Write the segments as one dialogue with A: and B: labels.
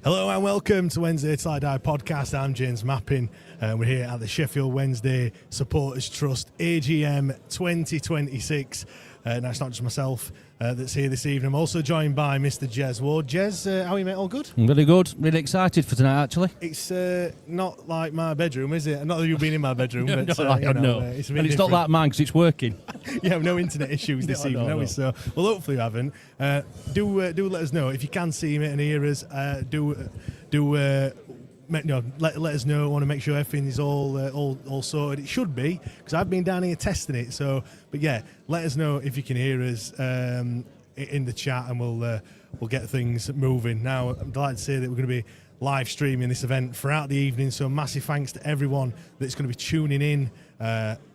A: Hello and welcome to Wednesday Till I Die podcast. I'm James Mappin. We're here at the Sheffield Wednesday Supporters Trust AGM 2026. Now it's not just myself that's here this evening. I'm also joined by Mr. Jez Ward. Jez, how are you, mate? All good?
B: Really good. Really excited for tonight, actually.
A: It's not like my bedroom, is it? Not that you've been in my bedroom, but
B: It's
A: it's
B: not like mine because it's working.
A: You have no internet isissues this evening, no. So, well, hopefully you haven't. Do let us know if you can see me and hear us. Let us know. I want to make sure everything is all sorted. It should be, because I've been down here testing it. So, but yeah, let us know if you can hear us in the chat, and we'll get things moving. Now, I'm delighted to say that we're going to be live streaming this event throughout the evening. So, massive thanks to everyone that's going to be tuning in.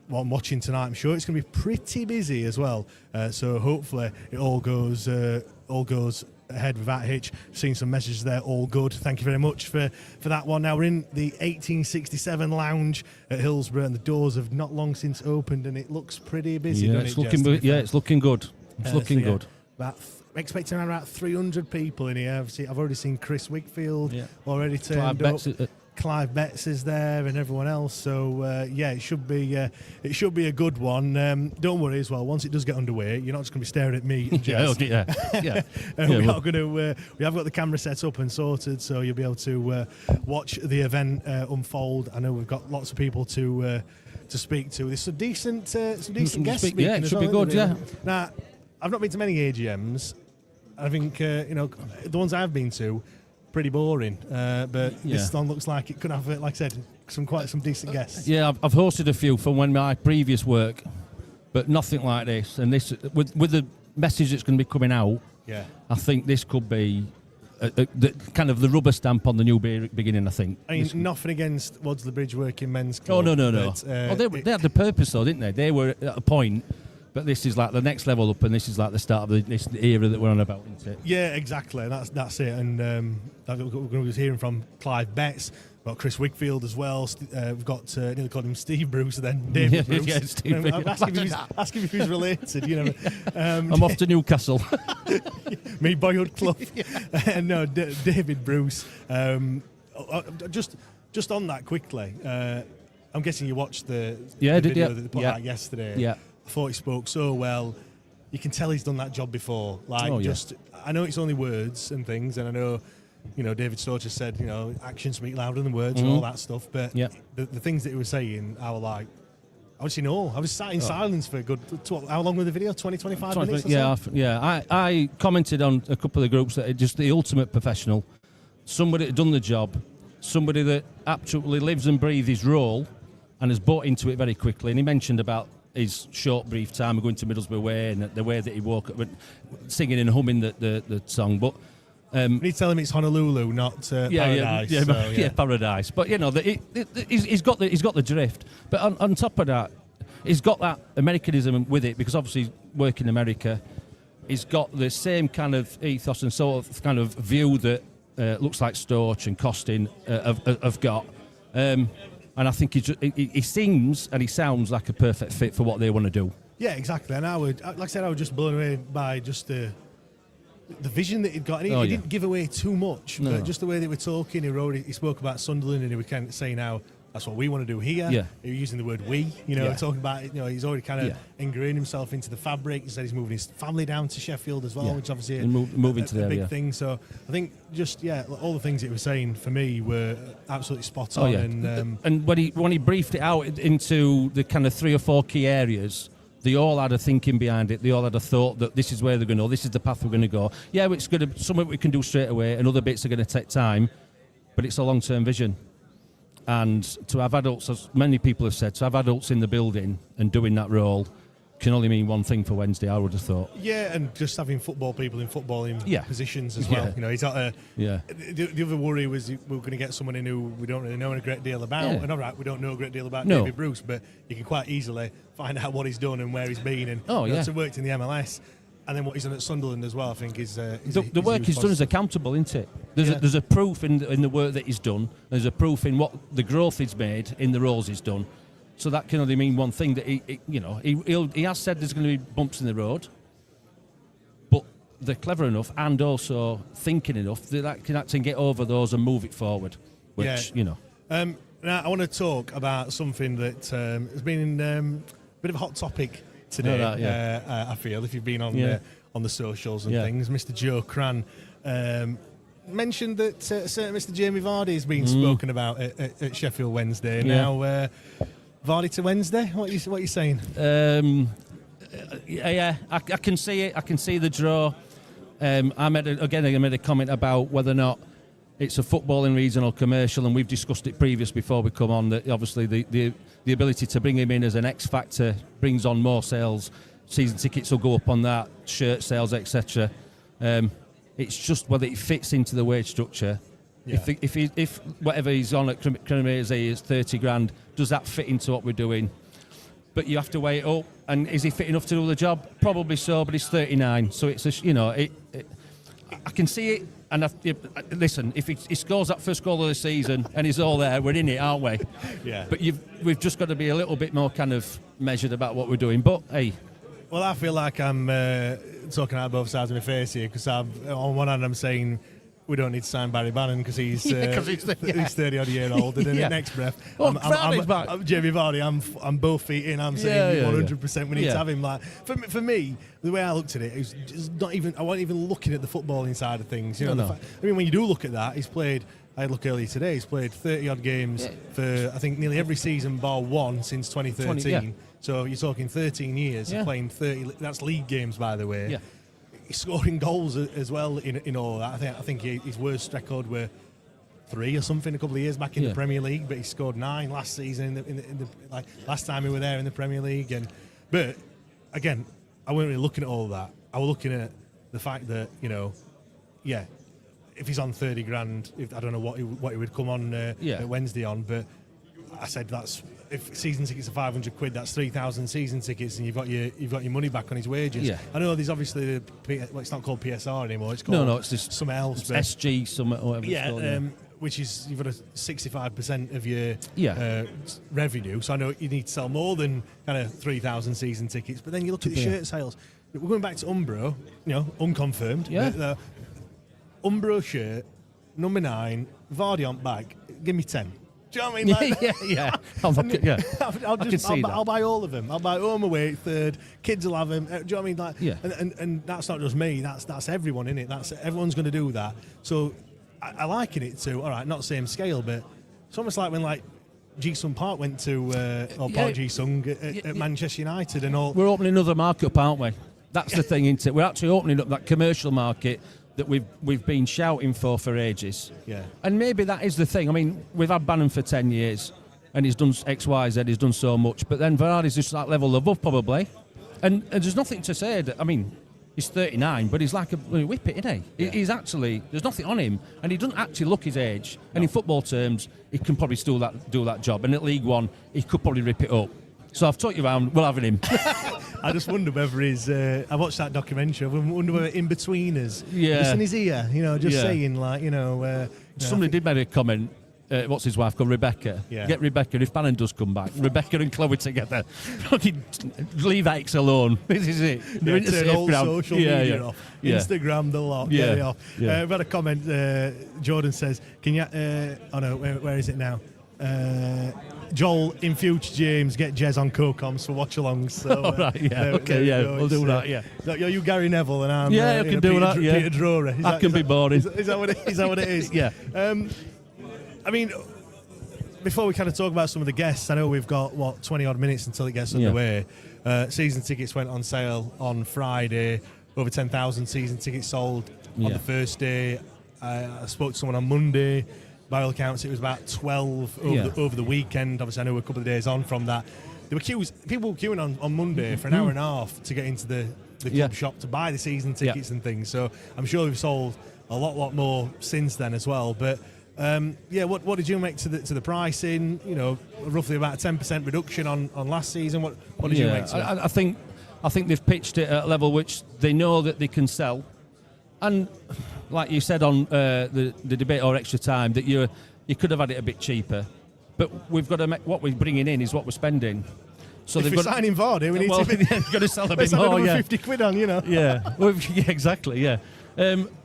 A: While I'm watching tonight, I'm sure it's going to be pretty busy as well. So hopefully it all goes ahead without a hitch. Seen some messages there, all good. Thank you very much for that one. Now we're in the 1867 lounge at Hillsborough, and the doors have not long since opened, and it looks pretty busy.
B: Yeah, it's looking good. It's looking good. It's looking good.
A: Expecting around about 300 people in here. I've already seen Chris Wickfield already turned up. Clive Betts is there and everyone else, so it should be a good one. Don't worry as well. Once it does get underway, you're not just going to be staring at me. We have got the camera set up and sorted, so you'll be able to watch the event unfold. I know we've got lots of people to speak to. There's some decent guests speaking.
B: Yeah, it should be good. Yeah.
A: Now, I've not been to many AGMs. I think the ones I've been to, pretty boring, but this one looks like it could have, like I said, some decent guests.
B: Yeah, I've hosted a few from my previous work, but nothing like this. And this, with the message that's going to be coming out, I think this could be the rubber stamp on the new beginning. I think. I
A: mean, nothing against Wadsley Bridge Working Men's Club.
B: Oh no. They had the purpose though, didn't they? They were at a point. But this is like the next level up, and this is like the start of this era that we're on about, isn't it? Yeah,
A: exactly. That's it. And we're going to be hearing from Clive Betts. We've got Chris Wickfield as well. We've got nearly called him Steve Bruce, and then David Bruce.
B: Yeah, Steve.
A: I'm asking if he's related.
B: I'm off to Newcastle.
A: Me boyhood club. No, David Bruce. Just on that quickly. I'm guessing you watched the video that they put out yesterday. Yeah. I thought he spoke so well. You can tell he's done that job before. I know it's only words and things, and I know, David Storch has said, actions speak louder than words and all that stuff. But the things that he was saying, I was like, I was sat in silence for a good. How long was the video? 25 minutes.
B: I commented on a couple of the groups that are just the ultimate professional, somebody that done the job, somebody that absolutely lives and breathes his role, and has bought into it very quickly. And he mentioned about his short, brief time of going to Middlesbrough Way and the way that he woke up, singing and humming the song. But
A: you tell him it's Honolulu, not Paradise.
B: Paradise. But he's got the drift. But on top of that, he's got that Americanism with it, because obviously he's working in America. He's got the same kind of ethos and sort of kind of view that looks like Storch and Costin have got. And I think he seems and he sounds like a perfect fit for what they want to do.
A: Yeah, exactly. And I was just blown away by just the vision that he'd got. And he didn't give away too much, but just the way they were talking, he spoke about Sunderland, and he was kind of saying how that's what we want to do here. Yeah. He was using the word we, talking about, he's already kind of ingrained himself into the fabric. He said he's moving his family down to Sheffield as well, which obviously a big thing. So I think all the things that he was saying for me were absolutely spot on.
B: And when he briefed it out into the kind of 3 or 4 key areas, they all had a thinking behind it. They all had a thought that this is where they're going to go, this is the path we're going to go. Yeah, it's going to something we can do straight away, and other bits are going to take time, but it's a long-term vision. And to have adults, as many people have said, to have adults in the building and doing that role can only mean one thing for Wednesday, I would have thought. Yeah, and just having football people in footballing positions as well. He's not the other worry was we were going to get someone in who we don't really know a great deal about. And all right, we don't know a great deal about David Bruce, but you can quite easily find out what he's done and where he's been. And to worked in the MLS. And then what he's done at Sunderland as well, I think, is the work he's done is accountable, isn't it? There's a proof in the work that he's done. There's a proof in what the growth he's made in the roles he's done. So that can only mean one thing, that he has said there's going to be bumps in the road, but they're clever enough and also thinking enough that can actually get over those and move it forward. Which
A: Now I want to talk about something that has been a bit of a hot topic today. I feel if you've been on the socials and things, Mr. Joe Cran mentioned that certain Mr. Jamie Vardy has been spoken about at Sheffield Wednesday. Now, Vardy to Wednesday. What are you saying?
B: I can see it. I can see the draw. I made a comment about whether or not it's a footballing regional commercial, and we've discussed it previous before we come on. That obviously the ability to bring him in as an X factor brings on more sales. Season tickets will go up on that, shirt sales, etc. It's just whether it fits into the wage structure. Yeah. If whatever he's on at Cremonese is 30 grand, does that fit into what we're doing? But you have to weigh it up. And is he fit enough to do the job? Probably so, but he's 39. So it's I can see it. And listen, if he scores that first goal of the season and he's all there, we're in it, aren't we?
A: Yeah.
B: But we've just got to be a little bit more kind of measured about what we're doing. But hey.
A: Well, I feel like I'm talking out both sides of my face here, because on one hand I'm saying we don't need to sign Barry Bannon because he's 30 odd year old, and then the next breath,
B: I'm
A: Jamie Vardy. I'm both feet in. I'm saying 100% we need to have him. Like for me, the way I looked at it, was just not even. I wasn't even looking at the footballing side of things. You know, I mean, when you do look at that, he's played. I had a look earlier today. He's played 30 odd games for I think nearly every season bar one since 2013. So you're talking 13 years of playing 30. That's league games, by the way. Yeah. He's scoring goals as well in all that. I think his worst record were 3 or something a couple of years back in the Premier League, but he scored 9 last season in the like last time we were there in the Premier League. But again, I wasn't really looking at all that. I was looking at the fact that if he's on 30 grand, I don't know what he would come on at Wednesday on, but I said if season tickets are 500 quid, that's 3,000 season tickets, and you've got your money back on his wages. Yeah. I know there's obviously it's not called PSR anymore. It's called
B: it's just
A: something else.
B: It's SG, something or whatever.
A: Yeah, it's called, which is you've got a 65% of your revenue. So I know you need to sell more than kind of 3,000 season tickets. But then you look at the shirt sales. We're going back to Umbro, unconfirmed. Yeah. Umbro shirt, number 9, Vardy on back. Give me 10. Do you know what I mean? Like, I'll buy all of them. I'll buy home away, third. Kids will have them. Do you know what I mean? Like, and that's not just me. That's everyone in it. Everyone's going to do that. So I liken it to, all right, not same scale, but it's almost like when Ji-sung Park went to Park Ji-sung at Manchester United and all.
B: We're opening another market up, aren't we? That's the thing, isn't it? We're actually opening up that commercial market that we've been shouting for ages. Yeah. And maybe that is the thing. I mean, we've had Bannon for 10 years and he's done X, Y, Z, he's done so much, but then Vardy's just that level above probably. And there's nothing to say that, I mean, he's 39, but he's like a whippet, isn't he? Yeah. He's actually, there's nothing on him, and he doesn't actually look his age. No. And in football terms, he can probably still do that job. And at League One, he could probably rip it up. So I've talked you around, we're having him.
A: I just wonder whether he's. I watched that documentary. I wonder whether in betweeners, just in his ear, saying
B: Somebody did make a comment. What's his wife called? Rebecca. Yeah. Get Rebecca if Bannon does come back. Rebecca and Chloe together. Leave X alone. This is it.
A: They're turn all social media off. Instagram, the lot. Get it off. I've had a comment. Jordan says, "Can you?" Where is it now? Joel, in future, James, get Jez on co-coms for watch-alongs. So,
B: we'll do that, yeah.
A: So, you Gary Neville and I'm
B: I can do that,
A: Peter Drury.
B: That can be boring.
A: Is that what it is?
B: Yeah.
A: I mean, before we kind of talk about some of the guests, I know we've got, 20-odd minutes until it gets underway. Season tickets went on sale on Friday. Over 10,000 season tickets sold on the first day. I spoke to someone on Monday. By all accounts, it was about 12 over the weekend. Obviously, I know we're a couple of days on from that. There were people were queuing on Monday for an hour and a half to get into the club shop to buy the season tickets and things. So I'm sure we've sold a lot more since then as well. But what did you make to the pricing? Roughly about a 10% reduction on last season. What did you make to it?
B: I think they've pitched it at a level which they know that they can sell. And like you said on the debate or extra time, that you could have had it a bit cheaper, but we've got to make what we're bringing in is what we're spending. So
A: if
B: they've
A: we're
B: got
A: signing Vardy, we need
B: well,
A: to be
B: they've got to sell a bit
A: let's have
B: more.
A: another
B: Yeah,
A: 50 quid on, you know.
B: yeah, yeah, exactly. Yeah.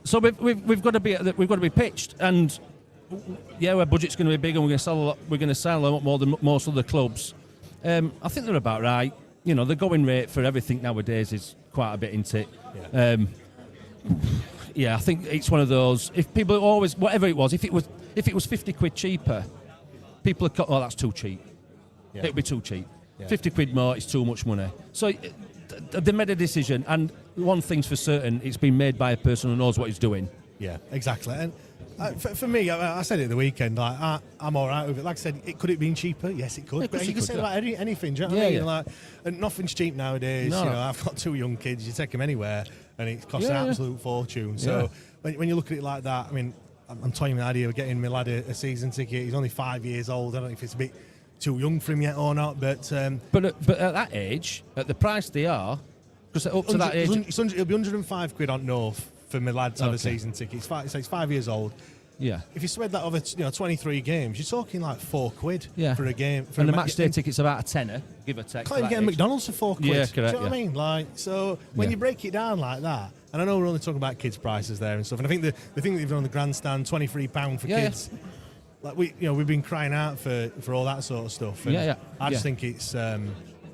B: So we've got to be pitched, and yeah, our budget's going to be big, and we're going to sell a lot more than most other clubs. I think they're about right. You know, the going rate for everything nowadays is quite a bit, isn't it?
A: Yeah.
B: Yeah, I think it's one of those. If people always, whatever it was, if it was 50 quid cheaper, people are, oh, that's too cheap.
A: Yeah.
B: It'd be too cheap.
A: Yeah.
B: 50 quid more is too much money. So they made a decision, and one thing's for certain, it's been made by a person who knows what he's doing.
A: Yeah, exactly. And for me, I said it the weekend, like, I'm all right with it. Like I said, could it have been cheaper? Yes, it could.
B: Yeah,
A: But you can say
B: yeah.
A: about anything, do you know what I mean?
B: Yeah.
A: Like, and nothing's cheap nowadays.
B: No.
A: You know, I've got 2 young kids, you take them anywhere, and it costs
B: Yeah,
A: an
B: yeah.
A: absolute fortune. So when you look at it like that, I mean, I'm toying with the idea of getting my lad a season ticket. He's only 5 years old. I don't know if it's a bit too young for him yet or not, but
B: But at that age, at the price they are, because up to that age,
A: it'll be 105 quid on North for my lad to have a
B: Okay.
A: season ticket. He's 5 years old.
B: yeah.
A: If you spread that over 23 games, you're talking like 4 quid
B: Yeah.
A: for a game. For
B: And
A: a
B: the match day ticket's about a tenner, give or take.
A: Can't
B: for
A: even
B: that
A: get a
B: age.
A: McDonald's for 4 quid.
B: Yeah,
A: Do you know
B: correct,
A: what I
B: yeah.
A: mean? Like, so when
B: Yeah.
A: you break it down like that, and I know we're only talking about kids' prices there and stuff, and I think the thing that they've done on the grandstand, £23 for
B: Yeah,
A: kids. Like we've been crying out for all that sort of stuff. And
B: Yeah.
A: I just
B: Yeah.
A: think it's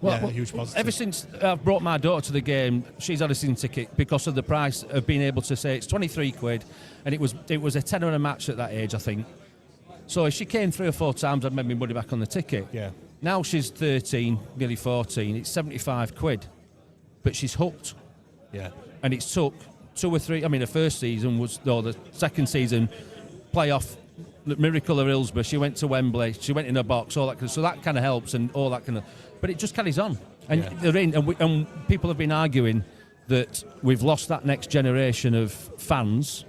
B: Well,
A: a huge positive.
B: Ever since I've brought my daughter to the game, she's had a season ticket because of the price of being able to say it's 23 quid, and it was a tenner a match at that age, I think. So if she came 3 or 4 times, I'd made my money back on the ticket.
A: Yeah.
B: Now she's 13, nearly 14. It's 75 quid, but she's hooked,
A: Yeah.
B: and it took 2 or 3. I mean, the first season the second season, playoff. The miracle of Hillsborough. She went to Wembley. She went in a box. All that, so that kind of helps, and all that kind of. But it just carries on, and
A: Yeah.
B: they're in. And people have been arguing that we've lost that next generation of fans.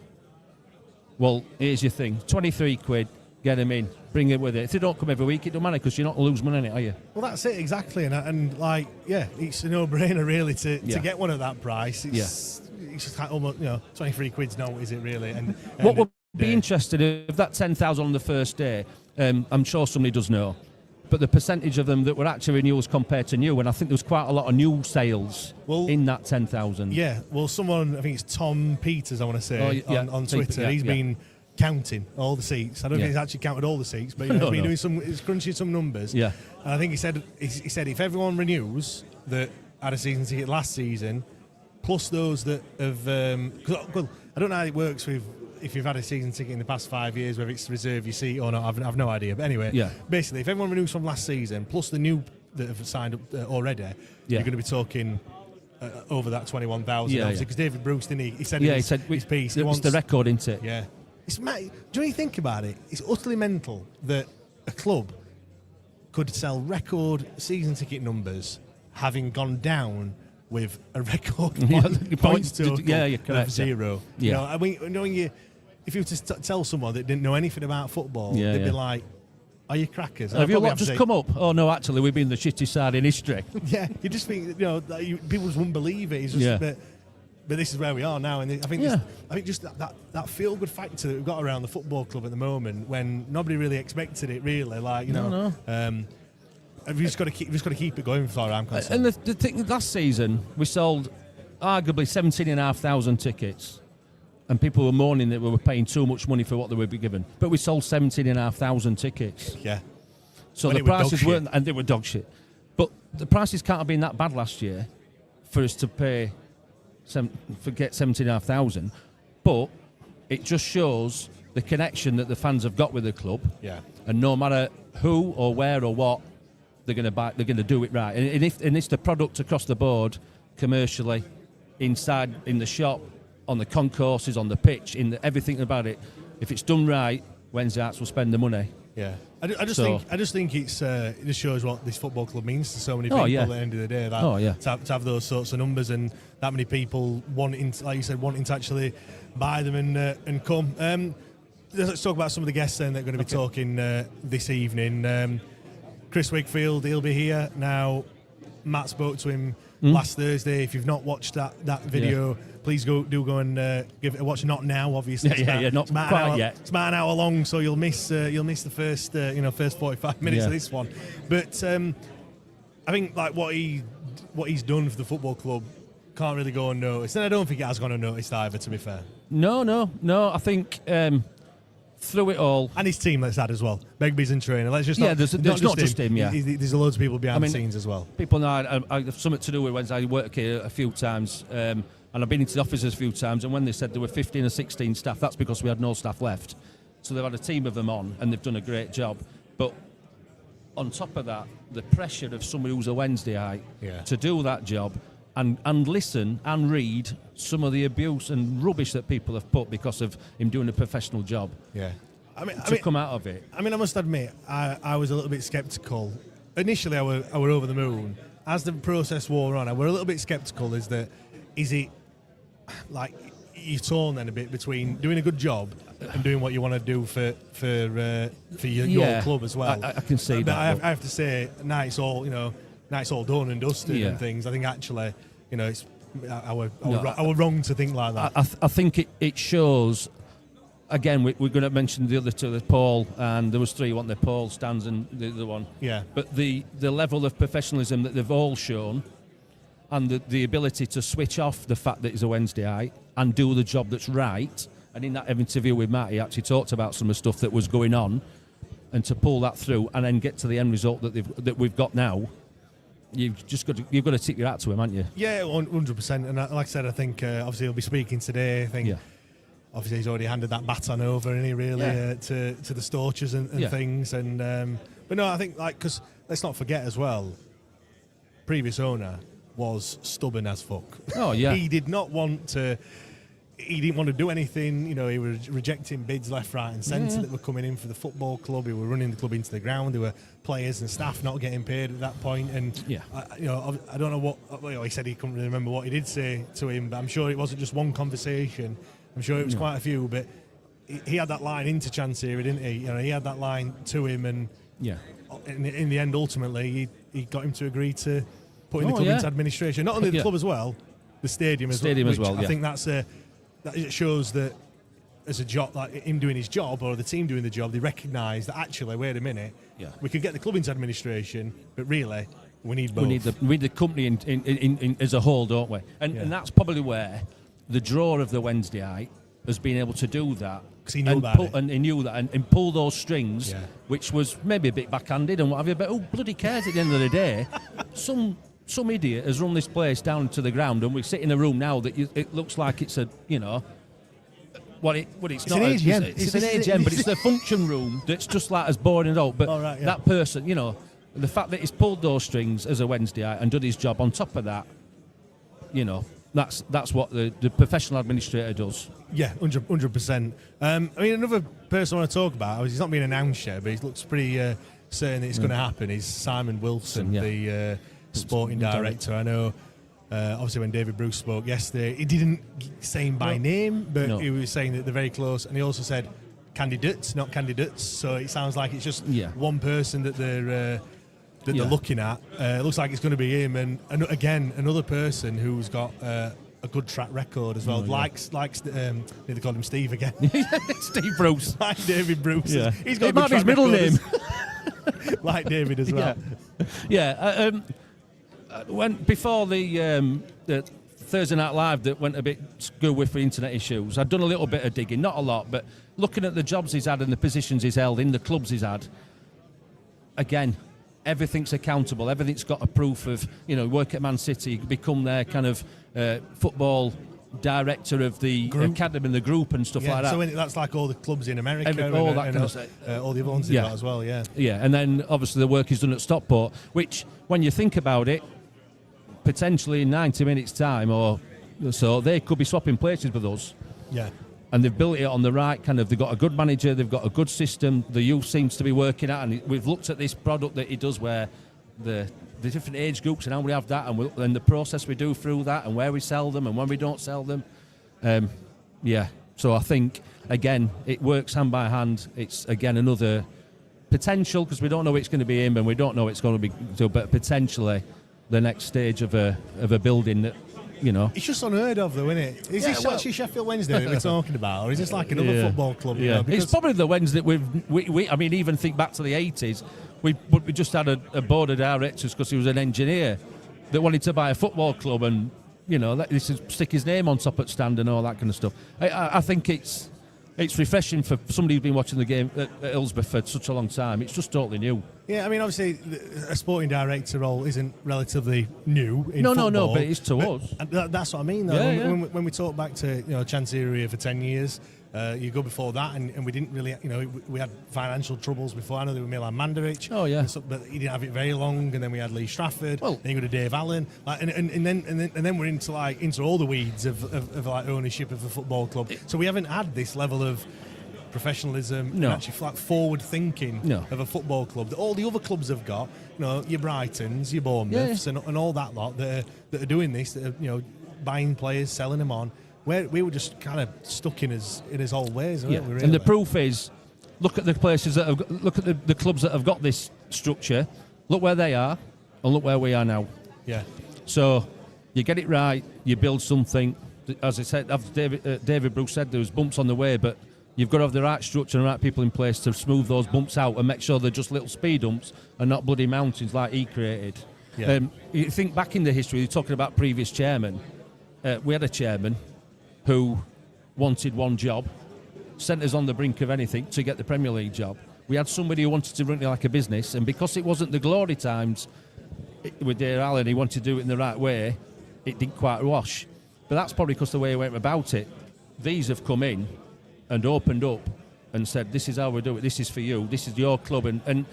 B: Well, here's your thing: 23 quid, get them in, bring it with it. If they don't come every week, it don't matter because you're not losing money on it, are you?
A: Well, that's it exactly, and like, yeah, it's a no-brainer really to
B: Yeah.
A: get one at that price. It's just like almost 23 quid's no, is it really? And
B: What would be
A: Yeah.
B: interested if that 10,000 on the first day? I'm sure somebody does know, but the percentage of them that were actually renewals compared to new, and I think there was quite a lot of new sales in that 10,000.
A: Yeah, well, someone, I think it's Tom Peters, I want to say, on Twitter,
B: yeah,
A: he's
B: yeah.
A: been counting all the seats. I don't think
B: Yeah.
A: he's actually counted all the seats, but
B: No,
A: he's been
B: no.
A: he's crunching some numbers.
B: Yeah.
A: And I think he said if everyone renews that had a season ticket last season, plus those that have, well, I don't know how it works with if you've had a season ticket in the past 5 years, whether it's to reserve your seat or not. I've no idea. But anyway,
B: Yeah.
A: basically, if everyone renews from last season, plus the new that have signed up already, you're going to be talking over that 21,000.
B: Yeah,
A: Because David Bruce, didn't he? He said
B: Yeah,
A: in
B: he said
A: his piece.
B: it's the record, isn't it?
A: Yeah. It's do you think about it? It's utterly mental that a club could sell record season ticket numbers having gone down with a record points total
B: you're correct,
A: of 0.
B: Yeah.
A: You know, I mean, knowing if you were to tell someone that didn't know anything about football,
B: Yeah,
A: they'd be
B: yeah.
A: like, "Are you crackers?" And
B: Have
A: I'd
B: your
A: probably
B: lot
A: to
B: just
A: say,
B: come up? Oh no, actually, we've been the shitty side in history.
A: Yeah, you just think that people just wouldn't believe it. It's just
B: Yeah.
A: but this is where we are now, and I think
B: Yeah.
A: I think just that feel good factor that we've got around the football club at the moment, when nobody really expected it, really. Like we've just got to keep it going, as far as I'm concerned.
B: And the thing, last season we sold arguably 17,500 tickets, and people were moaning that we were paying too much money for what they would be given. But we sold 17,500 tickets.
A: Yeah.
B: So
A: When
B: the
A: it were dog
B: prices
A: shit.
B: weren't, and they were dog shit. But the prices can't have been that bad last year for us to pay forget 17,500. But it just shows the connection that the fans have got with the club.
A: Yeah.
B: And no matter who or where or what, they're going to buy. They're going to do it right. And it's the product across the board, commercially, inside in the shop, on the concourses, on the pitch, everything about it. If it's done right, Wednesday Arts will spend the money.
A: Yeah, I just think it just shows what this football club means to so many people.
B: Yeah.
A: At the end of the day, to have those sorts of numbers and that many people wanting, like you said, wanting to actually buy them and come. Let's talk about some of the guests then that are going to be talking this evening. Chris Wigfield, he'll be here now. Matt spoke to him last Thursday. If you've not watched that video, please go and give it a watch. Not now, obviously.
B: Not quite yet.
A: It's about an hour long, so you'll miss the first 45 minutes of this one. But I think like what he's done for the football club can't really go unnoticed, and I don't think it has gone unnoticed either. To be fair,
B: no. I think through it all,
A: and his team that's had as well. Begbie's in training. Let's just
B: there's not just him. Yeah,
A: there's loads of people behind the scenes as well.
B: People know I have something to do with Wednesday. I work here a few times, and I've been into the offices a few times. And when they said there were 15 or 16 staff, that's because we had no staff left. So they've had a team of them on, and they've done a great job. But on top of that, the pressure of somebody who's a Wednesdayite to do that job and listen and read some of the abuse and rubbish that people have put because of him doing a professional job.
A: Yeah. I mean,
B: come out of it.
A: I mean, I must admit, I was a little bit sceptical. Initially, I were over the moon. As the process wore on, I were a little bit sceptical. Is it like you're torn then a bit between doing a good job and doing what you want to do for your club as well?
B: I can see
A: but
B: that.
A: I have to say, now it's all done and dusted and things. I think actually, I were wrong to think like that.
B: I think it shows. Again, we're going to mention the other two, there's Paul, and there was three, weren't there? Paul, Stans, and the other one.
A: Yeah.
B: But the level of professionalism that they've all shown, and the ability to switch off the fact that he's a Wednesdayite and do the job that's right. And in that interview with Matt, he actually talked about some of the stuff that was going on, and to pull that through and then get to the end result that we've got now. You've got to tip your hat to him, haven't you?
A: Yeah, 100%. And like I said, I think obviously he'll be speaking today. I think obviously he's already handed that baton over, and he really to the Storchers and things. And but no, I think because let's not forget as well, previous owner was stubborn as fuck.
B: Oh yeah,
A: he did not want to. He didn't want to do anything. He was rejecting bids left, right, and centre that were coming in for the football club. He were running the club into the ground. There were players and staff not getting paid at that point. And I don't know what he said. He couldn't really remember what he did say to him, but I'm sure it wasn't just one conversation. I'm sure it was quite a few. But he had that line into Chansiri, didn't he? He had that line to him, and in the end, ultimately, he got him to agree to putting the club into administration. Not only the club as well, the stadium as well. I think that it shows that as a job, like him doing his job or the team doing the job, they recognise that actually, wait a minute, we could get the club into administration, but really, we need both.
B: We need the company in as a whole, don't we? And that's probably where the draw of the Wednesdayite has been able to do that.
A: Because he knew that.
B: And he knew that, and pull those strings, which was maybe a bit backhanded and what have you, but who bloody cares at the end of the day? Some idiot has run this place down to the ground, and we sit in a room now that it looks like it's a, it's not.
A: It's an AGM.
B: It's an AGM, but it's the function room that's just like as boring and old. But that person, the fact that he's pulled those strings as a Wednesdayite and done his job on top of that, that's what the professional administrator does.
A: Yeah, 100%. I mean, another person I want to talk about, he's not being announced yet, but he looks pretty certain that it's going to happen, is Simon Wilson, the sporting director. I know, obviously, when David Bruce spoke yesterday, he didn't say him by name, but he was saying that they're very close, and he also said candidates, not candidates. So it sounds like it's just one person that they're looking at. It looks like it's going to be him, and again, another person who's got a good track record as well. Likes they call him Steve again.
B: Steve Bruce,
A: like David Bruce.
B: Yeah.
A: He's got
B: it might be his middle name.
A: Like David as well.
B: When before the Thursday Night Live that went a bit school with the internet issues, I'd done a little bit of digging, not a lot, but looking at the jobs he's had and the positions he's held in the clubs he's had. Again, everything's accountable. Everything's got a proof of work at Man City, become their kind of football director of the academy and the group and stuff like that.
A: So that's like all the clubs in America,
B: all the
A: other ones they've got as well. Yeah,
B: and then obviously the work he's done at Stockport, which when you think about it, potentially in 90 minutes time or so, they could be swapping places with us.
A: Yeah.
B: And they've built it on the right kind of, they've got a good manager, they've got a good system, the youth seems to be working at, and we've looked at this product that he does where the different age groups and how we have that, and the process we do through that, and where we sell them and when we don't sell them. So I think, again, it works hand by hand. It's, again, another potential, because we don't know it's going to be him and we don't know it's going to be, but potentially the next stage of a building that,
A: It's just unheard of, though, isn't it? Is this actually Sheffield Wednesday that we're talking about, or is this like another football club?
B: Yeah, it's probably the Wednesday we I mean, even think back to the 80s we just had a board of directors because he was an engineer that wanted to buy a football club and, this is stick his name on top at stand and all that kind of stuff. I think it's refreshing for somebody who's been watching the game at Hillsborough for such a long time. It's just totally new.
A: Yeah, I mean, obviously, a sporting director role isn't relatively new in football.
B: No, but it is to us.
A: That's what I mean, though.
B: Yeah,
A: when we talk back to, Chancery for 10 years, you go before that, and we didn't really, we had financial troubles before. I know there were Milan Mandaric.
B: Oh, yeah.
A: But he didn't have it very long, and then we had Lee Strafford. Well, then you go to Dave Allen. And then we're into all the weeds of ownership of a football club. So we haven't had this level of professionalism and actually forward thinking of a football club that all the other clubs have got, your Brightons, your Bournemouths, and all that lot that are doing this, that are, buying players, selling them on. Where we were just kind of stuck in his old ways, weren't we, really?
B: And the proof is, look at the places look at the clubs that have got this structure. Look where they are, and look where we are now.
A: Yeah.
B: So you get it right, you build something. As I said, as David Bruce said, there was bumps on the way, but you've got to have the right structure and the right people in place to smooth those bumps out and make sure they're just little speed bumps and not bloody mountains like he created. Yeah. You think back in the history, you're talking about previous chairman. We had a chairman who wanted one job, sent us on the brink of anything to get the Premier League job. We had somebody who wanted to run it like a business, and because it wasn't the glory times with Dave Allen, he wanted to do it in the right way, it didn't quite wash. But that's probably because the way he went about it. These have come in and opened up and said, this is how we do it, this is for you, this is your club. And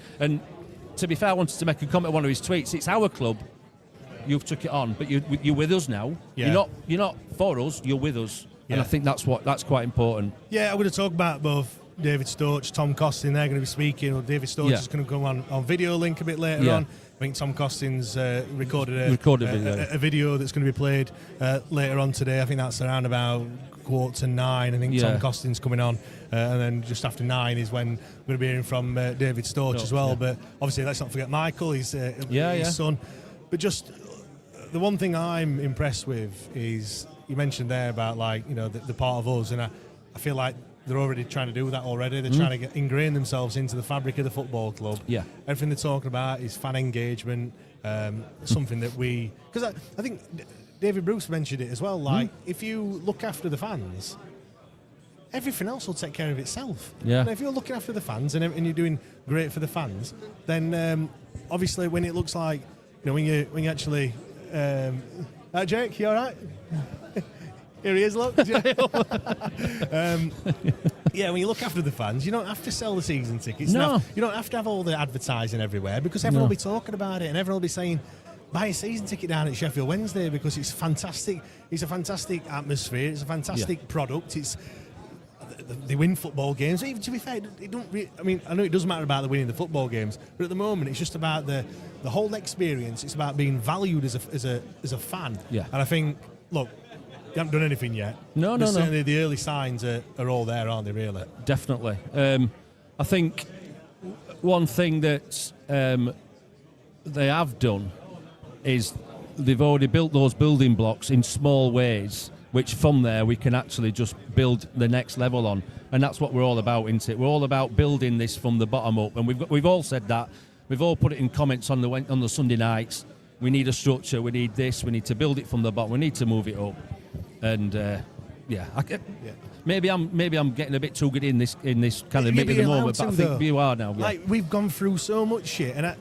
B: to be fair, I wanted to make a comment on one of his tweets. It's our club. You've took it on, but you're with us now. Yeah. You're not for us. You're with us, and I think that's quite important. Yeah,
A: I'm going to talk about both David Storch, Tom Costin. They're going to be speaking. Or David Storch is going to come on video link a bit later on. I think Tom Costin's recorded a video that's going to be played later on today. I think that's around about 8:45. I think Tom Costin's coming on, and then just after 9 is when we're going to be hearing from David Storch as well. Yeah. But obviously, let's not forget Michael, his son. But just the one thing I'm impressed with is you mentioned there about the part of us, and I feel like they're already trying to do that already. They're trying to ingrain themselves into the fabric of the football club. Yeah, everything they're talking about is fan engagement, something that because I think David Bruce mentioned it as well. If you look after the fans, everything else will take care of itself. Yeah. And if you're looking after the fans and you're doing great for the fans, then obviously when it looks like when you actually Jake, you all right? Here he is, look. When you look after the fans, you don't have to sell the season tickets. No. You don't have to have all the advertising everywhere because everyone will be talking about it and everyone will be saying, buy a season ticket down at Sheffield Wednesday because it's fantastic. It's a fantastic atmosphere. It's a fantastic product. They win football games. Even to be fair, it don't. I know it doesn't matter about the winning the football games, but at the moment it's just about the whole experience. It's about being valued as a fan. Yeah. And I think, look, you haven't done anything yet. No. Certainly the early signs are all there, aren't they? Really.
B: Definitely. I think one thing that they have done is they've already built those building blocks in small ways, which from there we can actually just build the next level on. And that's what we're all about, isn't it? We're all about building this from the bottom up. And we've all said that. We've all put it in comments on the Sunday nights. We need a structure, we need this, we need to build it from the bottom, we need to move it up. And maybe I'm getting a bit too good in this kind of middle of the moment, but I think you are now. Yeah.
A: We've gone through so much shit, and I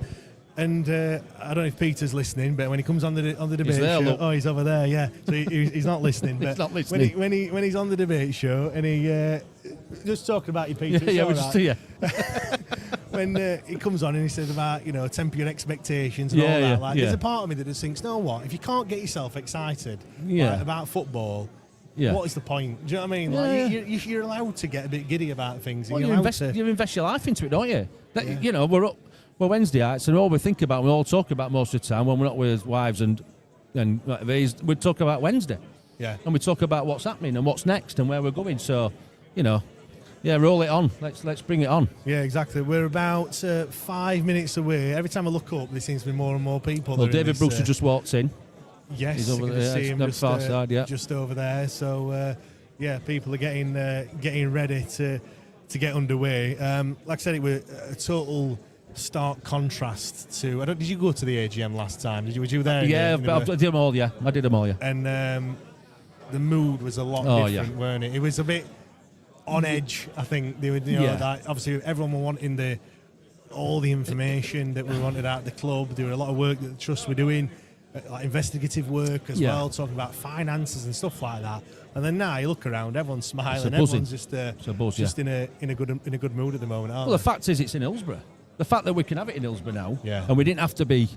A: don't know if Peter's listening, but when he comes on the debate show, he's over there, yeah. So he's not listening. But
B: he's not listening.
A: When he's on the debate show, and he just talking about you, Peter.
B: Yeah, we're just here.
A: When he comes on and he says about temper your expectations and all that, there's a part of me that just thinks, no, what if you can't get yourself excited about football? Yeah. What is the point? Do you know what I mean? You're allowed to get a bit giddy about things.
B: Well, you invest your life into it, don't you? We're up. Well, Wednesday nights, and all we think about, we all talk about most of the time when we're not with wives and we talk about Wednesday. Yeah. And we talk about what's happening and what's next and where we're going. So, roll it on. Let's bring it on.
A: Yeah, exactly. We're about 5 minutes away. Every time I look up, there seems to be more and more people.
B: Well, David Bruce has just walked in.
A: Yes,
B: he's over there.
A: See him far side, just over there. So, people are getting ready to get underway. Like I said, it was a total stark contrast to. Did you go to the AGM last time? Was you there?
B: Yeah, I did them all. Yeah, I did them all. Yeah,
A: and the mood was a lot different, weren't it? It was a bit on edge. I think they would, that obviously everyone were wanting all the information that we wanted out of the club. There were a lot of work that the trust were doing, like investigative work as well, talking about finances and stuff like that. And then now you look around, everyone's smiling, everyone's just in a good mood at the moment.
B: Well, the fact is, it's in Hillsborough. The fact that we can have it in Hillsborough now,
A: and
B: we didn't have to be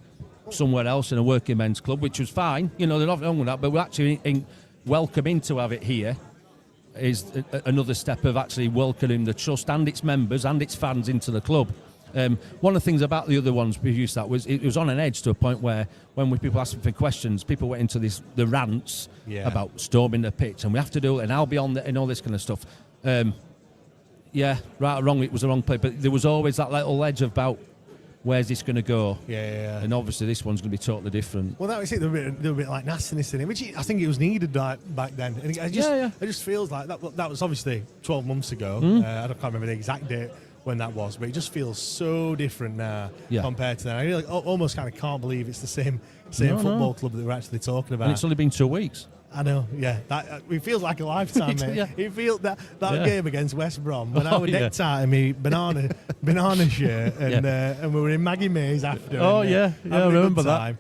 B: somewhere else in a working men's club, which was fine. They're not wrong with that, but we're actually welcoming to have it here is another step of actually welcoming the trust and its members and its fans into the club. One of the things about the other ones we used that was it was on an edge to a point where when people asked for questions, people went into the rants about storming the pitch and we have to do it and I'll be on and all this kind of stuff. Right or wrong, it was the wrong play, but there was always that little edge about where's this going to go.
A: Yeah.
B: And obviously this one's going to be totally different.
A: Well, that was it. There was a bit like nastiness in it, which I think it was needed back then. And it just feels like that was obviously 12 months ago. I can't remember the exact date when that was, but it just feels so different now compared to then. I really almost kind of can't believe it's the same football club that we're actually talking about.
B: And it's only been 2 weeks.
A: I know, it feels like a lifetime, mate. It feels that game against West Brom when I was decked out in me banana shirt and we were in Maggie Mays after.
B: I remember that.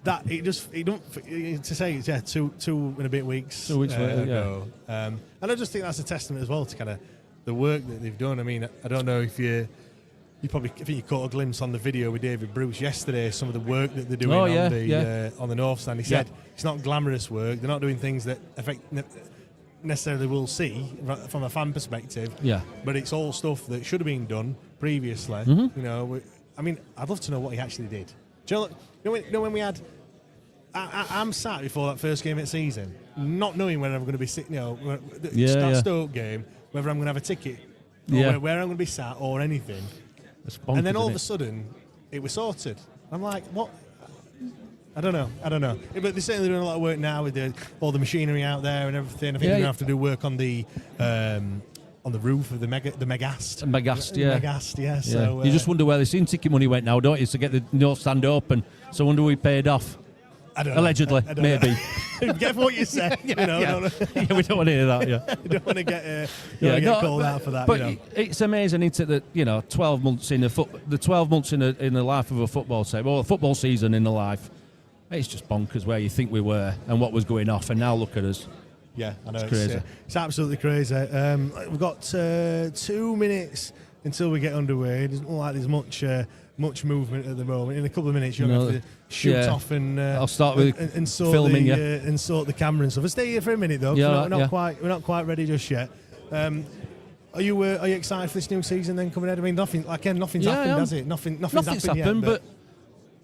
A: That it don't to say it's 2 and a bit weeks.
B: 2 weeks later,
A: ago. And I just think that's a testament as well to kind of the work that they've done. I mean, I don't know if you caught a glimpse on the video with David Bruce yesterday, some of the work that they're doing on the North Stand. He said it's not glamorous work. They're not doing things that necessarily we'll see from a fan perspective.
B: Yeah.
A: But it's all stuff that should have been done previously.
B: Mm-hmm.
A: I mean, I'd love to know what he actually did. Do you know when we had... I'm sat before that first game of the season, not knowing whether I'm going to be sitting, Stoke game, whether I'm going to have a ticket, or where I'm going to be sat, or anything. And then all of a sudden, it was sorted. I'm like, what? I don't know. But they're certainly doing a lot of work now with all the machinery out there and everything. I think they're going to have to do work on the roof of the Megast.
B: Megast,
A: yeah. So,
B: you just wonder where the season ticket money went now, don't you, to get the North Stand open. So I wonder we paid off.
A: I don't know.
B: Allegedly, maybe.
A: Careful what you say.
B: We don't want to hear that. Yeah,
A: you don't want to get called out for that.
B: But it's amazing, isn't it? That 12 months in the 12 months in the life of a football team, or a football season in the life. It's just bonkers where you think we were and what was going off, and now look at us.
A: Yeah, I know.
B: It's crazy.
A: It's absolutely crazy. We've got 2 minutes until we get underway. It doesn't look like there's much movement at the moment. In a couple of minutes, you'll have to shoot off and
B: I'll start with
A: and sort
B: filming
A: and sort the camera and stuff. I'll stay here for a minute though. We're not quite ready just yet. Are you excited for this new season then coming ahead? I mean, nothing's happened, has it? Nothing's happened yet.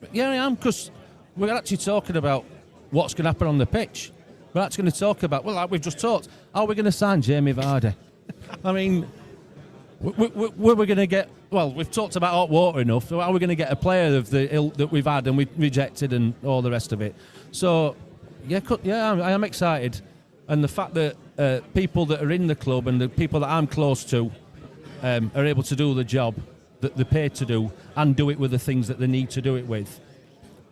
B: But I am, because we're actually talking about what's going to happen on the pitch. We're actually going to talk about, like we've just talked, are we going to sign Jamie Vardy? I mean, we're going to get. Well, we've talked about hot water enough. So are we going to get a player of the ilk that we've had and we rejected and all the rest of it? So, I am excited. And the fact that people that are in the club and the people that I'm close to are able to do the job that they're paid to do and do it with the things that they need to do it with.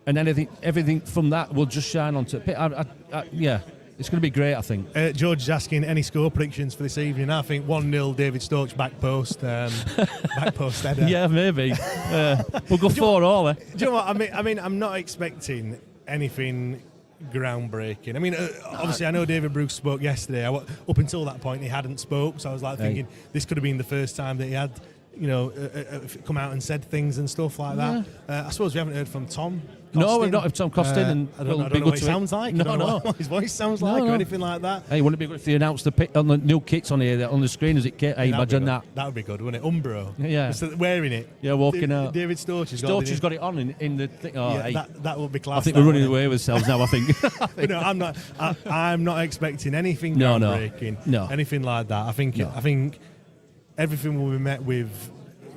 B: And everything from that will just shine onto it. It's going to be great, I think.
A: George is asking any score predictions for this evening. I think 1-0 David Stokes back post header.
B: Yeah, maybe. We'll go 4-all.
A: Do you know what I mean? I'm not expecting anything groundbreaking. I mean, obviously, I know David Bruce spoke yesterday. Up until that point, he hadn't spoke, so I was like thinking this could have been the first time that he had, come out and said things and stuff like that. I suppose we haven't heard from Tom Costin.
B: No, we've not heard Tom Costin. And
A: I don't know what he sounds like.
B: No,
A: I don't know what his voice sounds like or anything like that.
B: Hey, wouldn't it be good if they announced on the new kits on here, on the screen as it came? Hey, imagine that.
A: That would be good, wouldn't it? Umbro.
B: Yeah.
A: Just wearing it.
B: Yeah, walking out.
A: David Storch
B: has got it on in the thing.
A: That would be class.
B: I think we're running away with ourselves now, I think.
A: No, I'm not expecting anything groundbreaking.
B: No.
A: Anything like that. I think everything will be met with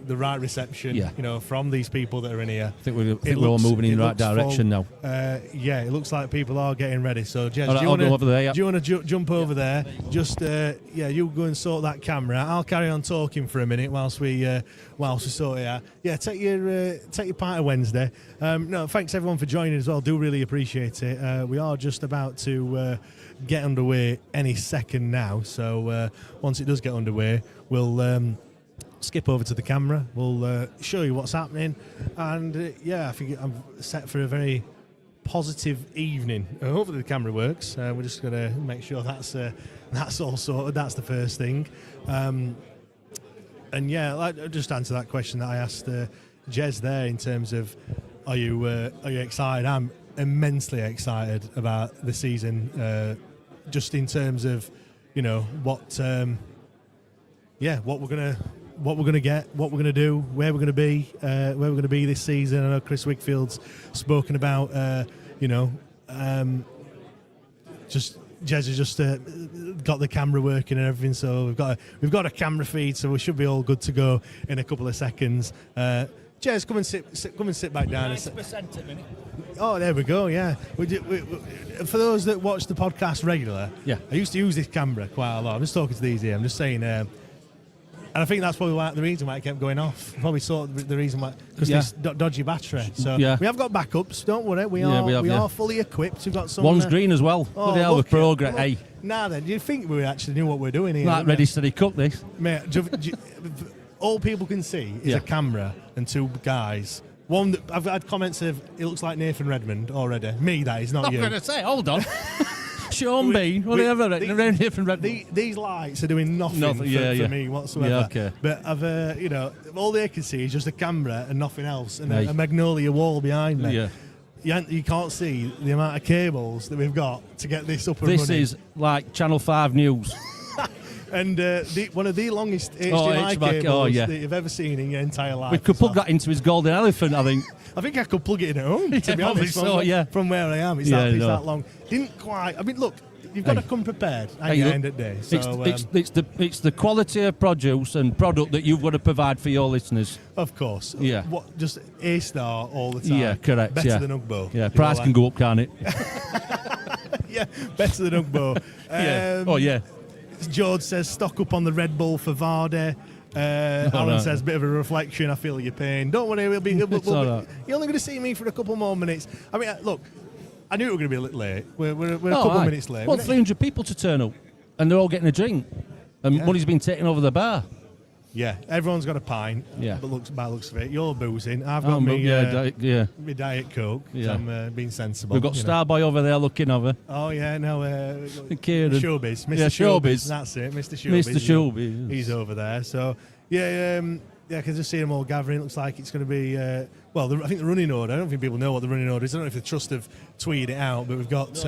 A: the right reception,
B: Yeah.
A: from these people that are in here.
B: I think we're all moving in the right direction now.
A: Yeah, it looks like people are getting ready. So, Jez,
B: All right, I'll go over there, yeah.
A: do you want to jump over there? Just, you go and sort that camera out. I'll carry on talking for a minute whilst we sort it out. Yeah, take your pint of Wednesday. No, thanks everyone for joining as well. Do really appreciate it. We are just about to get underway any second now. So once it does get underway, we'll skip over to the camera. We'll show you what's happening, and I think I'm set for a very positive evening. Hopefully the camera works. We're just going to make sure that's all sorted. That's the first thing. And I'll just answer that question that I asked Jez there in terms of are you excited? I'm immensely excited about the season. Just in terms of what we're gonna get, what we're gonna do, where we're gonna be this season. I know Chris Wickfield's spoken about, just Jez has just got the camera working and everything, so we've got a camera feed, so we should be all good to go in a couple of seconds. Jez, come and sit back down.
B: 90% a minute.
A: Oh, there we go. Yeah. For those that watch the podcast regular,
B: yeah,
A: I used to use this camera quite a lot. I'm just talking to these here. I'm just saying. And I think that's probably the reason why it kept going off. Probably saw the reason why, because this dodgy battery. So we have got backups. Don't worry, we are fully equipped. We've got some.
B: One's green as well. Bloody hell, with progress. Hey.
A: Now then, do you think we actually knew what we're doing here?
B: Like ready, steady, cook this.
A: Mate, all people can see is a camera and two guys. One that I've had comments of, it looks like Nathan Redmond already. Me, that is not you.
B: I'm going to say, hold on. Sean Bean, whatever. These
A: lights are doing nothing for me whatsoever.
B: Yeah, okay.
A: But I've, all they can see is just a camera and nothing else, and a magnolia wall behind me. Yeah. You can't see the amount of cables that we've got to get this up and running.
B: This is like Channel 5 News.
A: And one of the longest HDMI cables that you've ever seen in your entire life.
B: We could plug that into his golden elephant, I think.
A: I think I could plug it in at home, to be honest, from where I am. It's that long. Didn't quite. I mean, look, you've got to come prepared at the end of the day. So,
B: it's the quality of produce and product that you've got to provide for your listeners.
A: Of course.
B: Yeah.
A: Just A-star all the time.
B: Yeah, correct.
A: Better than Ugbo.
B: Yeah, price can go up, can't it?
A: Yeah, better than Ugbo. George says, stock up on the Red Bull for Vardy. Alan says, bit of a reflection, I feel your pain. Don't worry, you're only going to see me for a couple more minutes. I mean, look, I knew it was going to be a little late. We're a couple of minutes late.
B: 300 people to turn up, and they're all getting a drink. And money's been taken over the bar.
A: Yeah, everyone's got a pint. Yeah, but by looks of it, you're boozing. I've got my Diet Coke. Yeah, I'm being sensible.
B: We've got Starboy over there looking over.
A: Oh yeah, no,
B: Kieran.
A: Showbiz, Mr. Showbiz. That's it, Mr. Showbiz.
B: Mr. Showbiz.
A: He's over there. So I can just see them all gathering. It looks like it's going to be. I think the running order. I don't think people know what the running order is. I don't know if the trust have tweeted it out, but we've got.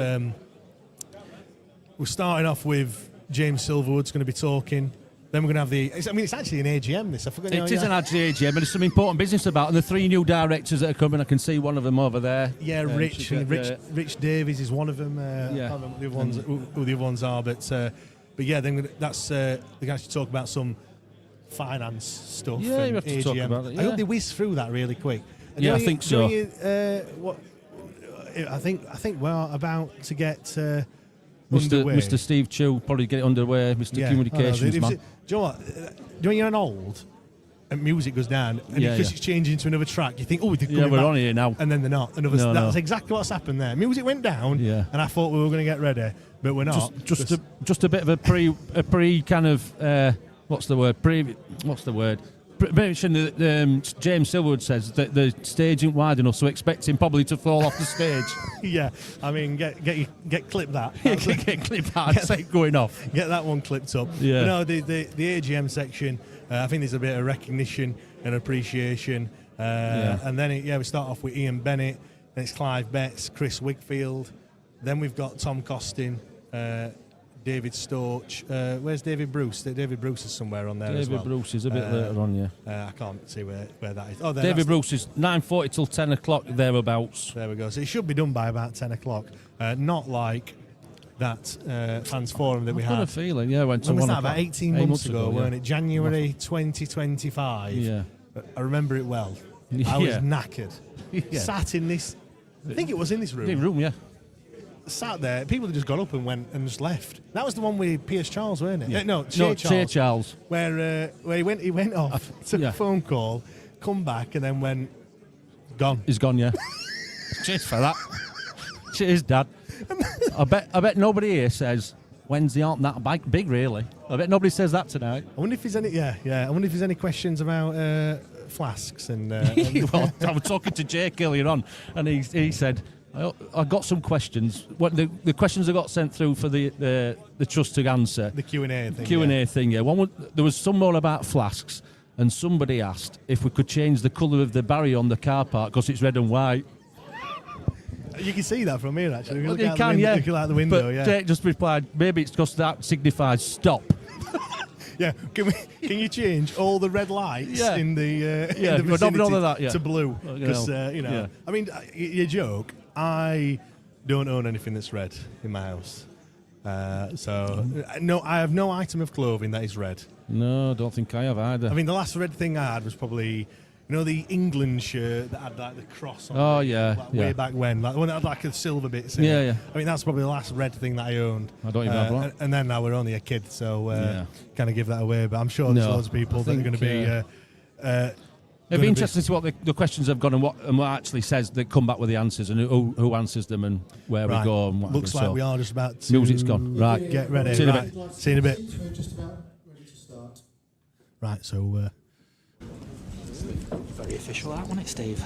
A: We're starting off with James Silverwood's going to be talking. Then we're going to have it's actually an AGM, this. I forgot.
B: It is an AGM, and there's some important business about it. And the 3 new directors that are coming, I can see one of them over there.
A: Yeah, Rich Davies is one of them. I can't remember who the other ones are, but yeah, then they're going to actually talk about some finance stuff.
B: Yeah, you have to talk about it. Yeah.
A: I hope they whiz through that really quick.
B: I think so.
A: I think we're about to get.
B: Mr. Steve Chu probably get it underway. Mr. Communications man.
A: Do you know what? When you're an old and music goes down, and because it's changing to another track, you think, oh, we're
B: back. On here now,
A: and then they're not. That's exactly what's happened there. Music went down, and I thought we were going to get ready, but we're not.
B: Just a bit of a pre kind of what's the word? Mention that James Silverwood says that the stage isn't wide enough, so expect him probably to fall off the stage.
A: Yeah, I mean, get clip that.
B: Get clip that. Say going off.
A: Get that one clipped up.
B: Yeah.
A: No, the AGM section. I think there's a bit of recognition and appreciation. And then we start off with Ian Bennett. Then it's Clive Betts, Chris Wickfield. Then we've got Tom Costin. David Storch. Where's David Bruce? David Bruce is somewhere on there as well.
B: David Bruce is a bit later on,
A: I can't see where that is. Oh,
B: David Bruce is 9:40 till 10 o'clock, thereabouts.
A: There we go. So it should be done by about 10 o'clock. Not like that fans forum that we had.
B: I've got a feeling,
A: when was that? About 18 months ago, weren't it? January 2025.
B: Yeah.
A: I remember it well. I was
B: Yeah.
A: knackered.
B: Yeah.
A: Sat in this, I think it was in this room.
B: Big room, yeah.
A: Sat there, people had just got up and went and just left. That was the one with Piers Charles, weren't it?
B: Yeah.
A: No,
B: Shea
A: Charles.
B: Charles.
A: Where he went off, took
B: yeah.
A: a phone call, come back, and then went, gone.
B: He's gone, yeah. Cheers for that. Cheers, Dad. I bet nobody here says, when's the art that big, really? I bet nobody says that tonight.
A: I wonder if there's any, I wonder if there's any questions about flasks and...
B: Well, I was talking to Jake earlier on, and he said, I got some questions. What the questions I got sent through for the trust to answer.
A: The Q&A thing.
B: Q&A thing, yeah. There was some more about flasks, and somebody asked if we could change the colour of the barrier on the car park because it's red and white.
A: You can see that from here, actually.
B: Well, you can, yeah.
A: Look out the window,
B: but
A: yeah.
B: Jake just replied, maybe it's because that signifies stop.
A: Yeah, can you change all the red lights in the in the
B: but not
A: vicinity
B: all of that, yeah.
A: to blue? Because
B: Yeah.
A: I mean, you joke. I don't own anything that's red in my house, so no, I have no item of clothing that is red.
B: No, I don't think I have either.
A: I mean, the last red thing I had was probably, the England shirt that had like the cross on.
B: Oh,
A: it,
B: yeah,
A: like,
B: yeah.
A: way back when, like the one that had like a silver bits in it.
B: Yeah.
A: I mean, that's probably the last red thing that I owned.
B: I don't even have one.
A: And then I were only a kid, so kind of give that away. But I'm sure there's loads of people that are going to be.
B: It'd be interesting to see what the questions have gone and what actually says. They come back with the answers and who answers them and where we go and what.
A: Looks like we are just about to.
B: Music's gone. Right.
A: Get ready.
B: See you in a bit.
A: See you in a bit.
C: We're just about ready to start.
A: Right. So.
D: Very official, that, wasn't it, Steve?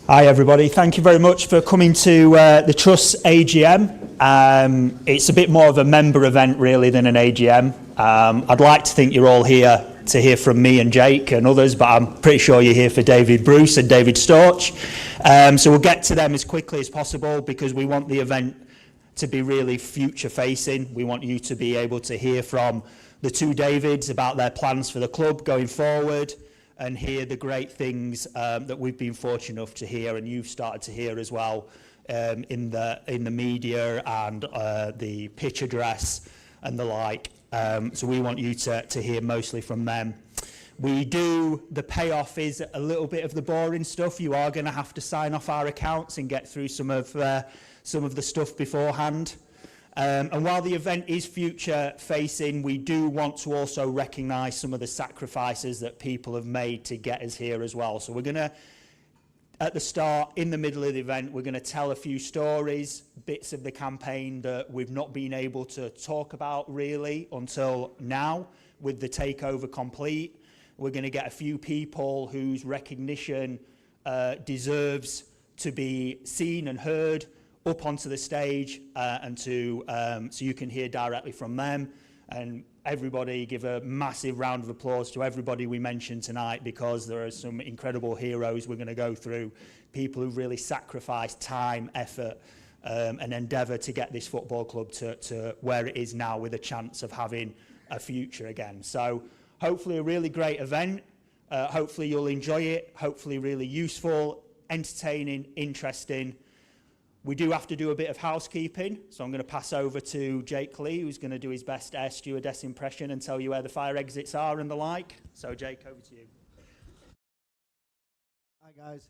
D: Hi, everybody. Thank you very much for coming to the Trust's AGM. It's a bit more of a member event, really, than an AGM. I'd like to think you're all here to hear from me and Jake and others, but I'm pretty sure you're here for David Bruce and David Storch. So we'll get to them as quickly as possible because we want the event to be really future-facing. We want you to be able to hear from the two Davids about their plans for the club going forward and hear the great things that we've been fortunate enough to hear and you've started to hear as well in the media and the pitch address and the like. So we want you to hear mostly from them. The payoff is a little bit of the boring stuff. You are going to have to sign off our accounts and get through some of the stuff beforehand. And while the event is future-facing, we do want to also recognise some of the sacrifices that people have made to get us here as well. So we're going to, at the start, in the middle of the event, we're going to tell a few stories, bits of the campaign that we've not been able to talk about really until now, with the takeover complete. We're going to get a few people whose recognition deserves to be seen and heard up onto the stage and so you can hear directly from them. And everybody, give a massive round of applause to everybody we mentioned tonight because there are some incredible heroes we're going to go through, people who've really sacrificed time, effort and endeavour to get this football club to where it is now with a chance of having a future again. So hopefully a really great event. Hopefully you'll enjoy it. Hopefully really useful, entertaining, interesting. We do have to do a bit of housekeeping, so I'm going to pass over to Jake Lee, who's going to do his best air stewardess impression and tell you where the fire exits are and the like. So, Jake, over to you.
C: Hi, guys.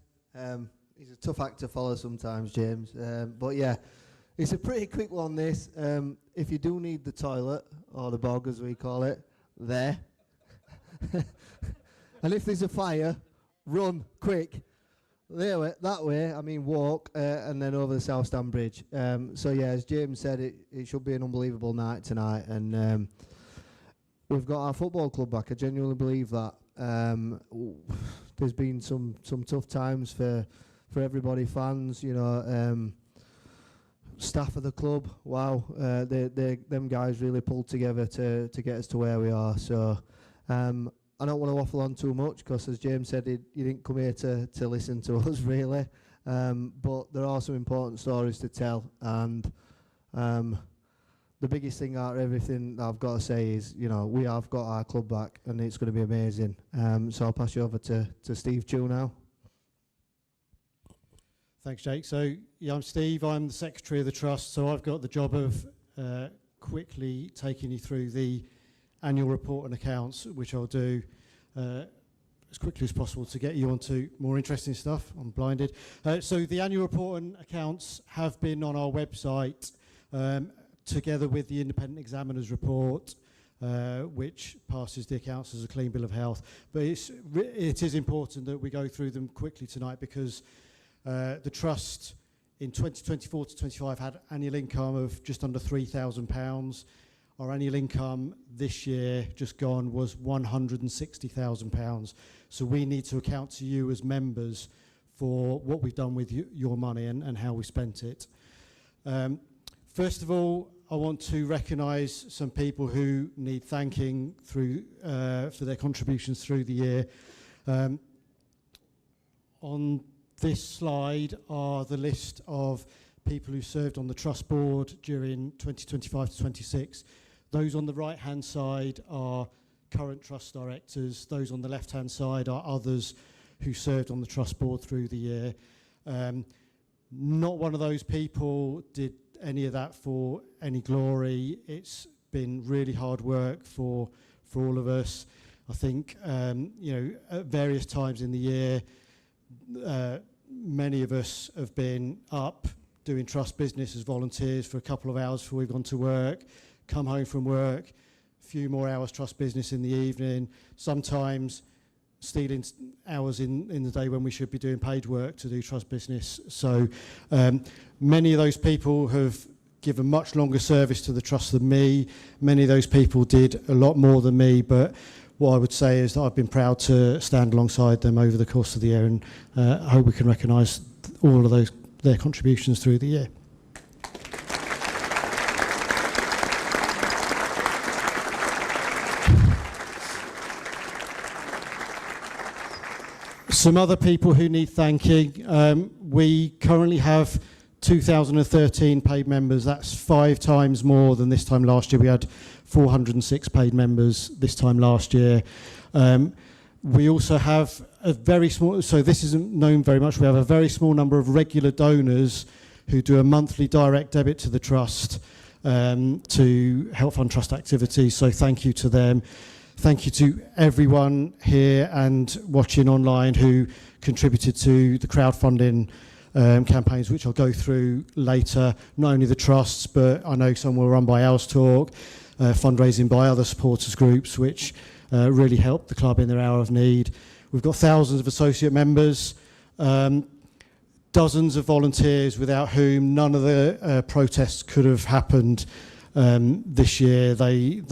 C: He's a tough act to follow sometimes, James. But, yeah, it's a pretty quick one, this. If you do need the toilet, or the bog, as we call it, there. And if there's a fire, run, quick. That way, I mean walk, and then over the South Stand Bridge. So yeah, as James said, it should be an unbelievable night tonight, and we've got our football club back. I genuinely believe that. There's been some tough times for everybody, fans, staff of the club. Wow, them guys really pulled together to get us to where we are. So. I don't want to waffle on too much because, as James said, you didn't come here to listen to us, really. But there are some important stories to tell. And the biggest thing out of everything I've got to say is, we have got our club back and it's going to be amazing. So I'll pass you over to Steve Chu now.
E: Thanks, Jake. So, I'm Steve. I'm the Secretary of the Trust. So I've got the job of quickly taking you through the annual report and accounts, which I'll do as as quickly as possible to get you onto more interesting stuff. I'm blinded. So the annual report and accounts have been on our website together with the independent examiner's report, which passes the accounts as a clean bill of health. But it is important that we go through them quickly tonight, because the trust in 2024 to 25 had annual income of just under £3,000. Our annual income this year, just gone, was £160,000. So we need to account to you as members for what we've done with your money and how we spent it. First of all, I want to recognise some people who need thanking through for their contributions through the year. On this slide are the list of people who served on the trust board during 2025 to 26. Those on the right-hand side are current trust directors. Those on the left-hand side are others who served on the trust board through the year. Not one of those people did any of that for any glory. It's been really hard work for all of us. I think, at various times in the year, many of us have been up doing trust business as volunteers for a couple of hours before we've gone to work, come home from work, a few more hours trust business in the evening, sometimes stealing hours in the day when we should be doing paid work to do trust business. So many of those people have given much longer service to the trust than me. Many of those people did a lot more than me, but what I would say is that I've been proud to stand alongside them over the course of the year, and I hope we can recognise all of their contributions through the year. Some other people who need thanking. We currently have 2,013 paid members. That's 5 times more than this time last year. We had 406 paid members this time last year. We also have a very small, so this isn't known very much, we have a very small number of regular donors who do a monthly direct debit to the trust to help fund trust activities. So thank you to them. Thank you to everyone here and watching online who contributed to the crowdfunding campaigns, which I'll go through later. Not only the trusts, but I know some were run by Owls Talk, fundraising by other supporters groups, which really helped the club in their hour of need. We've got thousands of associate members, dozens of volunteers without whom none of the protests could have happened. This year they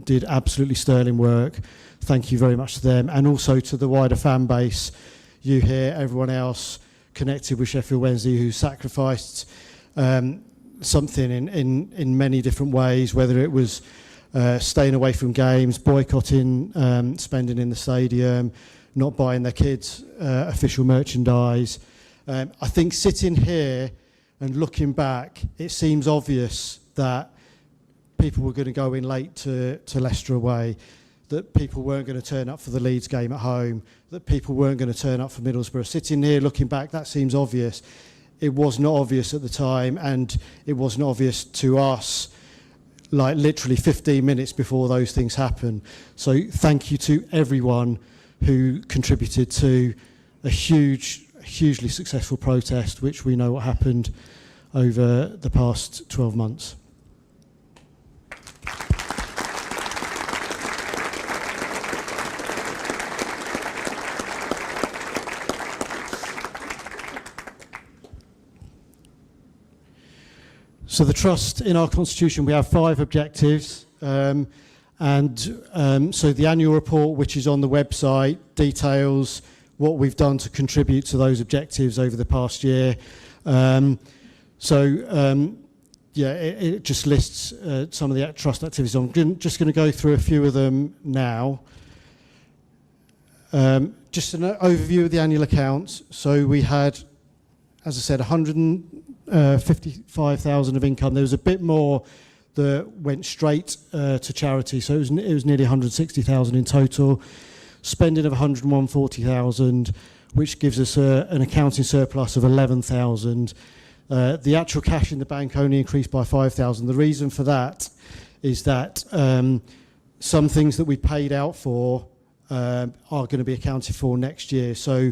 E: did absolutely sterling work. Thank you very much to them, and also to the wider fan base, you here, everyone else connected with Sheffield Wednesday who sacrificed something in many different ways, whether it was staying away from games, boycotting spending in the stadium, not buying their kids official merchandise. I think sitting here and looking back, it seems obvious that people were going to go in late to Leicester away, that people weren't going to turn up for the Leeds game at home, that people weren't going to turn up for Middlesbrough. Sitting here looking back, that seems obvious. It was not obvious at the time, and it wasn't obvious to us like literally 15 minutes before those things happened. So thank you to everyone who contributed to a hugely successful protest, which we know what happened over the past 12 months. So the trust, in our constitution, we have 5 objectives. So the annual report, which is on the website, details what we've done to contribute to those objectives over the past year. It just lists some of the trust activities. I'm just going to go through a few of them now. Just an overview of the annual accounts. So we had, as I said, 155,000 of income. There was a bit more that went straight to charity, so it was nearly 160,000 in total. Spending of 140,000, which gives us an accounting surplus of 11,000. The actual cash in the bank only increased by 5,000. The reason for that is that some things that we paid out for are going to be accounted for next year. So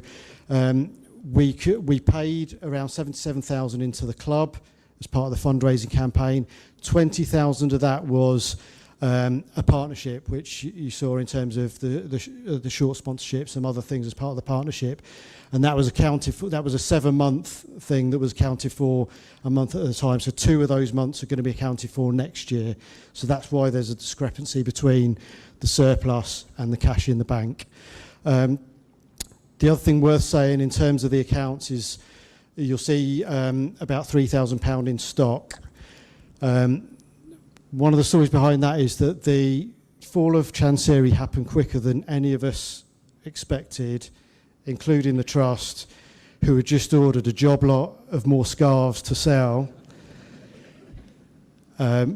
E: we paid around 77,000 into the club as part of the fundraising campaign. 20,000 of that was a partnership, which you saw in terms of the short sponsorship, some other things as part of the partnership, and that was accounted for. That was a 7-month thing that was accounted for a month at a time. So 2 of those months are going to be accounted for next year. So that's why there's a discrepancy between the surplus and the cash in the bank. The other thing worth saying in terms of the accounts is you'll see about £3,000 in stock. One of the stories behind that is that the fall of Chancery happened quicker than any of us expected, including the trust, who had just ordered a job lot of more scarves to sell,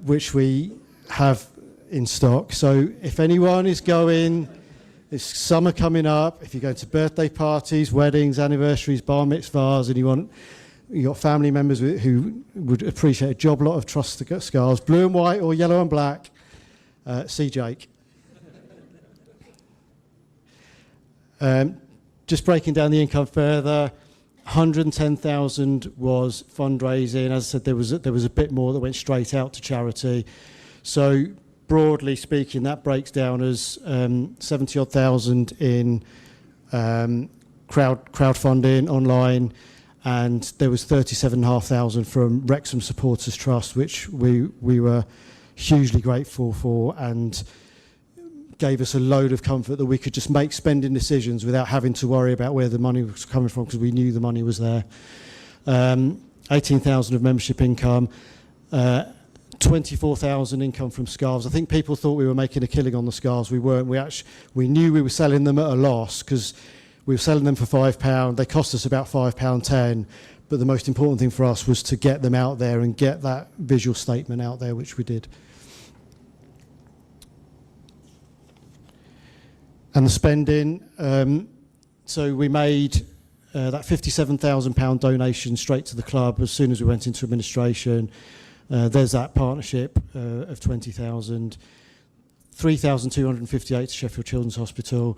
E: which we have in stock. So if anyone is going, it's summer coming up, if you're going to birthday parties, weddings, anniversaries, bar mitzvahs, and you got family members who would appreciate a job lot of trust scarves, blue and white or yellow and black, see Jake. Just breaking down the income further, 110,000 was fundraising. As I said, there was a bit more that went straight out to charity. So broadly speaking, that breaks down as 70-odd thousand in crowdfunding online, and there was 37,500 from Wrexham Supporters Trust, which we were hugely grateful for, and gave us a load of comfort that we could just make spending decisions without having to worry about where the money was coming from, because we knew the money was there. 18,000 of membership income, 24,000 income from scarves. I think people thought we were making a killing on the scarves. We weren't. We knew we were selling them at a loss because we were selling them for £5. They cost us about £5.10. But the most important thing for us was to get them out there and get that visual statement out there, which we did. And the spending, so we made that £57,000 donation straight to the club as soon as we went into administration. There's that partnership of 20,000, 3,258 to Sheffield Children's Hospital,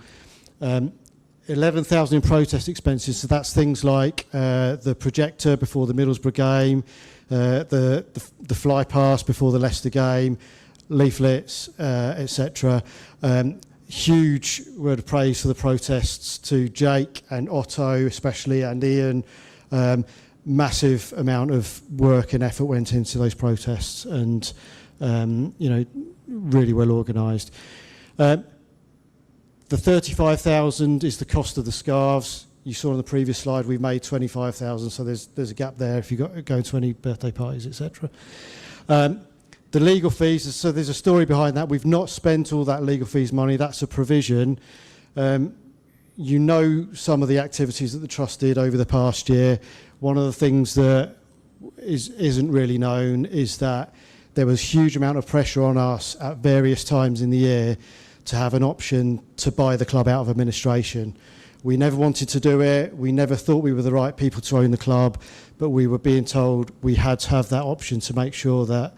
E: 11,000 in protest expenses. So that's things like the projector before the Middlesbrough game, the fly pass before the Leicester game, leaflets, etc. Huge word of praise for the protests to Jake and Otto especially, and Ian. Massive amount of work and effort went into those protests, and really well organised. The 35,000 is the cost of the scarves. You saw on the previous slide we made 25,000, so there's a gap there if you go to any birthday parties, etc. The legal fees, so there's a story behind that. We've not spent all that legal fees money. That's a provision. You know some of the activities that the trust did over the past year. One of the things that isn't really known is that there was a huge amount of pressure on us at various times in the year to have an option to buy the club out of administration. We never wanted to do it. We never thought we were the right people to own the club, but we were being told we had to have that option to make sure that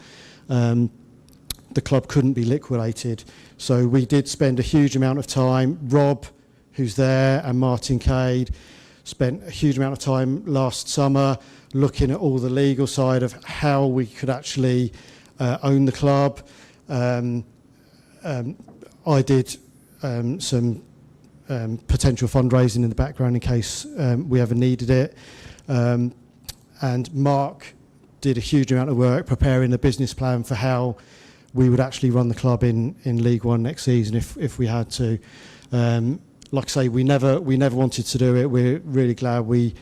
E: the club couldn't be liquidated. So we did spend a huge amount of time. Rob, who's there, and Martin Cade spent a huge amount of time last summer looking at all the legal side of how we could actually own the club. I did some potential fundraising in the background in case we ever needed it. And Mark did a huge amount of work preparing a business plan for how we would actually run the club in League One next season if we had to. Like I say, we never wanted to do it. We're really glad we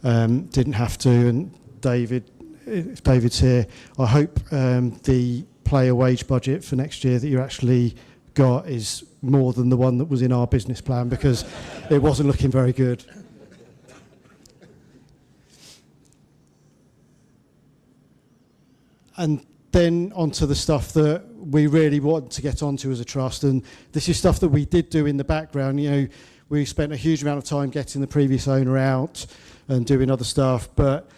E: didn't have to. And David's here. I hope the player wage budget for next year that you actually got is more than the one that was in our business plan, because it wasn't looking very good. And then onto the stuff that we really want to get onto as a trust, and this is stuff that we did do in the background. We spent a huge amount of time getting the previous owner out and doing other stuff, but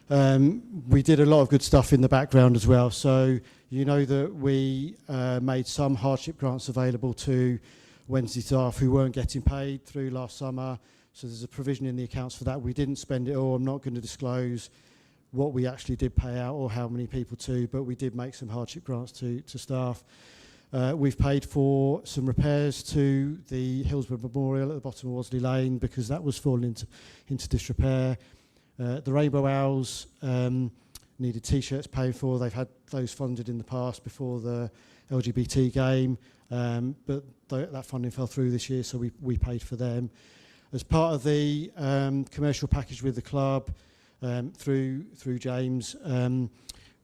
E: we did a lot of good stuff in the background as well. So that we made some hardship grants available to Wednesday staff who weren't getting paid through last summer. So there's a provision in the accounts for that. We didn't spend it all. I'm not going to disclose what we actually did pay out or how many people to, but we did make some hardship grants to staff. We've paid for some repairs to the Hillsborough Memorial at the bottom of Worsley Lane because that was falling into disrepair. The Rainbow Owls needed T-shirts paid for. They've had those funded in the past before the LGBT game, but that funding fell through this year, so we paid for them. As part of the commercial package with the club, through James,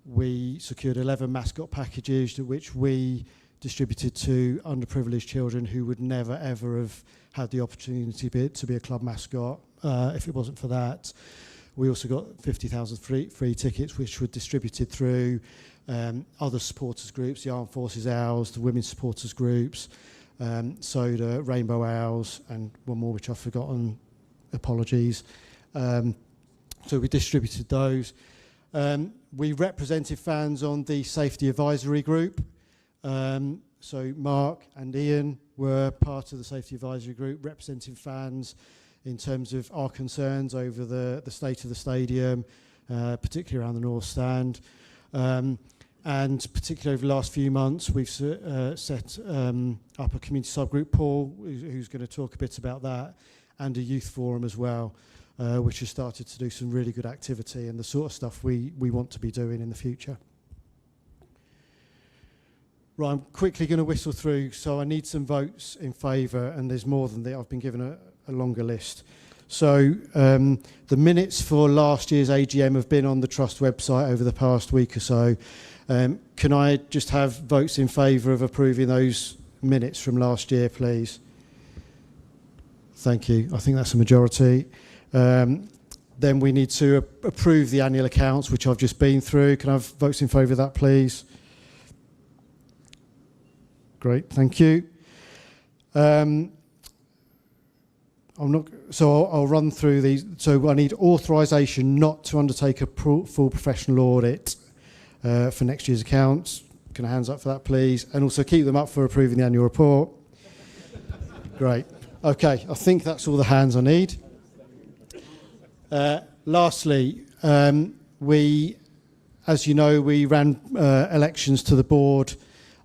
E: we secured 11 mascot packages which we distributed to underprivileged children who would never ever have had the opportunity to be a club mascot if it wasn't for that. We also got 50,000 free tickets which were distributed through other supporters groups, the Armed Forces Owls, the Women's Supporters Groups, Soda, Rainbow Owls, and one more which I've forgotten, apologies. So we distributed those. We represented fans on the Safety Advisory Group. So Mark and Ian were part of the Safety Advisory Group representing fans in terms of our concerns over the state of the stadium, particularly around the North Stand. And particularly over the last few months, we've set up a community subgroup, Paul, who's going to talk a bit about that, and a youth forum as well, which has started to do some really good activity and the sort of stuff we want to be doing in the future. Right, I'm quickly going to whistle through, so I need some votes in favour, and there's more than that. I've been given a longer list. So the minutes for last year's AGM have been on the Trust website over the past week or so. Can I just have votes in favour of approving those minutes from last year, please? Thank you. I think that's a majority. Then we need to approve the annual accounts, which I've just been through. Can I have votes in favour of that, please? Great, thank you. I'll run through these. So I need authorisation not to undertake a full professional audit for next year's accounts. Can I hands up for that, please? And also keep them up for approving the annual report. Great. Okay, I think that's all the hands I need. Lastly, as you know, we ran elections to the board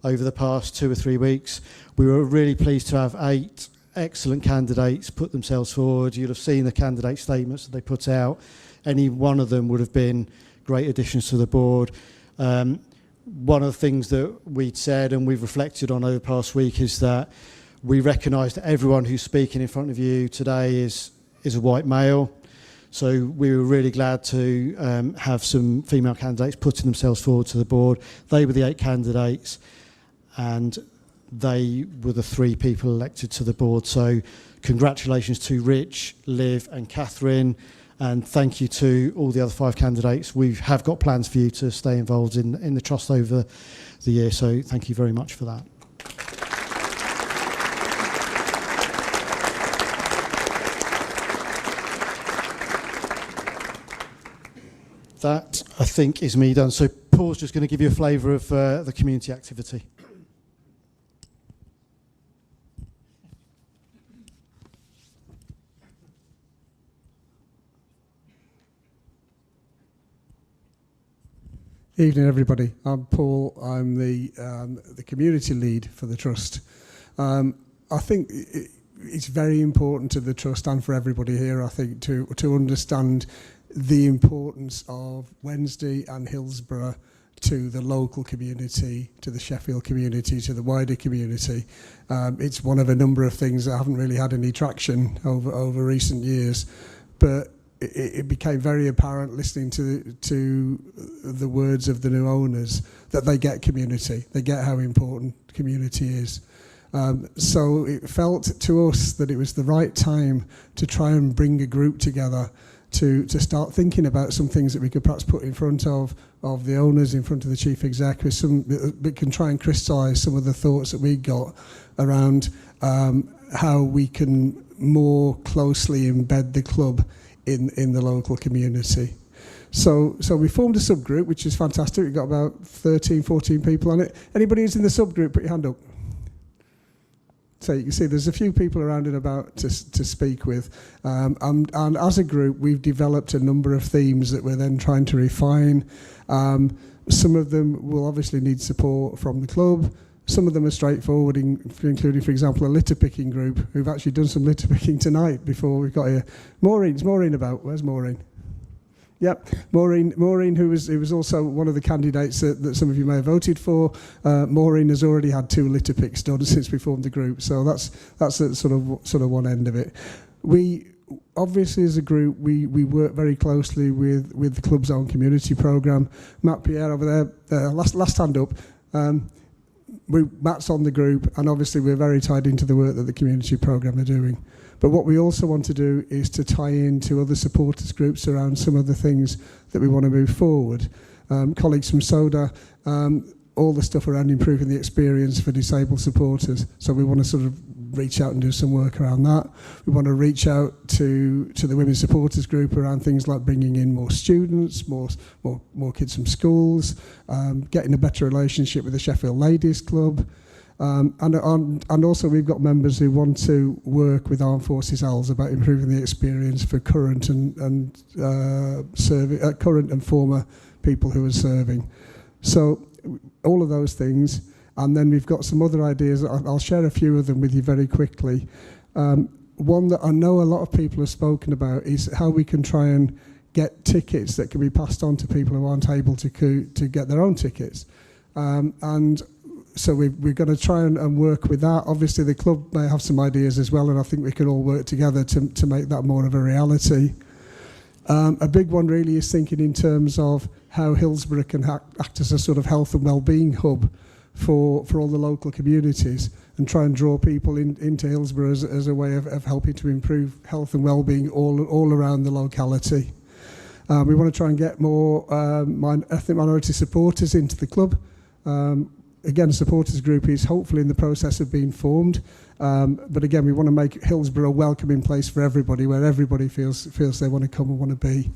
E: over the past 2 or 3 weeks. We were really pleased to have 8 excellent candidates put themselves forward. You'll have seen the candidate statements that they put out. Any one of them would have been great additions to the board. One of the things that we'd said and we've reflected on over the past week is that we recognise that everyone who's speaking in front of you today is a white male. So we were really glad to have some female candidates putting themselves forward to the board. They were the 8 candidates, and they were the 3 people elected to the board. So congratulations to Rich, Liv and Catherine, and thank you to all the other 5 candidates. We have got plans for you to stay involved in the Trust over the year, so thank you very much for that. That, I think, is me done. So Paul's just going to give you a flavour of the community activity.
F: Evening, everybody. I'm Paul. I'm the community lead for the Trust. I think it's very important to the Trust and for everybody here, I think, to understand the importance of Wednesday and Hillsborough to the local community, to the Sheffield community, to the wider community. It's one of a number of things that haven't really had any traction over recent years, but it became very apparent listening to the words of the new owners that they get community. They get how important community is. So it felt to us that it was the right time to try and bring a group together to start thinking about some things that we could perhaps put in front of the owners, in front of the chief exec, with some that can try and crystallise some of the thoughts that we got around how we can more closely embed the club in the local community. So we formed a subgroup, which is fantastic. We've got about 13, 14 people on it. Anybody who's in the subgroup, put your hand up. So you can see there's a few people around and about to speak with. And as a group, we've developed a number of themes that we're then trying to refine. Some of them will obviously need support from the club. Some of them are straightforward, including, for example, a litter picking group who've actually done some litter picking tonight before we got here. Is Maureen about? Where's Maureen? Yep, Maureen, who was also one of the candidates that some of you may have voted for. Maureen has already had 2 litter picks done since we formed the group, so that's a sort of one end of it. We obviously, as a group, we work very closely with the club's own community programme. Matt Pierre over there, last hand up. Matt's on the group, and obviously we're very tied into the work that the community programme are doing. But what we also want to do is to tie into other supporters groups around some of the things that we want to move forward. Colleagues from SODA, all the stuff around improving the experience for disabled supporters. So we want to sort of reach out and do some work around that. We want to reach out to the women's supporters group around things like bringing in more students, more kids from schools, getting a better relationship with the Sheffield Ladies Club. And also we've got members who want to work with Armed Forces ALS about improving the experience for current and former people who are serving. So all of those things, and then we've got some other ideas. I'll share a few of them with you very quickly. One that I know a lot of people have spoken about is how we can try and get tickets that can be passed on to people who aren't able to get their own tickets. And so we're going to try and work with that. Obviously, the club may have some ideas as well, and I think we can all work together to make that more of a reality. A big one really is thinking in terms of how Hillsborough can act as a sort of health and well-being hub for all the local communities, and try and draw people into Hillsborough as a way of helping to improve health and well-being all around the locality. We want to try and get more ethnic minority supporters into the club. Again, a supporters group is hopefully in the process of being formed. But again, we want to make Hillsborough a welcoming place for everybody, where everybody feels they want to come and want to be.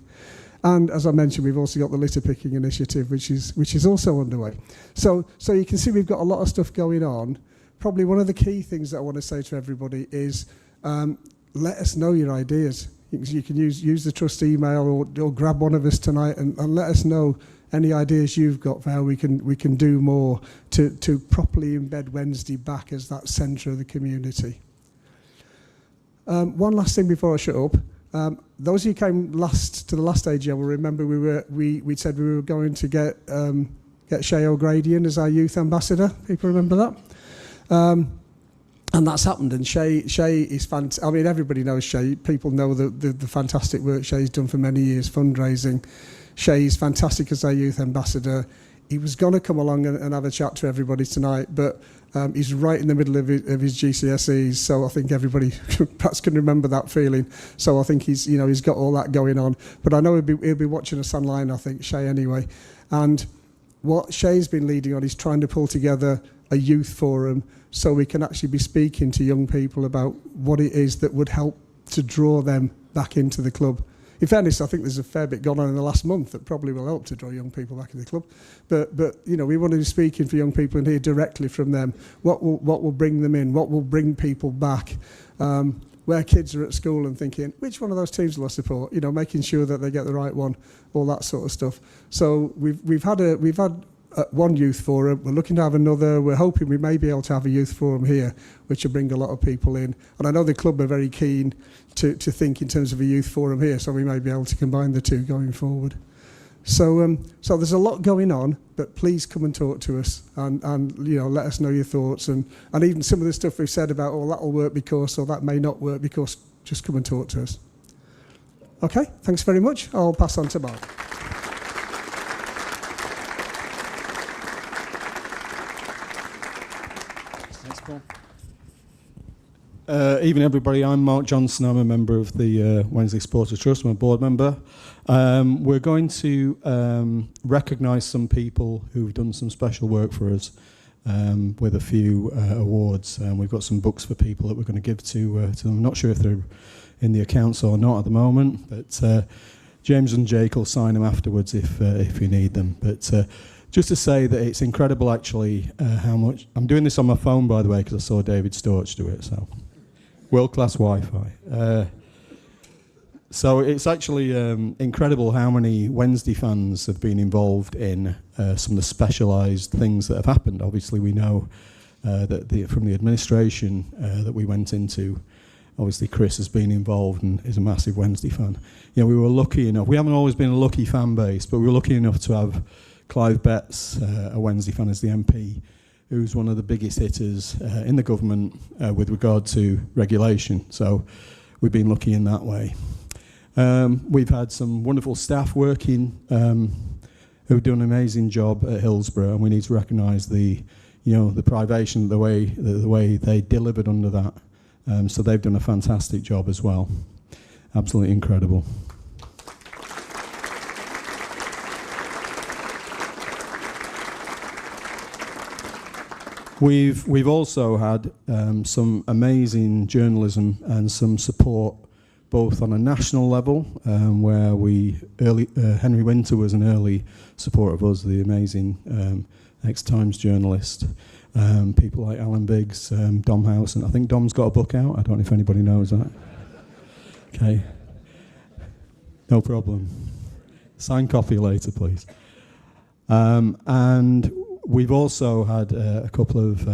F: And as I mentioned, we've also got the litter picking initiative, which is also underway. So you can see we've got a lot of stuff going on. Probably one of the key things that I want to say to everybody is let us know your ideas. You can use the trust email or grab one of us tonight and let us know any ideas you've got for how we can do more to properly embed Wednesday back as that centre of the community. One last thing before I shut up. Those of you who came to the last AGM will remember we said we were going to get Shay O'Grady as our youth ambassador. People remember that? And that's happened, and Shay is fantastic. I mean, everybody knows Shay. People know the fantastic work Shay's done for many years, fundraising. Shay's fantastic as our youth ambassador. He was going to come along and have a chat to everybody tonight, but he's right in the middle of his GCSEs, so I think everybody perhaps can remember that feeling. So I think he's got all that going on. But I know he'll be watching us online, I think, Shay anyway. And what Shay's been leading on is trying to pull together a youth forum so we can actually be speaking to young people about what it is that would help to draw them back into the club. In fairness, I think there's a fair bit gone on in the last month that probably will help to draw young people back into the club. But we want to be speaking for young people and hear directly from them what will bring them in, what will bring people back. Where kids are at school and thinking, which one of those teams will I support? Making sure that they get the right one, all that sort of stuff. So we've had one youth forum. We're looking to have another. We're hoping we may be able to have a youth forum here, which will bring a lot of people in. And I know the club are very keen to think in terms of a youth forum here, so we may be able to combine the two going forward. So there's a lot going on, but please come and talk to us and let us know your thoughts and even some of the stuff we've said about, that'll work because, or that may not work because, just come and talk to us. Okay, thanks very much. I'll pass on to Mark.
G: Thanks, Paul. Evening, everybody. I'm Mark Johnson. I'm a member of the Wednesday Supporters Trust. I'm a board member. We're going to recognise some people who've done some special work for us with a few awards. We've got some books for people that we're going to give to them. I'm not sure if they're in the accounts or not at the moment, but James and Jake will sign them afterwards if you need them. But just to say that it's incredible actually how much... I'm doing this on my phone, by the way, because I saw David Storch do it, so... World-class Wi-Fi. So it's actually incredible how many Wednesday fans have been involved in some of the specialised things that have happened. Obviously, we know that from the administration that we went into, obviously Chris has been involved and is a massive Wednesday fan. You know, we were lucky enough. We haven't always been a lucky fan base, but we were lucky enough to have Clive Betts, a Wednesday fan, as the MP, who's one of the biggest hitters in the government with regard to regulation. So we've been lucky in that way. We've had some wonderful staff working who've done an amazing job at Hillsborough, and we need to recognise the privation, the way they delivered under that. So they've done a fantastic job as well. Absolutely incredible. We've also had some amazing journalism and some support, both on a national level, where Henry Winter was an early supporter of us, the amazing ex-Times journalist. People like Alan Biggs, Dom House, and I think Dom's got a book out. I don't know if anybody knows that. Okay. No problem. Sign copy later, please. And we've also had a couple of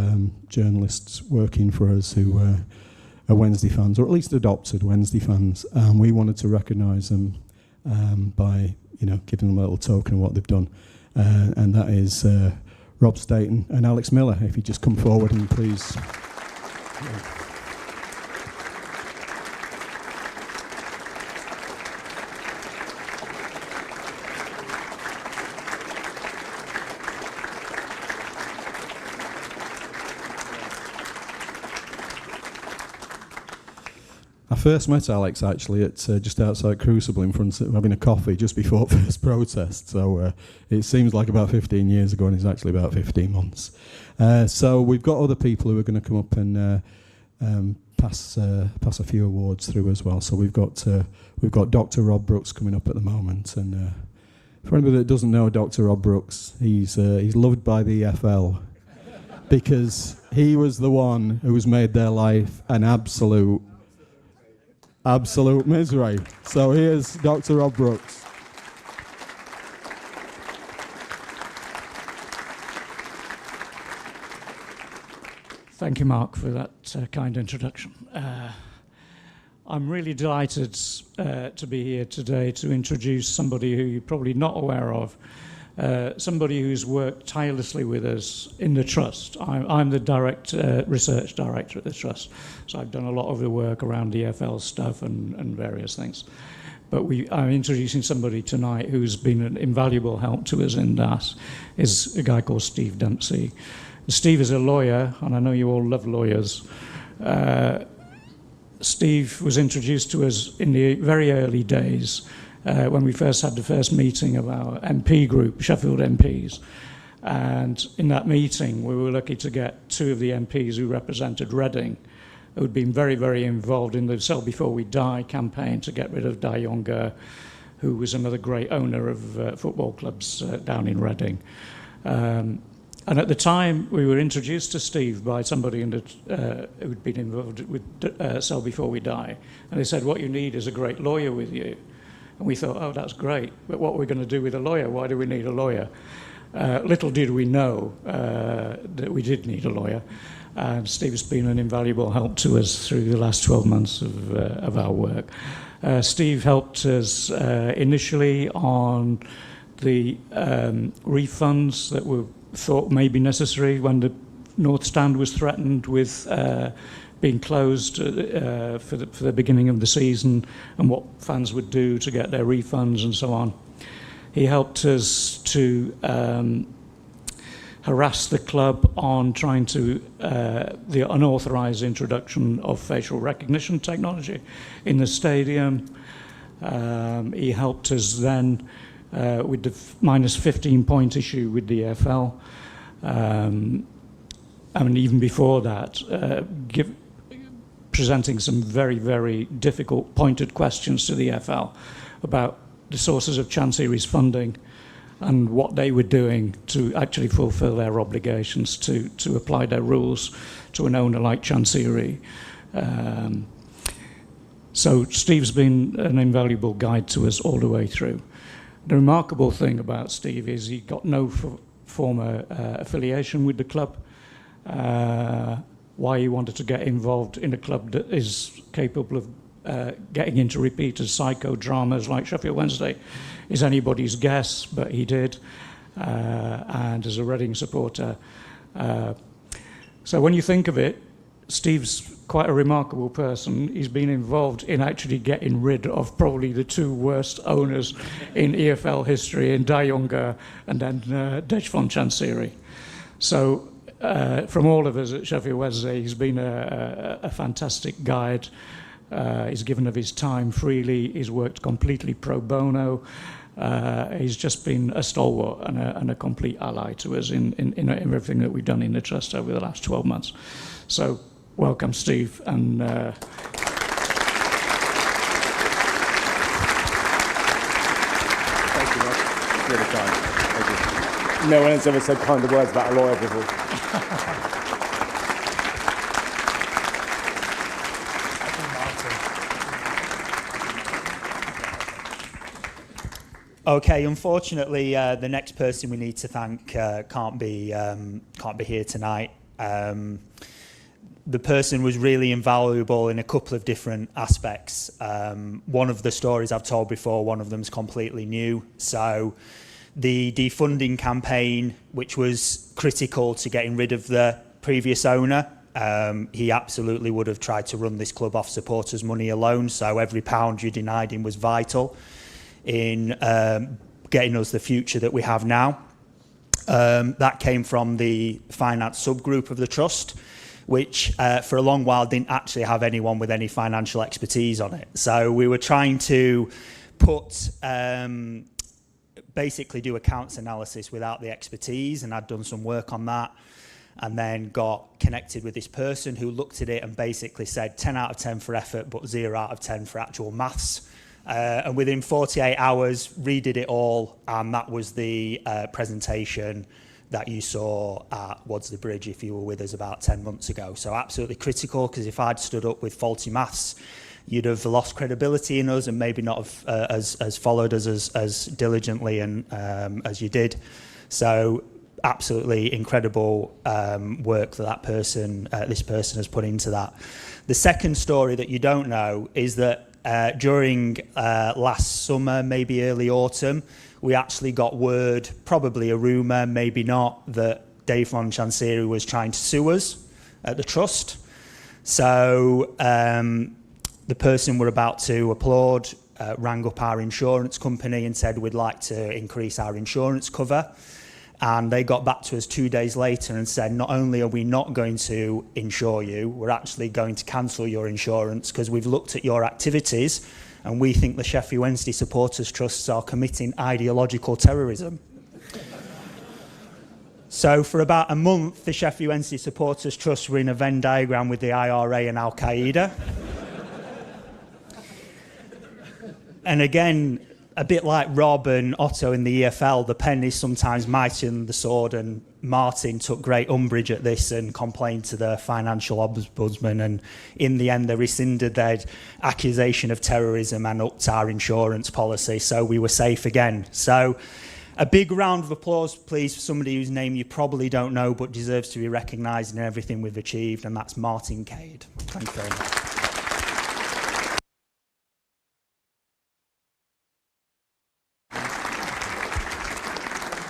G: journalists working for us who are Wednesday fans, or at least adopted Wednesday fans, and we wanted to recognise them by giving them a little token of what they've done, and that is Rob Staten and Alex Miller. If you just come forward and please. I first met Alex actually at just outside Crucible in front of having a coffee just before first protest. So it seems like about 15 years ago, and it's actually about 15 months. So we've got other people who are going to come up and pass a few awards through as well. So we've got Dr. Rob Brooks coming up at the moment, and for anybody that doesn't know Dr. Rob Brooks, he's loved by the EFL because he was the one who's made their life an absolute misery. So here's Dr. Rob Brooks.
H: Thank you, Mark, for that kind introduction. I'm really delighted to be here today to introduce somebody who you're probably not aware of, somebody who's worked tirelessly with us in the Trust. I'm the research director at the Trust, so I've done a lot of the work around EFL stuff and various things. But I'm introducing somebody tonight who's been an invaluable help to us in that, is a guy called Steve Dempsey. Steve is a lawyer, and I know you all love lawyers. Steve was introduced to us in the very early days when we first had the first meeting of our MP group, Sheffield MPs. And in that meeting, we were lucky to get two of the MPs who represented Reading, who had been very, very involved in the Sell Before We Die campaign to get rid of Di Younger, who was another great owner of football clubs down in Reading. And at the time, we were introduced to Steve by somebody who'd been involved with Sell Before We Die. And they said, what you need is a great lawyer with you. And we thought, oh, that's great, but what are we going to do with a lawyer? Why do we need a lawyer? Little did we know that we did need a lawyer. And Steve's been an invaluable help to us through the last 12 months of our work. Steve helped us initially on the refunds that were thought may be necessary when the North Stand was threatened with being closed for the beginning of the season, and what fans would do to get their refunds and so on. He helped us to harass the club on trying to the unauthorised introduction of facial recognition technology in the stadium. He helped us then with the minus 15-point issue with the EFL. I mean, even before that, presenting some very, very difficult pointed questions to the EFL about the sources of Chancery's funding and what they were doing to actually fulfil their obligations to apply their rules to an owner like Chancery. So Steve's been an invaluable guide to us all the way through. The remarkable thing about Steve is he got no former affiliation with the club. Why he wanted to get involved in a club that is capable of getting into repeated psychodramas like Sheffield Wednesday is anybody's guess, but he did. And as a Reading supporter. So when you think of it, Steve's quite a remarkable person. He's been involved in actually getting rid of probably the two worst owners in EFL history, in De Jonge and then Dejvan Chancery. So from all of us at Sheffield Wednesday, he's been a fantastic guide. He's given of his time freely. He's worked completely pro bono. He's just been a stalwart and a complete ally to us in everything that we've done in the Trust over the last 12 months. So welcome, Steve. And
I: Thank you, Rob. It's really kind. Thank you. No one has ever said kinder words about a lawyer before.
D: Okay, unfortunately, the next person we need to thank can't be here tonight. The person was really invaluable in a couple of different aspects. One of the stories I've told before, one of them is completely new. So the defunding campaign, which was critical to getting rid of the previous owner, he absolutely would have tried to run this club off supporters' money alone. So every pound you denied him was vital in getting us the future that we have now. That came from the finance subgroup of the Trust, which for a long while didn't actually have anyone with any financial expertise on it. So we were trying to put, basically do accounts analysis without the expertise, and I'd done some work on that, and then got connected with this person who looked at it and basically said 10 out of 10 for effort, but 0 out of 10 for actual maths. And within 48 hours, redid it all, and that was the presentation that you saw at Wadsley Bridge if you were with us about 10 months ago. So absolutely critical, because if I'd stood up with faulty maths, you'd have lost credibility in us and maybe not have as followed us as diligently and as you did. So absolutely incredible work that this person has put into that. The second story that you don't know is that during last summer, maybe early autumn, we actually got word, probably a rumour, maybe not, that Dejvan Chancery was trying to sue us at the Trust. So the person we're about to applaud rang up our insurance company and said, we'd like to increase our insurance cover. And they got back to us 2 days later and said, not only are we not going to insure you, we're actually going to cancel your insurance because we've looked at your activities and we think the Sheffield Wednesday Supporters Trusts are committing ideological terrorism. So for about a month, the Sheffield Wednesday Supporters Trust were in a Venn diagram with the IRA and Al-Qaeda. And again, a bit like Rob and Otto in the EFL, the pen is sometimes mightier than the sword, and Martin took great umbrage at this and complained to the financial ombudsman, and in the end they rescinded their accusation of terrorism and upped our insurance policy, so we were safe again. So a big round of applause, please, for somebody whose name you probably don't know but deserves to be recognised in everything we've achieved, and that's Martin Cade. Thank you very much.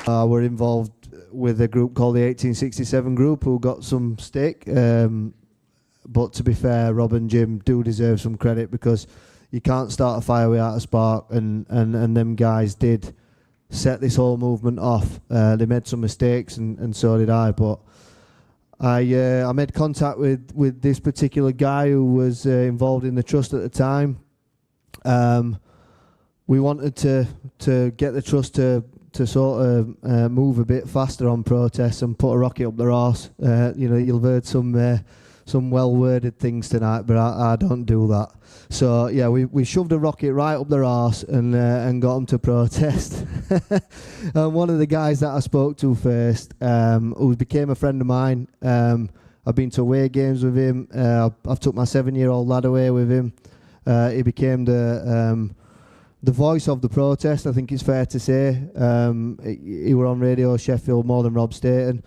C: We're involved with a group called the 1867 Group who got some stick. But to be fair, Rob and Jim do deserve some credit, because you can't start a fire without a spark, and them guys did set this whole movement off. They made some mistakes, and so did I. But I made contact with this particular guy who was involved in the Trust at the time. We wanted to get the Trust to sort of move a bit faster on protests and put a rocket up their arse. You'll have heard some some well-worded things tonight, but I don't do that. So yeah, we shoved a rocket right up their arse and got them to protest. And one of the guys that I spoke to first, who became a friend of mine, I've been to away games with him. I've took my 7-year-old lad away with him. He became the voice of the protest, I think it's fair to say. He were on Radio Sheffield more than Rob Staten.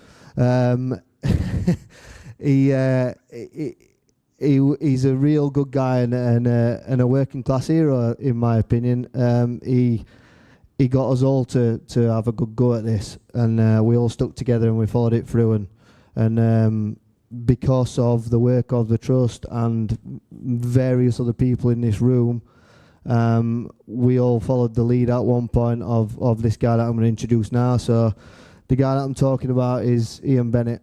C: He's a real good guy and a working class hero, in my opinion. He got us all to have a good go at this, and we all stuck together and we followed it through. And because of the work of the Trust and various other people in this room, we all followed the lead at one point of this guy that I'm going to introduce now. So the guy that I'm talking about is Ian Bennett.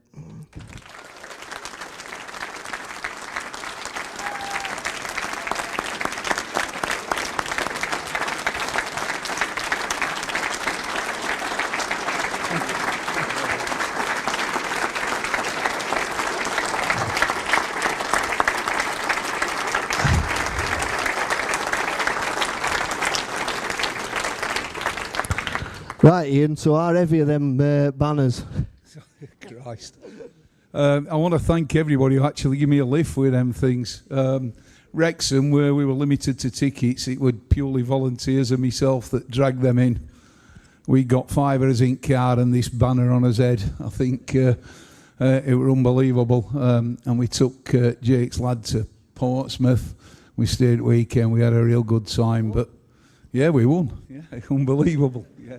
C: Right, Ian, so how heavy are them banners?
J: Christ. I want to thank everybody who actually gave me a lift with them things. Wrexham, where we were limited to tickets, it was purely volunteers and myself that dragged them in. We got 5 of us in car and this banner on his head. I think it was unbelievable. And we took Jake's lad to Portsmouth. We stayed weekend. We had a real good time. But yeah, we won. Yeah, unbelievable. Yeah.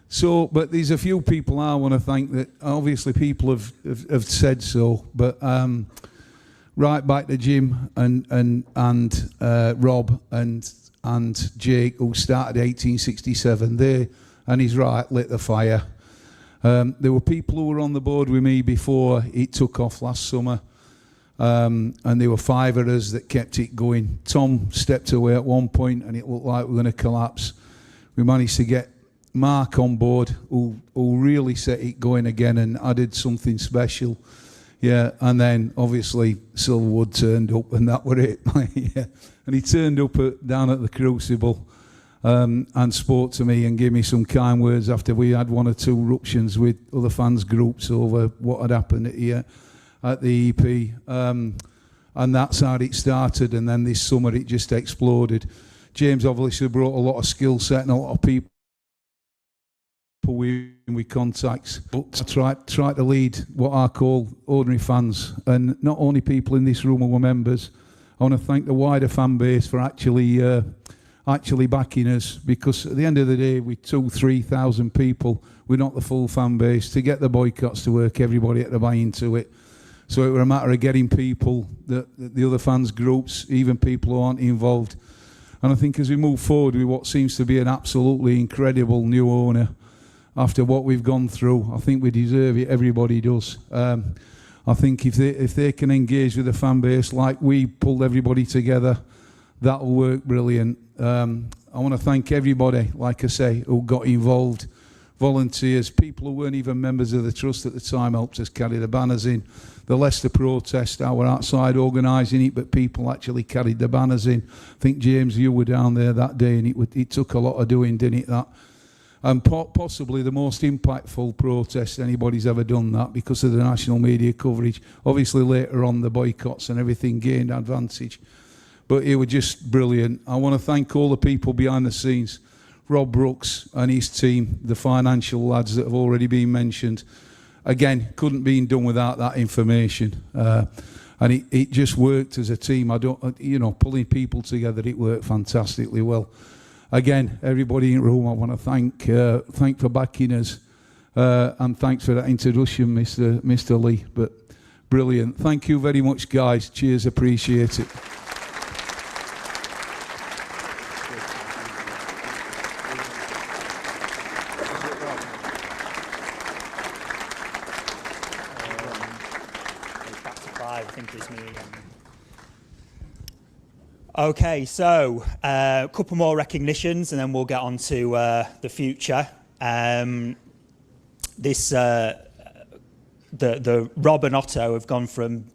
J: So, but there's a few people I want to thank that obviously people have said so, but right back to Jim and Rob and Jake, who started 1867, they, and he's right, lit the fire. There were people who were on the board with me before it took off last summer, and there were 5 of us that kept it going. Tom stepped away at one point and it looked like we were going to collapse. We managed to get Mark on board, who really set it going again and added something special. Yeah, and then obviously Silverwood turned up and that were it. Yeah. And he turned up down at the Crucible and spoke to me and gave me some kind words after we had 1 or 2 eruptions with other fans groups over what had happened at the EP. And that's how it started, and then this summer it just exploded. James obviously brought a lot of skill set and a lot of people with contacts, but I try to lead what I call ordinary fans, and not only people in this room who were members. I want to thank the wider fan base for actually backing us, because at the end of the day, with 2,000-3,000 people, we're not the full fan base. To get the boycotts to work, everybody had to buy into it. So it was a matter of getting people, the other fans groups, even people who aren't involved. And I think as we move forward with what seems to be an absolutely incredible new owner, after what we've gone through, I think we deserve it. Everybody does. I think if they can engage with the fan base like we pulled everybody together, that'll work brilliant. I want to thank everybody, like I say, who got involved. Volunteers, people who weren't even members of the Trust at the time helped us carry the banners in. The Leicester protest, I were outside organising it, but people actually carried the banners in. I think, James, you were down there that day, and it took a lot of doing, didn't it, that? And possibly the most impactful protest anybody's ever done, that, because of the national media coverage. Obviously later on the boycotts and everything gained advantage, but it was just brilliant. I want to thank all the people behind the scenes, Rob Brooks and his team, the financial lads that have already been mentioned. Again, couldn't be done without that information, and it just worked as a team. Pulling people together, it worked fantastically well. Again, everybody in the room, I want to thank for backing us, and thanks for that introduction, Mr. Lee. But brilliant. Thank you very much, guys. Cheers, appreciate it.
D: Okay, so a couple more recognitions and then we'll get on to the future. The Rob and Otto have gone from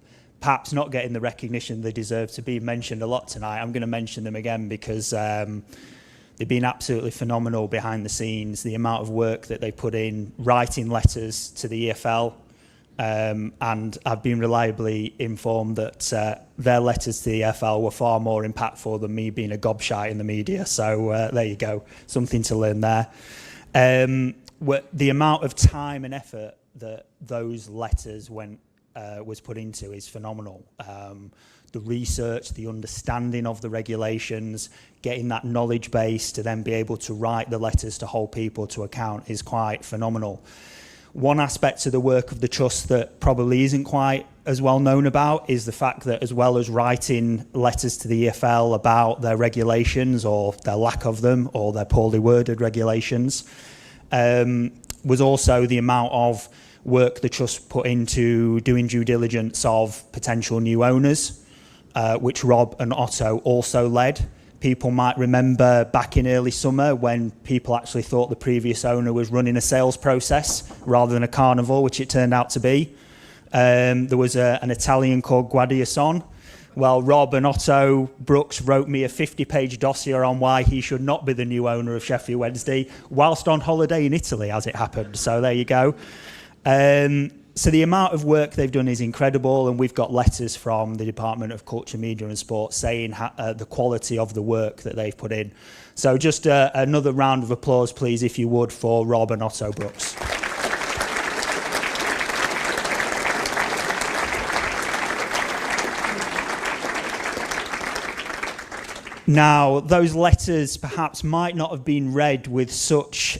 D: perhaps not getting the recognition they deserve to be mentioned a lot tonight. I'm going to mention them again because they've been absolutely phenomenal behind the scenes, the amount of work that they put in, writing letters to the EFL, and I've been reliably informed that their letters to the EFL were far more impactful than me being a gobshite in the media. So there you go, something to learn there. The amount of time and effort that those letters was put into is phenomenal. The research, the understanding of the regulations, getting that knowledge base to then be able to write the letters to hold people to account is quite phenomenal. One aspect of the work of the Trust that probably isn't quite as well known about is the fact that, as well as writing letters to the EFL about their regulations or their lack of them or their poorly worded regulations, was also the amount of work the Trust put into doing due diligence of potential new owners, which Rob and Otto also led. People might remember back in early summer when people actually thought the previous owner was running a sales process rather than a carnival, which it turned out to be. There was an Italian called Guadiason. Well, Rob and Otto Brooks wrote me a 50-page dossier on why he should not be the new owner of Sheffield Wednesday, whilst on holiday in Italy, as it happened. So there you go. So the amount of work they've done is incredible, and we've got letters from the Department of Culture, Media and Sport saying the quality of the work that they've put in. So just another round of applause, please, if you would, for Rob and Otto Brooks. Now, those letters perhaps might not have been read with such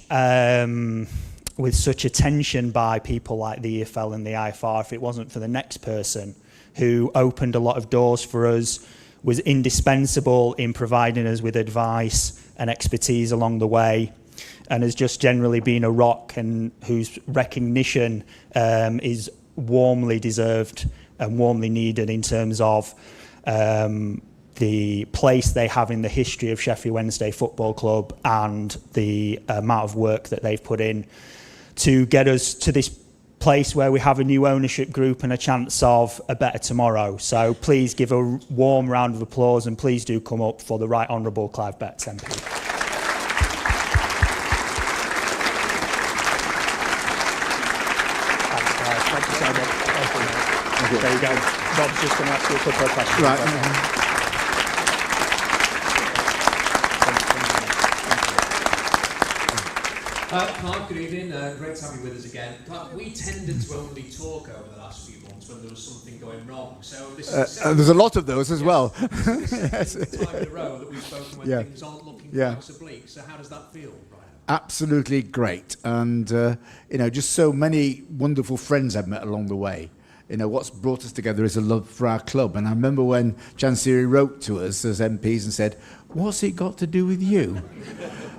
D: attention by people like the EFL and the IFR if it wasn't for the next person who opened a lot of doors for us, was indispensable in providing us with advice and expertise along the way, and has just generally been a rock, and whose recognition is warmly deserved and warmly needed in terms of the place they have in the history of Sheffield Wednesday Football Club and the amount of work that they've put in to get us to this place where we have a new ownership group and a chance of a better tomorrow. So please give a warm round of applause, and please do come up for the Right Honourable Clive Betts MP. Thank you so much. Thank you. There you go. Rob's just going to ask you a couple of questions.
K: Right.
L: Clark, good evening. Great to have you with us again. Clark, we tended to only talk over the last few months when there was something going wrong. So this is
K: there's a lot of those as well.
L: This is the time in a row that we've spoken when things aren't looking quite so bleak. So how does that feel, Brian?
K: Absolutely great, and just so many wonderful friends I've met along the way. What's brought us together is a love for our club. And I remember when Chansiri wrote to us as MPs and said, "What's it got to do with you?"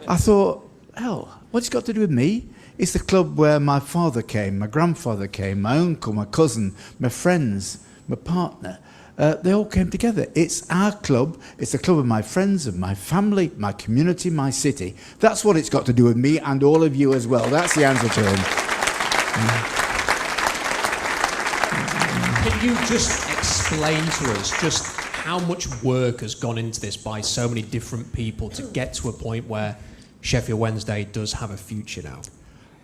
K: I thought, hell, what's it got to do with me? It's the club where my father came, my grandfather came, my uncle, my cousin, my friends, my partner. They all came together. It's our club. It's the club of my friends, of my family, my community, my city. That's what it's got to do with me and all of you as well. That's the answer to him.
L: Can you just explain to us just how much work has gone into this by so many different people to get to a point where Sheffield Wednesday does have a future now?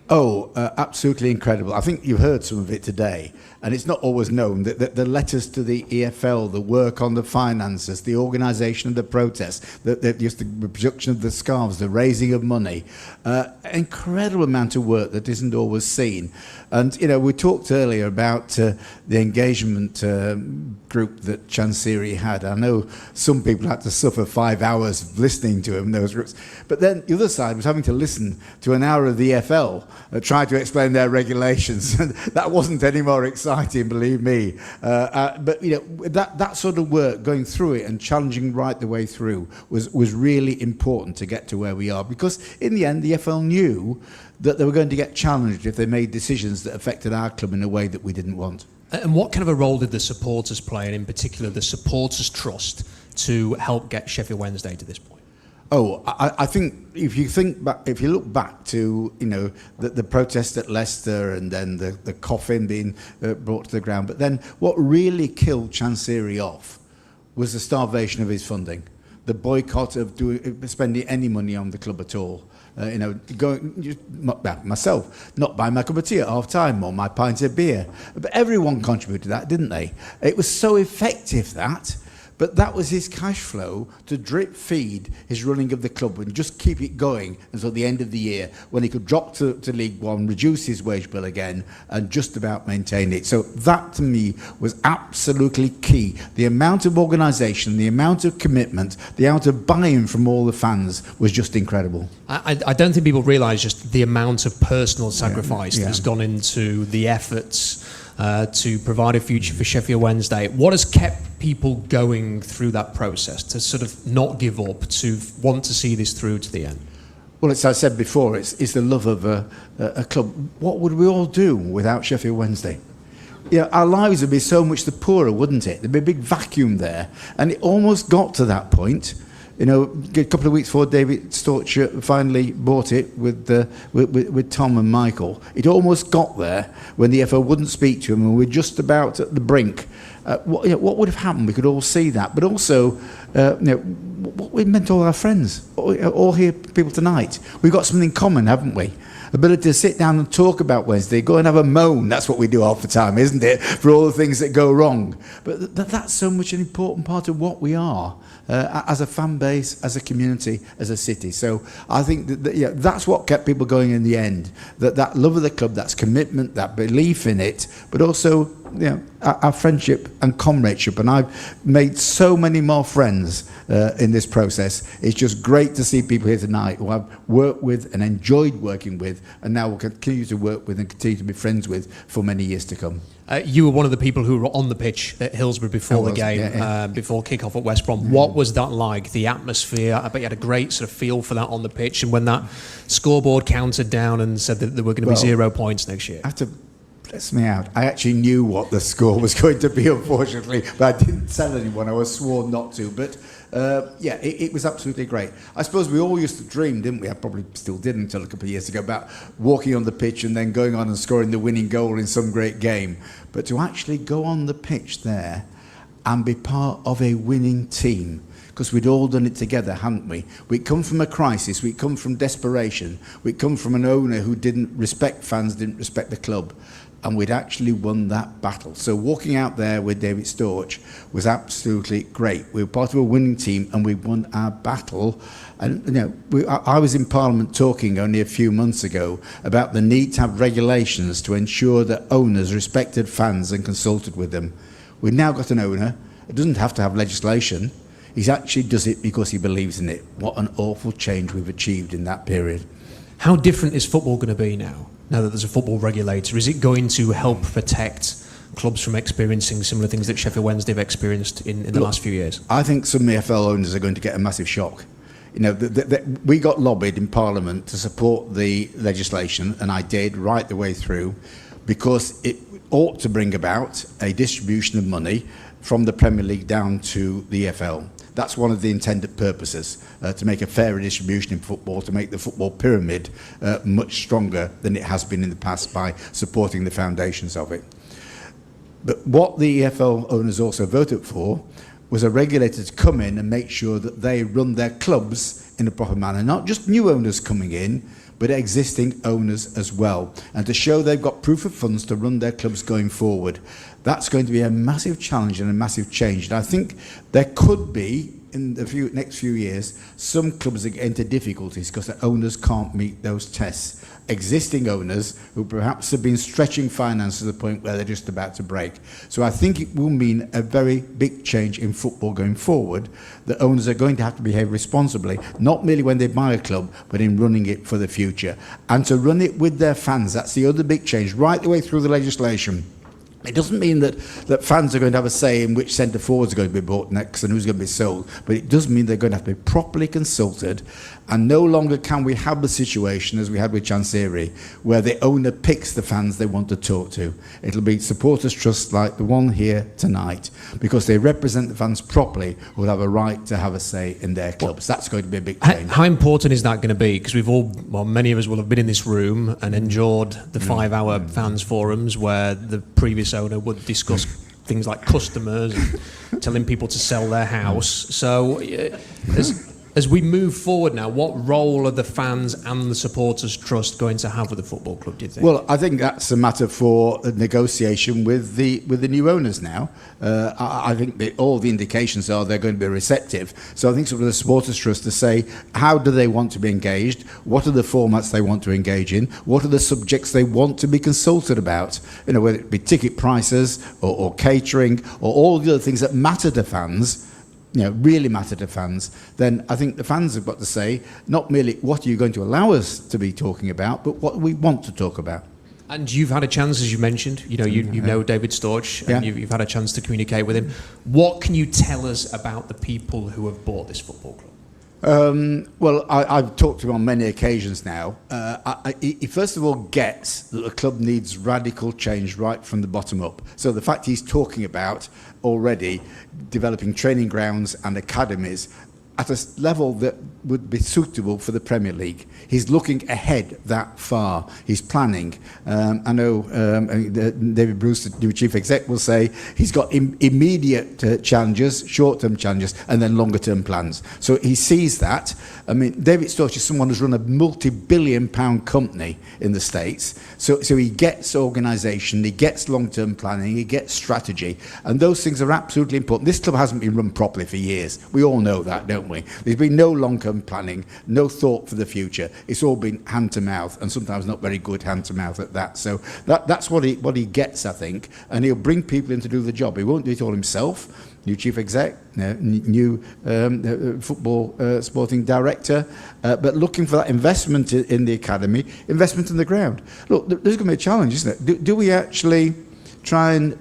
K: Oh, absolutely incredible. I think you've heard some of it today, and it's not always known that the letters to the EFL, the work on the finances, the organisation of the protests, just the production of the scarves, the raising of money, incredible amount of work that isn't always seen. And, we talked earlier about the engagement group that Chansiri had. I know some people had to suffer 5 hours listening to him, those groups. But then the other side was having to listen to an hour of the EFL try to explain their regulations. That wasn't any more exciting, believe me. But that sort of work, going through it and challenging right the way through, was really important to get to where we are. Because in the end, the EFL knew that they were going to get challenged if they made decisions that affected our club in a way that we didn't want.
L: And what kind of a role did the supporters play, and in particular the Supporters Trust, to help get Sheffield Wednesday to this point?
K: Oh, I think if you look back to the protest at Leicester and then the coffin being brought to the ground, but then what really killed Chancery off was the starvation of his funding, the boycott of spending any money on the club at all. Myself, not buying my cup of tea at half time or my pint of beer, but everyone contributed to that, didn't they? It was so effective but that was his cash flow to drip feed his running of the club and just keep it going until the end of the year when he could drop to League One, reduce his wage bill again and just about maintain it. So that to me was absolutely key. The amount of organisation, the amount of commitment, the amount of buy-in from all the fans was just incredible.
L: I don't think people realise just the amount of personal sacrifice that has gone into the efforts to provide a future for Sheffield Wednesday. What has kept people going through that process to sort of not give up, to want to see this through to the end?
K: Well, as I said before, it's the love of a club. What would we all do without Sheffield Wednesday? Our lives would be so much the poorer, wouldn't it? There'd be a big vacuum there. And it almost got to that point. A couple of weeks before David Storch finally bought it with Tom and Michael, it almost got there when the FO wouldn't speak to him and we're just about at the brink. What would have happened? We could all see that. But also, what we meant to all our friends, all here people tonight. We've got something in common, haven't we? Ability to sit down and talk about Wednesday, go and have a moan. That's what we do half the time, isn't it? For all the things that go wrong. But that's so much an important part of what we are. As a fan base, as a community, as a city. So I think that's what kept people going in the end. That love of the club, that commitment, that belief in it, but also our friendship and comradeship. And I've made so many more friends in this process. It's just great to see people here tonight who I've worked with and enjoyed working with, and now will continue to work with and continue to be friends with for many years to come.
L: You were one of the people who were on the pitch at Hillsborough before the game, before kick-off at West Brom. What was that like, the atmosphere? I bet you had a great sort of feel for that on the pitch, and when that scoreboard counted down and said that there were going to be 0 points next year.
K: Bless me out. I actually knew what the score was going to be, unfortunately, but I didn't tell anyone. I was sworn not to. But it was absolutely great. I suppose we all used to dream, didn't we? I probably still did until a couple of years ago, about walking on the pitch and then going on and scoring the winning goal in some great game. But to actually go on the pitch there and be part of a winning team, because we'd all done it together, hadn't we? We'd come from a crisis, we'd come from desperation, we'd come from an owner who didn't respect fans, didn't respect the club, and we'd actually won that battle. So walking out there with David Storch was absolutely great. We were part of a winning team and we won our battle. And I was in Parliament talking only a few months ago about the need to have regulations to ensure that owners respected fans and consulted with them. We've now got an owner. It doesn't have to have legislation. He actually does it because he believes in it. What an awful change we've achieved in that period.
L: How different is football going to be now that there's a football regulator? Is it going to help protect clubs from experiencing similar things that Sheffield Wednesday have experienced in the last few years?
K: I think some EFL owners are going to get a massive shock. We got lobbied in Parliament to support the legislation, and I did right the way through, because it ought to bring about a distribution of money from the Premier League down to the EFL. That's one of the intended purposes, to make a fairer distribution in football, to make the football pyramid much stronger than it has been in the past by supporting the foundations of it. But what the EFL owners also voted for was a regulator to come in and make sure that they run their clubs in a proper manner, not just new owners coming in, but existing owners as well, and to show they've got proof of funds to run their clubs going forward. That's going to be a massive challenge and a massive change. And I think there could be, in the next few years, some clubs that get into difficulties because the owners can't meet those tests. Existing owners who perhaps have been stretching finance to the point where they're just about to break. So I think it will mean a very big change in football going forward. The owners are going to have to behave responsibly, not merely when they buy a club, but in running it for the future. And to run it with their fans, that's the other big change, right the way through the legislation. It doesn't mean that fans are going to have a say in which centre forwards are going to be bought next and who's going to be sold, but it does mean they're going to have to be properly consulted, and no longer can we have the situation as we had with Chancery, where the owner picks the fans they want to talk to. It'll be supporters' trusts like the one here tonight, because they represent the fans properly, who will have a right to have a say in their clubs. That's going to be a big change.
L: How important is that going to be? Because many of us will have been in this room and endured the 5-hour fans forums where the previous owner would discuss things like customers and telling people to sell their house. So as we move forward now, what role are the fans and the supporters' trust going to have with the football club, do you think?
K: Well, I think that's a matter for negotiation with the new owners now. I think all the indications are they're going to be receptive. So I think sort of the supporters' trust to say, how do they want to be engaged? What are the formats they want to engage in? What are the subjects they want to be consulted about? You know, whether it be ticket prices or catering or all the other things that matter to fans, you know, really matter to fans, then I think the fans have got to say, not merely what are you going to allow us to be talking about, but what we want to talk about.
L: And you've had a chance, as you mentioned, you know David Storch, and you've had a chance to communicate with him. What can you tell us about the people who have bought this football club?
K: Well, I've talked to him on many occasions now. He first of all gets that the club needs radical change right from the bottom up. So the fact he's talking about already developing training grounds and academies at a level that would be suitable for the Premier League. He's looking ahead that far. He's planning. I know David Bruce, the new chief exec, will say he's got immediate challenges, short-term challenges, and then longer-term plans. So he sees that. I mean, David Storch is someone who's run a multi-billion-pound company in the States. So he gets organisation, he gets long-term planning, he gets strategy, and those things are absolutely important. This club hasn't been run properly for years. We all know that, don't we? There's been no long-term planning, no thought for the future. It's all been hand-to-mouth, and sometimes not very good hand-to-mouth at that. So that's what he gets, I think, and he'll bring people in to do the job. He won't do it all himself. New chief exec, new football sporting director, but looking for that investment in the academy, investment in the ground. Look, there's going to be a challenge, isn't it? Do we actually try and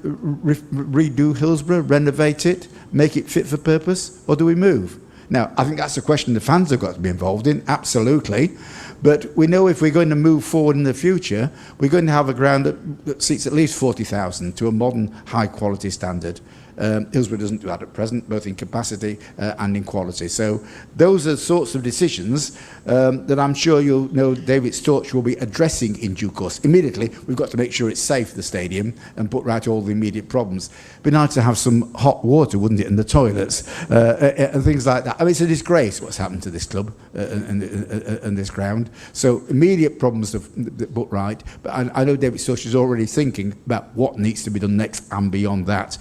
K: redo Hillsborough, renovate it, make it fit for purpose, or do we move? Now, I think that's a question the fans have got to be involved in, absolutely. But we know if we're going to move forward in the future, we're going to have a ground that seats at least 40,000 to a modern, high-quality standard. Hillsborough doesn't do that at present, both in capacity and in quality. So those are the sorts of decisions that I'm sure you'll know David Storch will be addressing in due course. Immediately, we've got to make sure it's safe, the stadium, and put right all the immediate problems. It'd be nice to have some hot water, wouldn't it, in the toilets, and things like that. I mean, it's a disgrace what's happened to this club and this ground. So immediate problems to put right. But I know David Storch is already thinking about what needs to be done next and beyond that.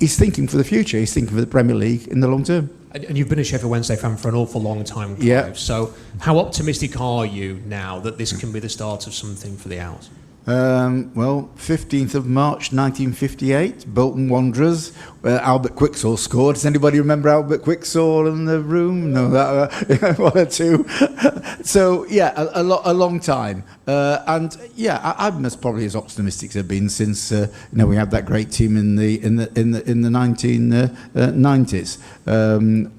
K: He's thinking for the future. He's thinking for the Premier League in the long term.
L: And you've been a Sheffield Wednesday fan for an awful long time, Clive.
K: Yeah.
L: So how optimistic are you now that this can be the start of something for the Owls?
K: Well, 15th of March 1958, Bolton Wanderers, Albert Quicksall scored. Does anybody remember Albert Quicksall in the room? No, one or two. So yeah, a long time, and yeah, I'm as probably as optimistic as I've been since we had that great team in the 1990s,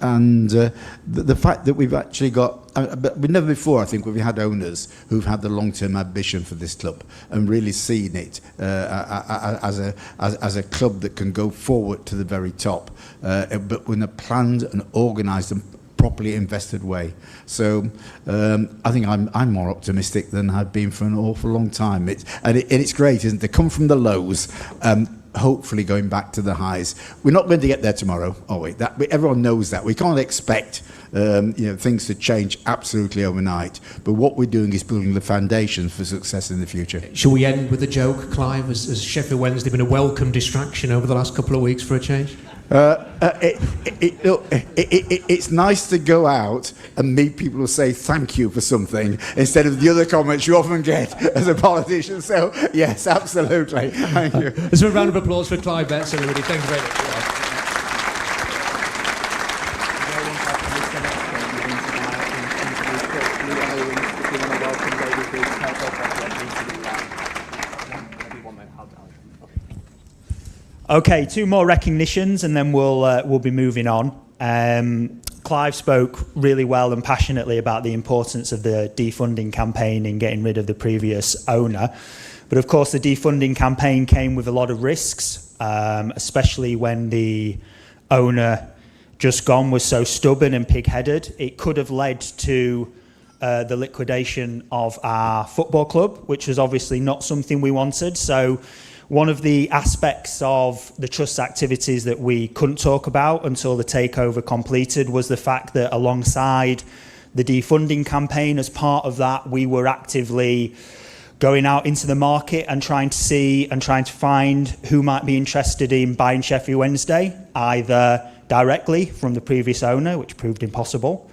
K: and the fact that we've actually got. But never before, I think, we've had owners who've had the long-term ambition for this club and really seen it as a club that can go forward to the very top, but in a planned and organised and properly invested way. So I think I'm more optimistic than I've been for an awful long time. It's great, isn't it? To come from the lows. Hopefully going back to the highs. We're not going to get there tomorrow, are we? Everyone knows that. We can't expect things to change absolutely overnight. But what we're doing is building the foundations for success in the future.
L: Shall we end with a joke, Clive? Has Sheffield Wednesday been a welcome distraction over the last couple of weeks for a change?
K: It's nice to go out and meet people who say thank you for something instead of the other comments you often get as a politician. So, yes, absolutely. Thank you.
L: Let's have a round of applause for Clive Betts, everybody. Thank you very much.
D: Okay, 2 more recognitions and then we'll be moving on. Clive spoke really well and passionately about the importance of the defunding campaign in getting rid of the previous owner. But of course, the defunding campaign came with a lot of risks, especially when the owner just gone was so stubborn and pig-headed. It could have led to the liquidation of our football club, which was obviously not something we wanted. So one of the aspects of the Trust's activities that we couldn't talk about until the takeover completed was the fact that alongside the defunding campaign, as part of that, we were actively going out into the market and trying to find who might be interested in buying Sheffield Wednesday, either directly from the previous owner, which proved impossible,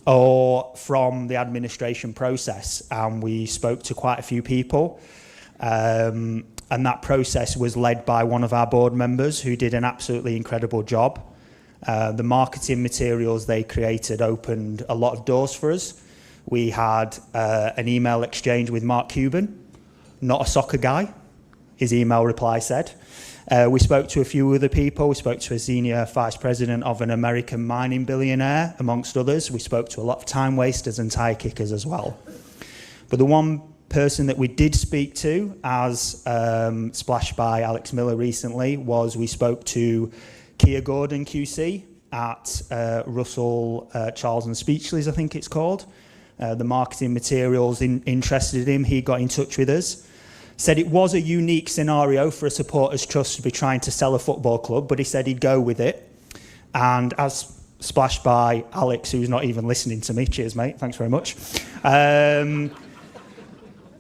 D: or from the administration process. And we spoke to quite a few people. And that process was led by one of our board members who did an absolutely incredible job. The marketing materials they created opened a lot of doors for us. We had an email exchange with Mark Cuban, not a soccer guy, his email reply said. We spoke to a few other people. We spoke to a senior vice president of an American mining billionaire, amongst others. We spoke to a lot of time wasters and tire kickers as well. But the one person that we did speak to, as splashed by Alex Miller recently, was we spoke to Keir Gordon QC at Russell, Charles and Speechlys, I think it's called. The marketing materials interested him. He got in touch with us. Said it was a unique scenario for a supporters trust to be trying to sell a football club, but he said he'd go with it. And as splashed by Alex, who's not even listening to me, cheers mate, thanks very much.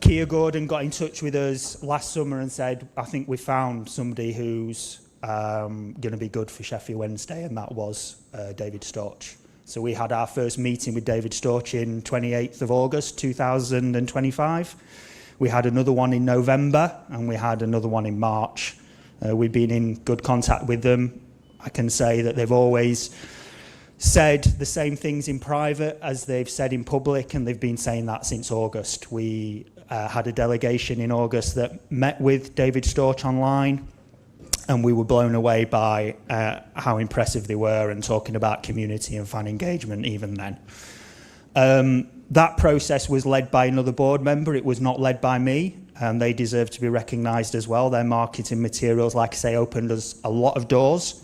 D: Keir Gordon got in touch with us last summer and said, I think we found somebody who's going to be good for Sheffield Wednesday, and that was David Storch. So we had our first meeting with David Storch in 28th of August 2025. We had another one in November, and we had another one in March. We've been in good contact with them. I can say that they've always said the same things in private as they've said in public, and they've been saying that since August. We had a delegation in August that met with David Storch online, and we were blown away by how impressive they were and talking about community and fan engagement even then. That process was led by another board member. It was not led by me, and they deserve to be recognised as well. Their marketing materials, like I say, opened us a lot of doors,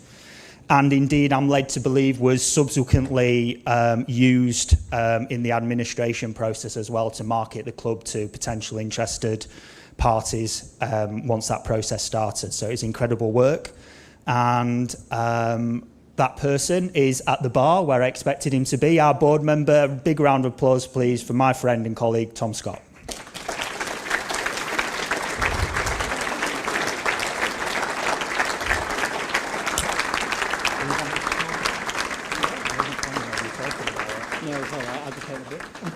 D: and indeed I'm led to believe was subsequently used in the administration process as well to market the club to potential interested parties once that process started. So it's incredible work, and that person is at the bar where I expected him to be, our board member. Big round of applause please for my friend and colleague Tom Scott.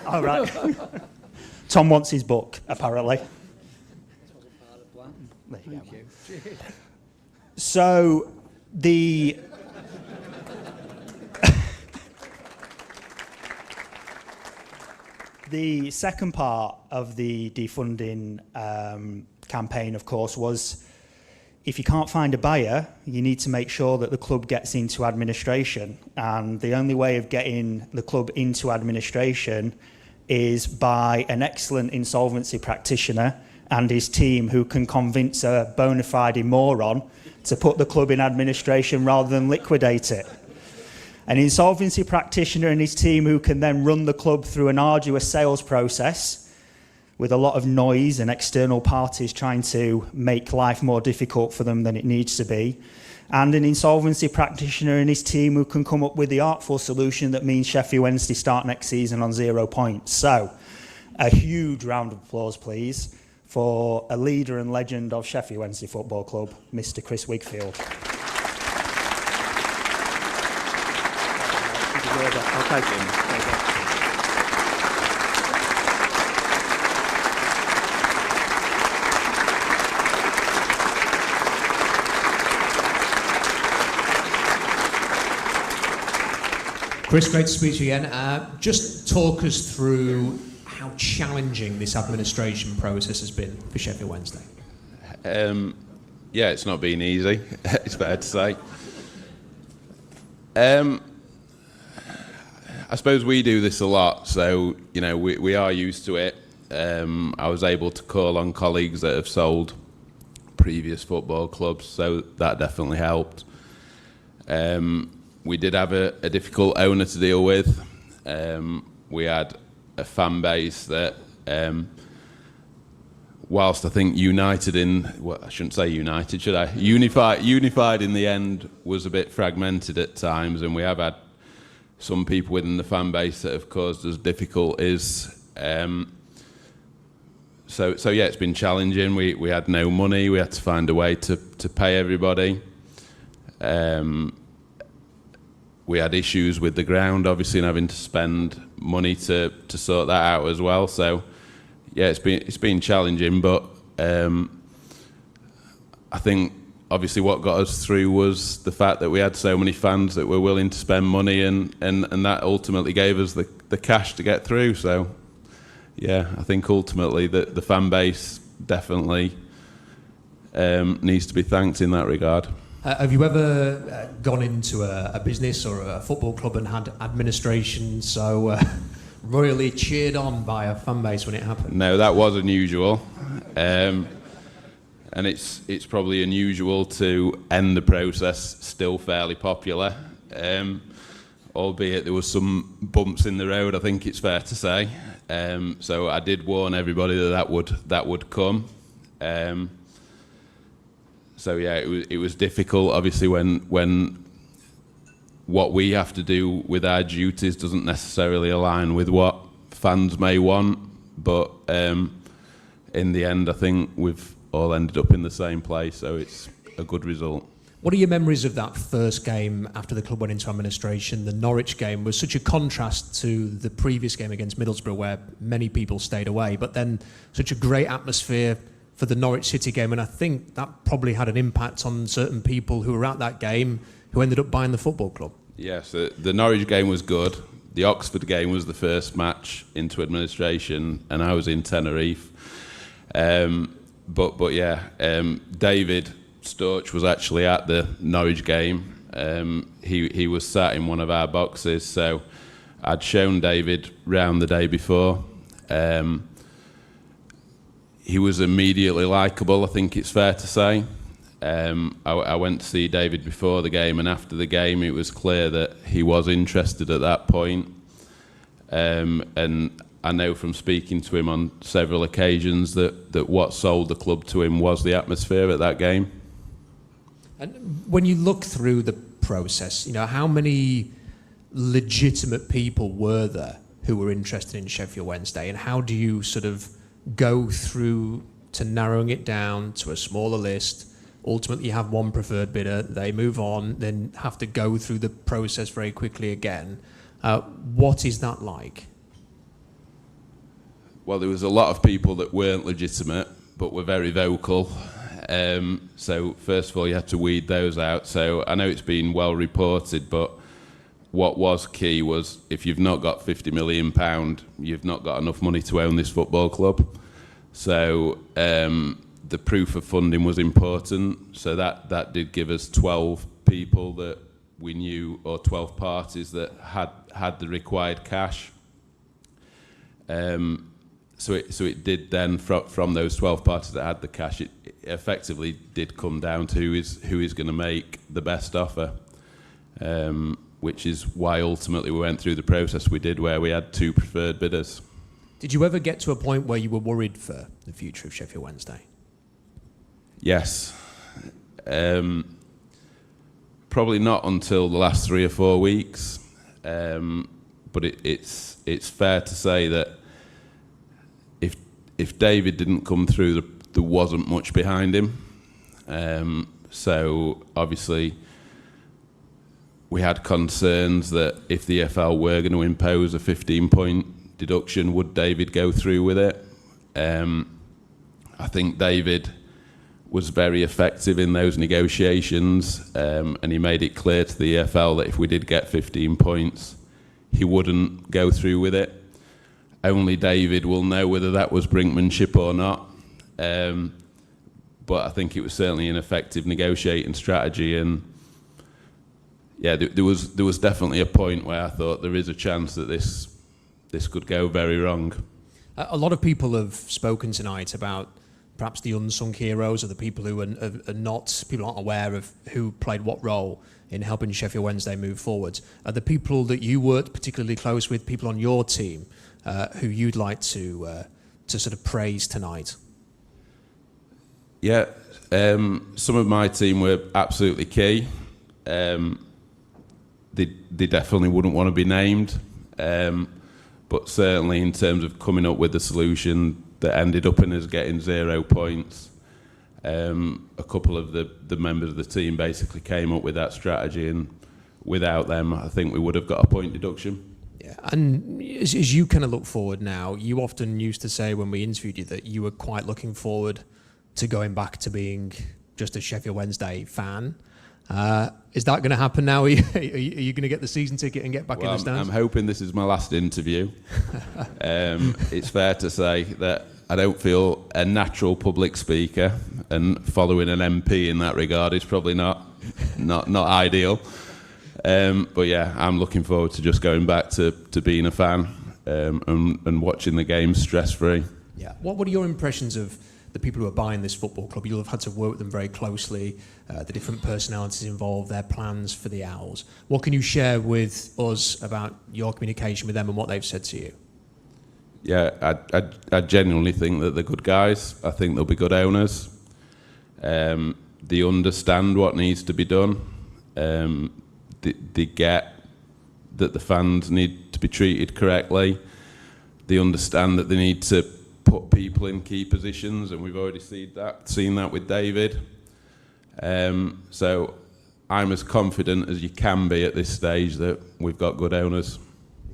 D: All right. Tom wants his book, apparently. There you go. So the the second part of the defunding campaign, of course, was if you can't find a buyer, you need to make sure that the club gets into administration. And the only way of getting the club into administration is by an excellent insolvency practitioner and his team who can convince a bona fide moron to put the club in administration rather than liquidate it. An insolvency practitioner and his team who can then run the club through an arduous sales process with a lot of noise and external parties trying to make life more difficult for them than it needs to be. And an insolvency practitioner and his team who can come up with the artful solution that means Sheffield Wednesday start next season on 0 points. So, a huge round of applause, please, for a leader and legend of Sheffield Wednesday Football Club, Mr. Chris Wigfield.
I: I'll take him.
L: Chris, great to speak to you again. Just talk us through how challenging this administration process has been for Sheffield Wednesday.
M: Yeah, it's not been easy. It's fair to say. I suppose we do this a lot, so we are used to it. I was able to call on colleagues that have sold previous football clubs, so that definitely helped. We did have a difficult owner to deal with. We had a fan base that, whilst I think united I shouldn't say united, should I? Unified in the end, was a bit fragmented at times, and we have had some people within the fan base that have caused us difficulties. So yeah, it's been challenging. We had no money. We had to find a way to pay everybody. We had issues with the ground, obviously, and having to spend money to sort that out as well. So yeah, it's been challenging, but I think obviously what got us through was the fact that we had so many fans that were willing to spend money, and that ultimately gave us the cash to get through. So yeah, I think ultimately the fan base definitely needs to be thanked in that regard.
L: Have you ever gone into a business or a football club and had administration so royally cheered on by a fan base when it happened?
M: No, that was unusual. And it's probably unusual to end the process still fairly popular, albeit there was some bumps in the road, I think it's fair to say. So I did warn everybody that would come. So yeah, it was difficult, obviously, when what we have to do with our duties doesn't necessarily align with what fans may want, but in the end I think we've all ended up in the same place, so it's a good result.
L: What are your memories of that first game after the club went into administration? The Norwich game was such a contrast to the previous game against Middlesbrough, where many people stayed away, but then such a great atmosphere for the Norwich City game, and I think that probably had an impact on certain people who were at that game who ended up buying the football club.
M: Yes, the Norwich game was good. The Oxford game was the first match into administration, and I was in Tenerife. But yeah, David Storch was actually at the Norwich game. He was sat in one of our boxes, so I'd shown David round the day before. He was immediately likeable, I think it's fair to say. I went to see David before the game, and after the game it was clear that he was interested at that point. And I know from speaking to him on several occasions that what sold the club to him was the atmosphere at that game.
L: And when you look through the process, how many legitimate people were there who were interested in Sheffield Wednesday, and how do you sort of go through to narrowing it down to a smaller list? Ultimately you have one preferred bidder, they move on, then have to go through the process very quickly again. What is that like?
M: Well, there was a lot of people that weren't legitimate but were very vocal. So first of all you had to weed those out. So I know it's been well reported, but what was key was if you've not got £50 million, you've not got enough money to own this football club. So the proof of funding was important. So that did give us 12 people that we knew, or 12 parties that had the required cash. So it did then, from those 12 parties that had the cash, it effectively did come down to who is going to make the best offer. Which is why ultimately we went through the process we did, where we had two preferred bidders.
L: Did you ever get to a point where you were worried for the future of Sheffield Wednesday?
M: Yes. Probably not until the last 3 or 4 weeks. But it's fair to say that if David didn't come through, there wasn't much behind him. So obviously we had concerns that if the EFL were going to impose a 15-point deduction, would David go through with it? I think David was very effective in those negotiations, and he made it clear to the EFL that if we did get 15 points, he wouldn't go through with it. Only David will know whether that was brinkmanship or not. but I think it was certainly an effective negotiating strategy. And yeah, there was definitely a point where I thought there is a chance that this could go very wrong.
L: A lot of people have spoken tonight about perhaps the unsung heroes, or the people who people aren't aware of who played what role in helping Sheffield Wednesday move forward. Are the people that you worked particularly close with, people on your team, who you'd like to sort of praise tonight?
M: Yeah, some of my team were absolutely key. They definitely wouldn't want to be named, but certainly in terms of coming up with a solution that ended up in us getting 0 points, a couple of the members of the team basically came up with that strategy, and without them, I think we would have got a point deduction.
L: Yeah, and as you kind of look forward now, you often used to say when we interviewed you that you were quite looking forward to going back to being just a Sheffield Wednesday fan. Is that going to happen now? Are you going to get the season ticket and get back in the stands?
M: I'm hoping this is my last interview. It's fair to say that I don't feel a natural public speaker, and following an MP in that regard is probably not ideal. But yeah, I'm looking forward to just going back to being a fan and watching the games stress-free.
L: Yeah. What are your impressions of the people who are buying this football club? You'll have had to work with them very closely, the different personalities involved, their plans for the Owls. What can you share with us about your communication with them and what they've said to you?
M: Yeah, I genuinely think that they're good guys. I think they'll be good owners. They understand what needs to be done. They get that the fans need to be treated correctly. They understand that they need to put people in key positions, and we've already seen that with David. So I'm as confident as you can be at this stage that we've got good owners.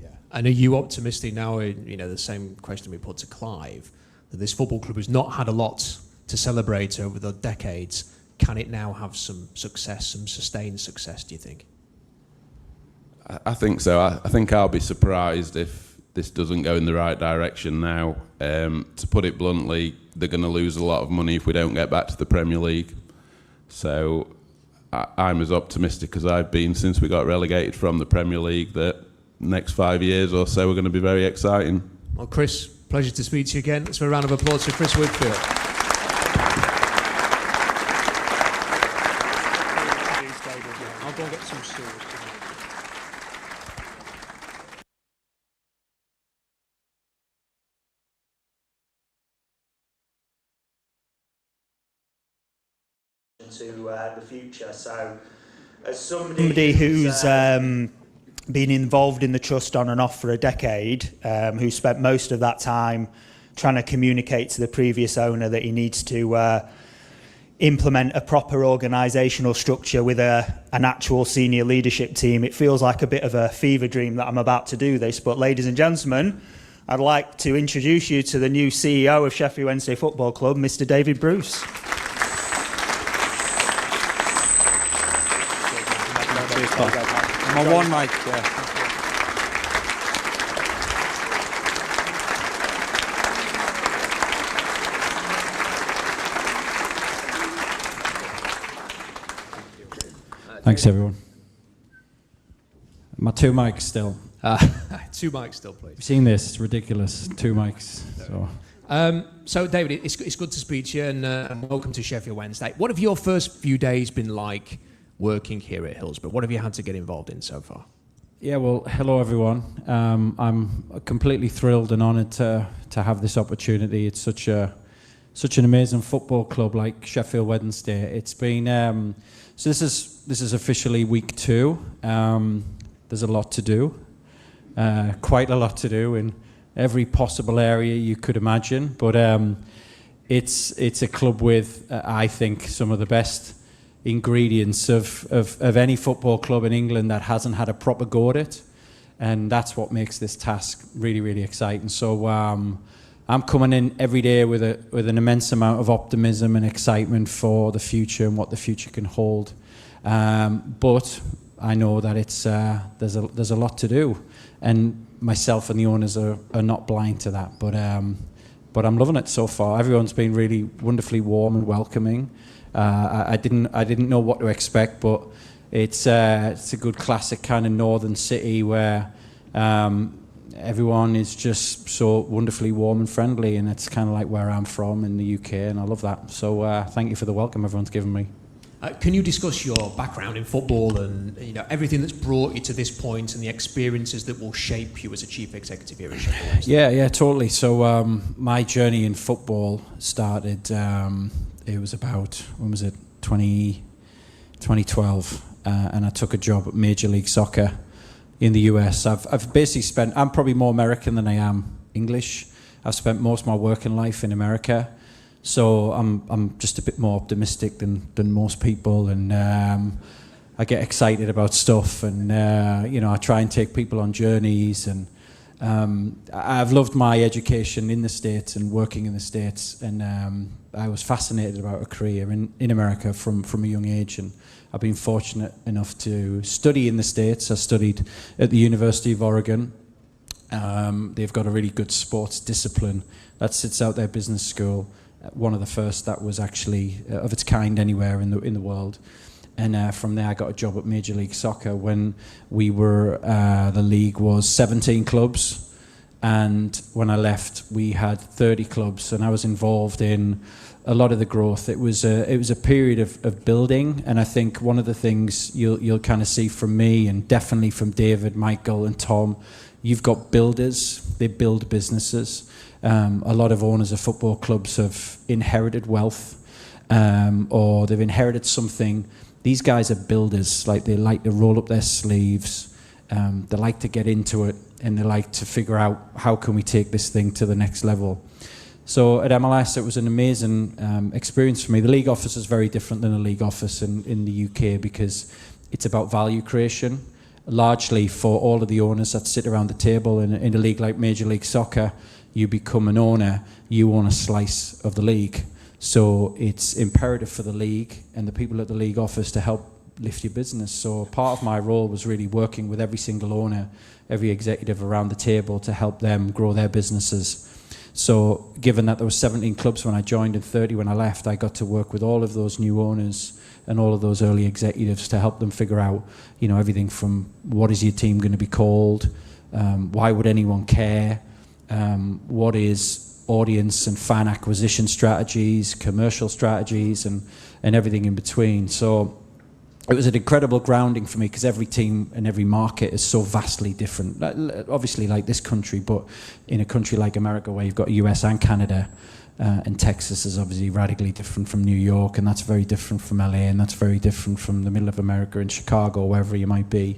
L: Yeah. And are you optimistic now, the same question we put to Clive, that this football club has not had a lot to celebrate over the decades? Can it now have some success, some sustained success, do you think?
M: I think so. I think I'll be surprised if this doesn't go in the right direction now. To put it bluntly, they're going to lose a lot of money if we don't get back to the Premier League. So I'm as optimistic as I've been since we got relegated from the Premier League that next 5 years or so are going to be very exciting.
L: Well, Chris, pleasure to speak to you again. Let's have a round of applause for Chris Whitfield. I'll go and get some stools.
D: To the future. So as somebody who's been involved in the trust on and off for a decade, who spent most of that time trying to communicate to the previous owner that he needs to implement a proper organisational structure with an actual senior leadership team, it feels like a bit of a fever dream that I'm about to do this. But ladies and gentlemen, I'd like to introduce you to the new CEO of Sheffield Wednesday Football Club, Mr. David Bruce.
N: I'm on one mic, yeah.
O: Thanks, everyone. My 2 mics still.
L: 2 mics still, please.
O: You've seen this, it's ridiculous. 2 mics.
L: So, David, it's good to speak to you, and welcome to Sheffield Wednesday. What have your first few days been like working here at Hillsborough? What have you had to get involved in so far?
O: Yeah, well, hello everyone. I'm completely thrilled and honoured to have this opportunity. It's such an amazing football club like Sheffield Wednesday. It's been so this is officially week 2. There's a lot to do, quite a lot to do in every possible area you could imagine. But it's a club with I think some of the best ingredients of any football club in England that hasn't had a proper go at it, and that's what makes this task really, really exciting. So I'm coming in every day with an immense amount of optimism and excitement for the future and what the future can hold. But I know that it's there's a lot to do, and myself and the owners are not blind to that. But but I'm loving it so far. Everyone's been really wonderfully warm and welcoming. I didn't know what to expect, but it's a good classic kind of northern city where everyone is just so wonderfully warm and friendly, and it's kind of like where I'm from in the UK, and I love that. So thank you for the welcome everyone's given me.
L: Can you discuss your background in football and everything that's brought you to this point and the experiences that will shape you as a chief executive here at Sheffield Wednesday?
O: Yeah, totally. So my journey in football started, it was about, when was it, 2012, and I took a job at Major League Soccer in the US. I've basically spent, I'm probably more American than I am English. I've spent most of my working life in America. So I'm just a bit more optimistic than most people, and I get excited about stuff, and I try and take people on journeys, and I've loved my education in the States and working in the States, and I was fascinated about a career in America from a young age, and I've been fortunate enough to study in the States. I studied at the University of Oregon. They've got a really good sports discipline that sits out their business school. One of the first that was actually of its kind anywhere in the world, and from there I got a job at Major League Soccer when we were the league was 17 clubs, and when I left we had 30 clubs, and I was involved in a lot of the growth. It was a period of building, and I think one of the things you'll kind of see from me, and definitely from David, Michael, and Tom, you've got builders. They build businesses. A lot of owners of football clubs have inherited wealth, or they've inherited something. These guys are builders. Like, they like to roll up their sleeves. They like to get into it, and they like to figure out how can we take this thing to the next level. So at MLS, it was an amazing experience for me. The league office is very different than a league office in the UK, because it's about value creation, largely for all of the owners that sit around the table in a league like Major League Soccer. You become an owner, you own a slice of the league. So it's imperative for the league and the people at the league office to help lift your business. So part of my role was really working with every single owner, every executive around the table to help them grow their businesses. So given that there were 17 clubs when I joined and 30 when I left, I got to work with all of those new owners and all of those early executives to help them figure out, everything from what is your team going to be called, why would anyone care, what is audience and fan acquisition strategies, commercial strategies, and everything in between. So it was an incredible grounding for me, because every team and every market is so vastly different. Obviously like this country, but in a country like America where you've got US and Canada, and Texas is obviously radically different from New York, and that's very different from LA, and that's very different from the middle of America in Chicago, wherever you might be.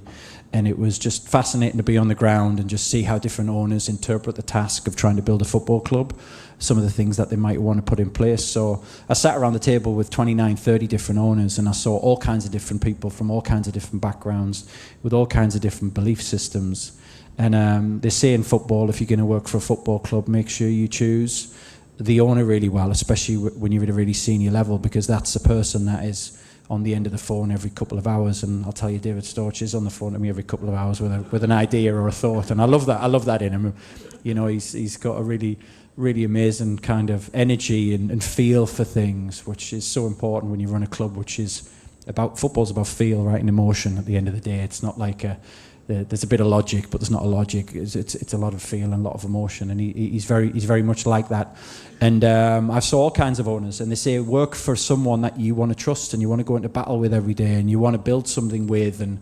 O: And it was just fascinating to be on the ground and just see how different owners interpret the task of trying to build a football club, some of the things that they might want to put in place. So I sat around the table with 29, 30 different owners, and I saw all kinds of different people from all kinds of different backgrounds with all kinds of different belief systems. And they say in football, if you're going to work for a football club, make sure you choose the owner really well, especially when you're at a really senior level, because that's the person that is on the end of the phone every couple of hours. And I'll tell you, David Storch is on the phone to me every couple of hours with an idea or a thought, and I love that in him. He's got a really, really amazing kind of energy and feel for things, which is so important when you run a club, which is about, football's about feel, right, and emotion at the end of the day. It's not like there's a bit of logic, but there's not a logic. It's a lot of feel and a lot of emotion, and he's very much like that. And I saw all kinds of owners, and they say work for someone that you want to trust and you want to go into battle with every day, and you want to build something with. And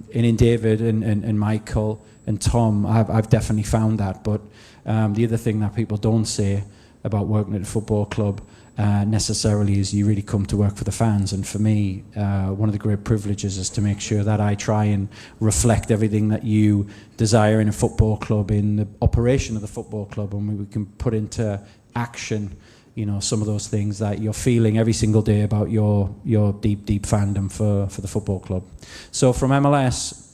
O: in David and Michael and Tom, I've definitely found that. But the other thing that people don't say about working at a football club necessarily is you really come to work for the fans. And for me, one of the great privileges is to make sure that I try and reflect everything that you desire in a football club, in the operation of the football club, and we can put into action, some of those things that you're feeling every single day about your deep fandom for the football club. So from MLS,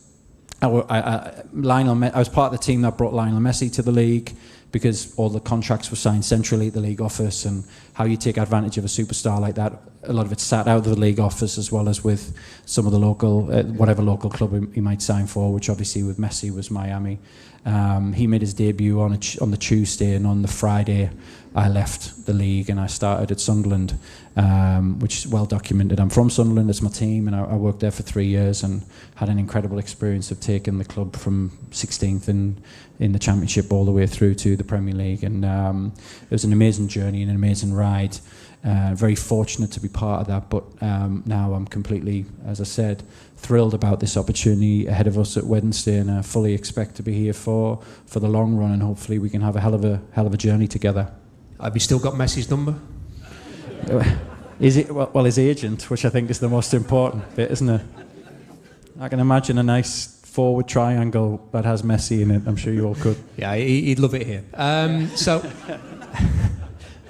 O: I was part of the team that brought Lionel Messi to the league. because all the contracts were signed centrally at the league office, and how you take advantage of a superstar like that, a lot of it sat out of the league office as well as with some of the local, whatever local club he might sign for, which obviously with Messi was Miami. He made his debut on the Tuesday, and on the Friday I left the league and I started at Sunderland, which is well documented. I'm from Sunderland, it's my team, and I worked there for 3 years and had an incredible experience of taking the club from 16th in the Championship all the way through to the Premier League, and it was an amazing journey and an amazing ride. Very fortunate to be part of that, but now I'm completely, as I said, thrilled about this opportunity ahead of us at Wednesday, and I fully expect to be here for the long run, and hopefully we can have a hell of a journey together.
L: Have you still got Messi's number?
O: Is it well, his agent, which I think is the most important bit, isn't it? I can imagine a nice forward triangle that has Messi in it. I'm sure you all could.
L: Yeah, he'd love it here. So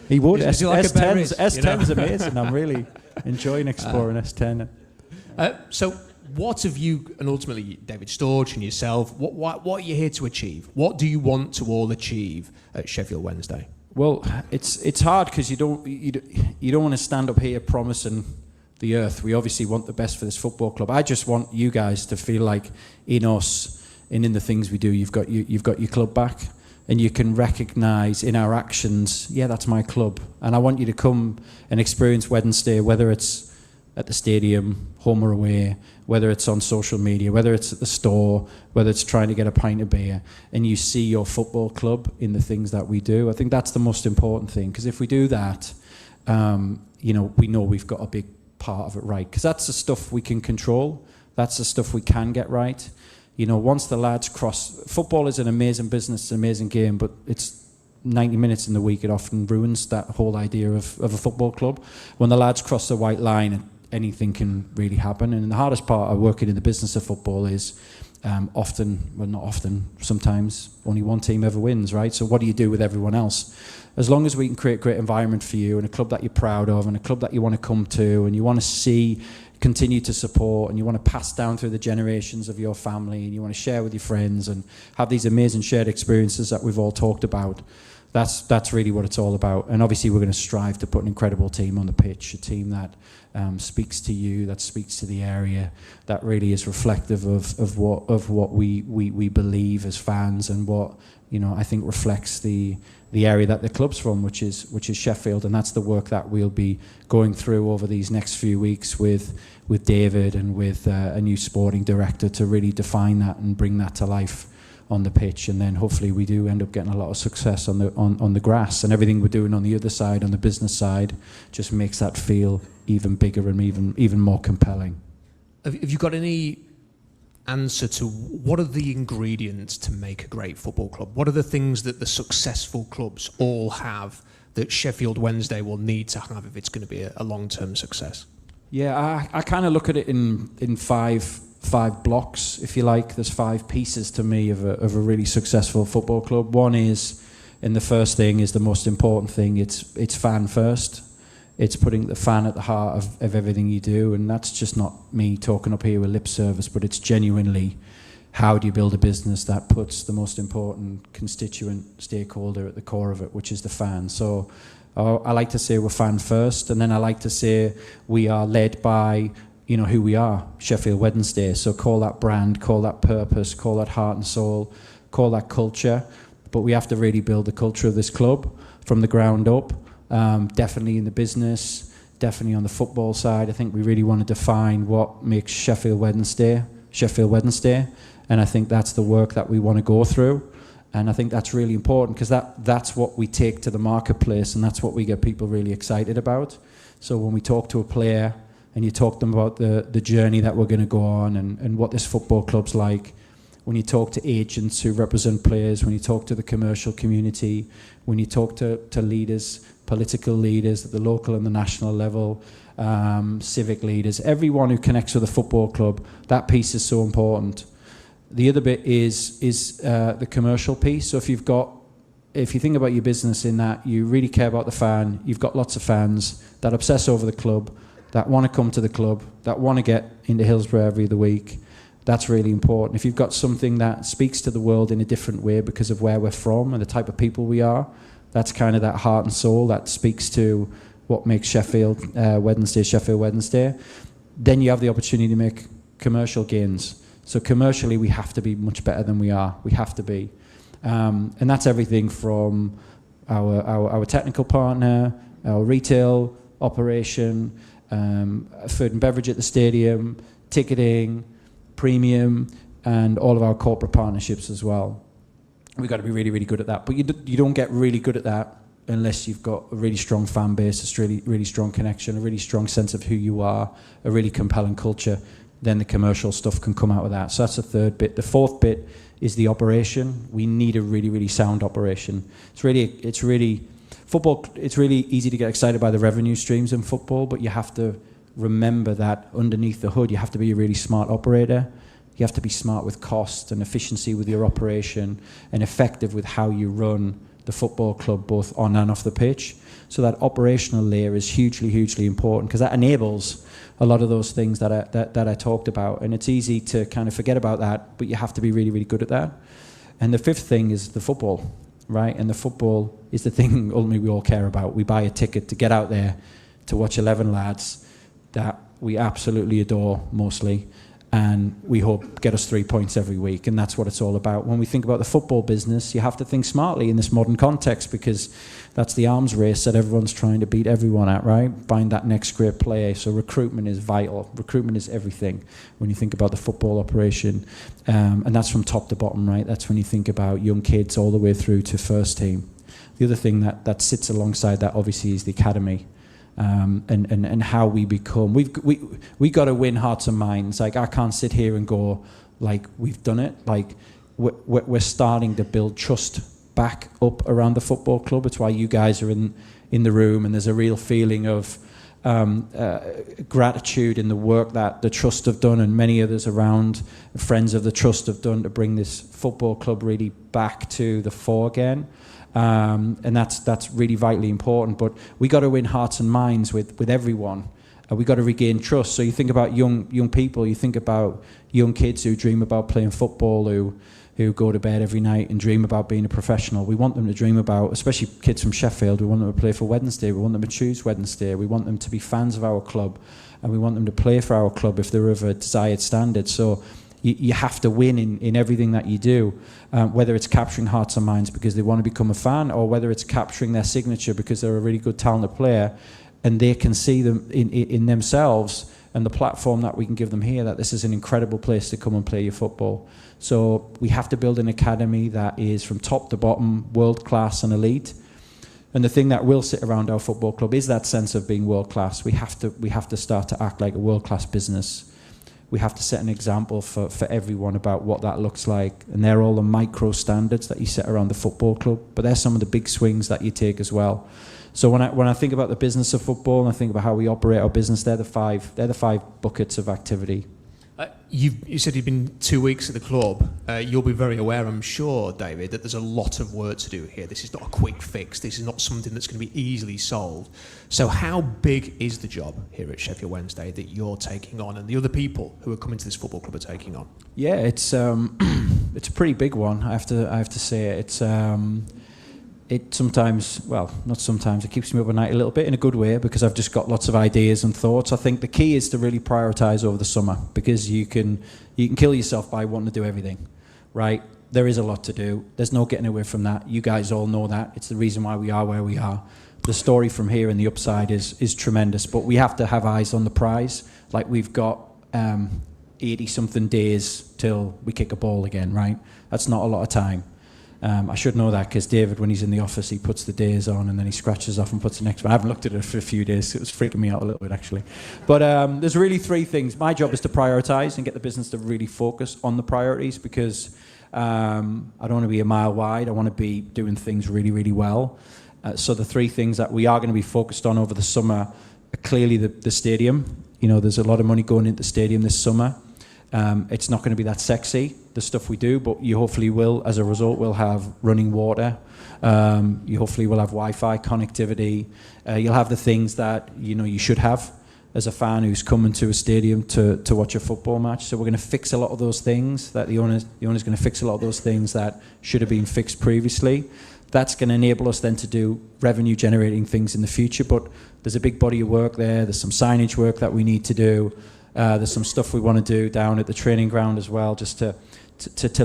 O: he would.
L: Is he like a
O: S10's,
L: Beres, you know?
O: S10's amazing. I'm really enjoying exploring S10.
L: So what have you, and ultimately David Storch and yourself, what are you here to achieve? What do you want to all achieve at Sheffield Wednesday?
O: Well, it's hard because you don't want to stand up here promising the earth. We obviously want the best for this football club. I just want you guys to feel like in us and in the things we do, you've got your club back, and you can recognise in our actions, yeah, that's my club. And I want you to come and experience Wednesday, whether it's at the stadium, home or away, whether it's on social media, whether it's at the store, whether it's trying to get a pint of beer, and you see your football club in the things that we do. I think that's the most important thing, because if we do that, we know we've got a big part of it right, because that's the stuff we can control, that's the stuff we can get right. Once the lads cross, football is an amazing business, it's an amazing game, but it's 90 minutes in the week, it often ruins that whole idea of a football club. When the lads cross the white line, anything can really happen. And the hardest part of working in the business of football is sometimes only one team ever wins, right? So what do you do with everyone else? As long as we can create a great environment for you and a club that you're proud of and a club that you want to come to and you want to see continue to support and you want to pass down through the generations of your family and you want to share with your friends and have these amazing shared experiences that we've all talked about, that's really what it's all about. And obviously we're going to strive to put an incredible team on the pitch, a team that speaks to you, that speaks to the area, that really is reflective of what we believe as fans, and what I think reflects the area that the club's from, which is Sheffield. And that's the work that we'll be going through over these next few weeks with David and with a new sporting director to really define that and bring that to life on the pitch. And then hopefully we do end up getting a lot of success on the grass, and everything we're doing on the other side, on the business side, just makes that feel even bigger and even more compelling.
L: Have you got any answer to what are the ingredients to make a great football club? What are the things that the successful clubs all have that Sheffield Wednesday will need to have if it's going to be a long-term success?
O: Yeah, I kind of look at it in five blocks, if you like. There's 5 pieces to me of a really successful football club. One is, and the first thing is the most important thing, it's fan first. It's putting the fan at the heart of everything you do, and that's just not me talking up here with lip service, but it's genuinely how do you build a business that puts the most important constituent stakeholder at the core of it, which is the fan. So I like to say we're fan first, and then I like to say we are led by who we are, Sheffield Wednesday. So call that brand, call that purpose, call that heart and soul, call that culture. But we have to really build the culture of this club from the ground up. Definitely in the business, definitely on the football side. I think we really want to define what makes Sheffield Wednesday. And I think that's the work that we want to go through. And I think that's really important, because that's what we take to the marketplace, and that's what we get people really excited about. So when we talk to a player and you talk to them about the journey that we're going to go on and what this football club's like, when you talk to agents who represent players, when you talk to the commercial community, when you talk to leaders, political leaders at the local and the national level, civic leaders, everyone who connects with a football club, that piece is so important. The other bit is the commercial piece. So if you think about your business in that you really care about the fan, you've got lots of fans that obsess over the club, that want to come to the club, that want to get into Hillsborough every other week, That's really important. If you've got something that speaks to the world in a different way because of where we're from and the type of people we are, that's kind of that heart and soul that speaks to what makes Sheffield Wednesday, then you have the opportunity to make commercial gains. So commercially, we have to be much better than we are. We have to be. And that's everything from our technical partner, our retail operation, food and beverage at the stadium, ticketing, premium, and all of our corporate partnerships as well. We've got to be really, really good at that. But you don't get really good at that unless you've got a really strong fan base, a really, really strong connection, a really strong sense of who you are, a really compelling culture. Then the commercial stuff can come out of that. So that's the third bit. The fourth bit is the operation. We need a really, really sound operation. It's really football. It's really easy to get excited by the revenue streams in football, but you have to remember that underneath the hood, you have to be a really smart operator. You have to be smart with cost and efficiency with your operation, and effective with how you run the football club, both on and off the pitch. So that operational layer is hugely, hugely important, because that enables a lot of those things that I talked about. And it's easy to kind of forget about that, but you have to be really, really good at that. And the fifth thing is the football, right? And the football is the thing ultimately we all care about. We buy a ticket to get out there to watch 11 lads that we absolutely adore mostly, and we hope get us 3 points every week. And that's what it's all about. When we think about the football business, you have to think smartly in this modern context, because that's the arms race that everyone's trying to beat everyone at, right? Find that next great player. So recruitment is vital. Recruitment is everything when you think about the football operation. And that's from top to bottom, right? That's when you think about young kids all the way through to first team. The other thing that sits alongside that obviously is the academy. And how we become. We got to win hearts and minds. Like, I can't sit here and go like we've done it. Like, we're starting to build trust back up around the football club. It's why you guys are in the room, and there's a real feeling of gratitude in the work that the Trust have done, and many others around, friends of the Trust have done, to bring this football club really back to the fore again. And that's really vitally important. But we got to win hearts and minds with everyone. We got to regain trust. So you think about young people, you think about young kids who dream about playing football, who go to bed every night and dream about being a professional. We want them to dream about, especially kids from Sheffield, we want them to play for Wednesday, we want them to choose Wednesday, we want them to be fans of our club, and we want them to play for our club if they're of a desired standard. So you have to win in everything that you do, whether it's capturing hearts and minds because they want to become a fan, or whether it's capturing their signature because they're a really good, talented player, and they can see them in themselves and the platform that we can give them here, that this is an incredible place to come and play your football. So we have to build an academy that is from top to bottom, world-class and elite. And the thing that will sit around our football club is that sense of being world-class. We have to start to act like a world-class business. We have to set an example for everyone about what that looks like. And they're all the micro standards that you set around the football club, but they're some of the big swings that you take as well. So when I think about the business of football, and I think about how we operate our business, they're the five buckets of activity.
L: You said you've been 2 weeks at the club. You'll be very aware, I'm sure, David, that there's a lot of work to do here. This is not a quick fix. This is not something that's going to be easily solved. So how big is the job here at Sheffield Wednesday that you're taking on, and the other people who are coming to this football club are taking on?
O: Yeah, it's a pretty big one. I have to say it sometimes, well, not sometimes, it keeps me up at night a little bit in a good way, because I've just got lots of ideas and thoughts. I think the key is to really prioritise over the summer, because you can kill yourself by wanting to do everything, right? There is a lot to do. There's no getting away from that. You guys all know that. It's the reason why we are where we are. The story from here and the upside is tremendous, but we have to have eyes on the prize. Like, we've got 80-something days till we kick a ball again, right? That's not a lot of time. I should know that, because David, when he's in the office, he puts the days on and then he scratches off and puts the next one. I haven't looked at it for a few days. It was freaking me out a little bit, actually. But there's really three things. My job is to prioritise and get the business to really focus on the priorities, because I don't want to be a mile wide. I want to be doing things really, really well. So the three things that we are going to be focused on over the summer are clearly the stadium. You know, there's a lot of money going into the stadium this summer. It's not going to be that sexy, the stuff we do, but you hopefully will, as a result, will have running water. You hopefully will have Wi-Fi connectivity. You'll have the things that, you know, you should have. as a fan who's coming to a stadium to watch a football match. So we're going to fix a lot of those things that the owner's going to fix a lot of those things that should have been fixed previously. That's going to enable us then to do revenue generating things in the future. But there's a big body of work there. There's some signage work that we need to do. There's some stuff we want to do down at the training ground as well, just to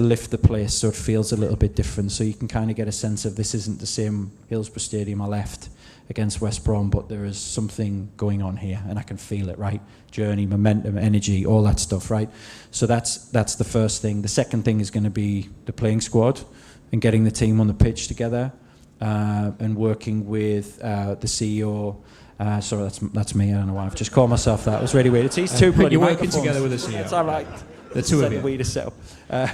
O: lift the place so it feels a little bit different. So you can kind of get a sense of this isn't the same Hillsborough Stadium I left against West Brom, but there is something going on here, and I can feel it, right? Journey, momentum, energy, all that stuff, right? So that's the first thing. The second thing is going to be the playing squad and getting the team on the pitch together, and working with the CEO. Sorry, that's me. I don't know why I've just called myself that. It was really weird. It's too bloody.
L: You're working
O: microphones.
L: together with the CEO.
O: It's all right.
L: The two of you.
O: We to set up. But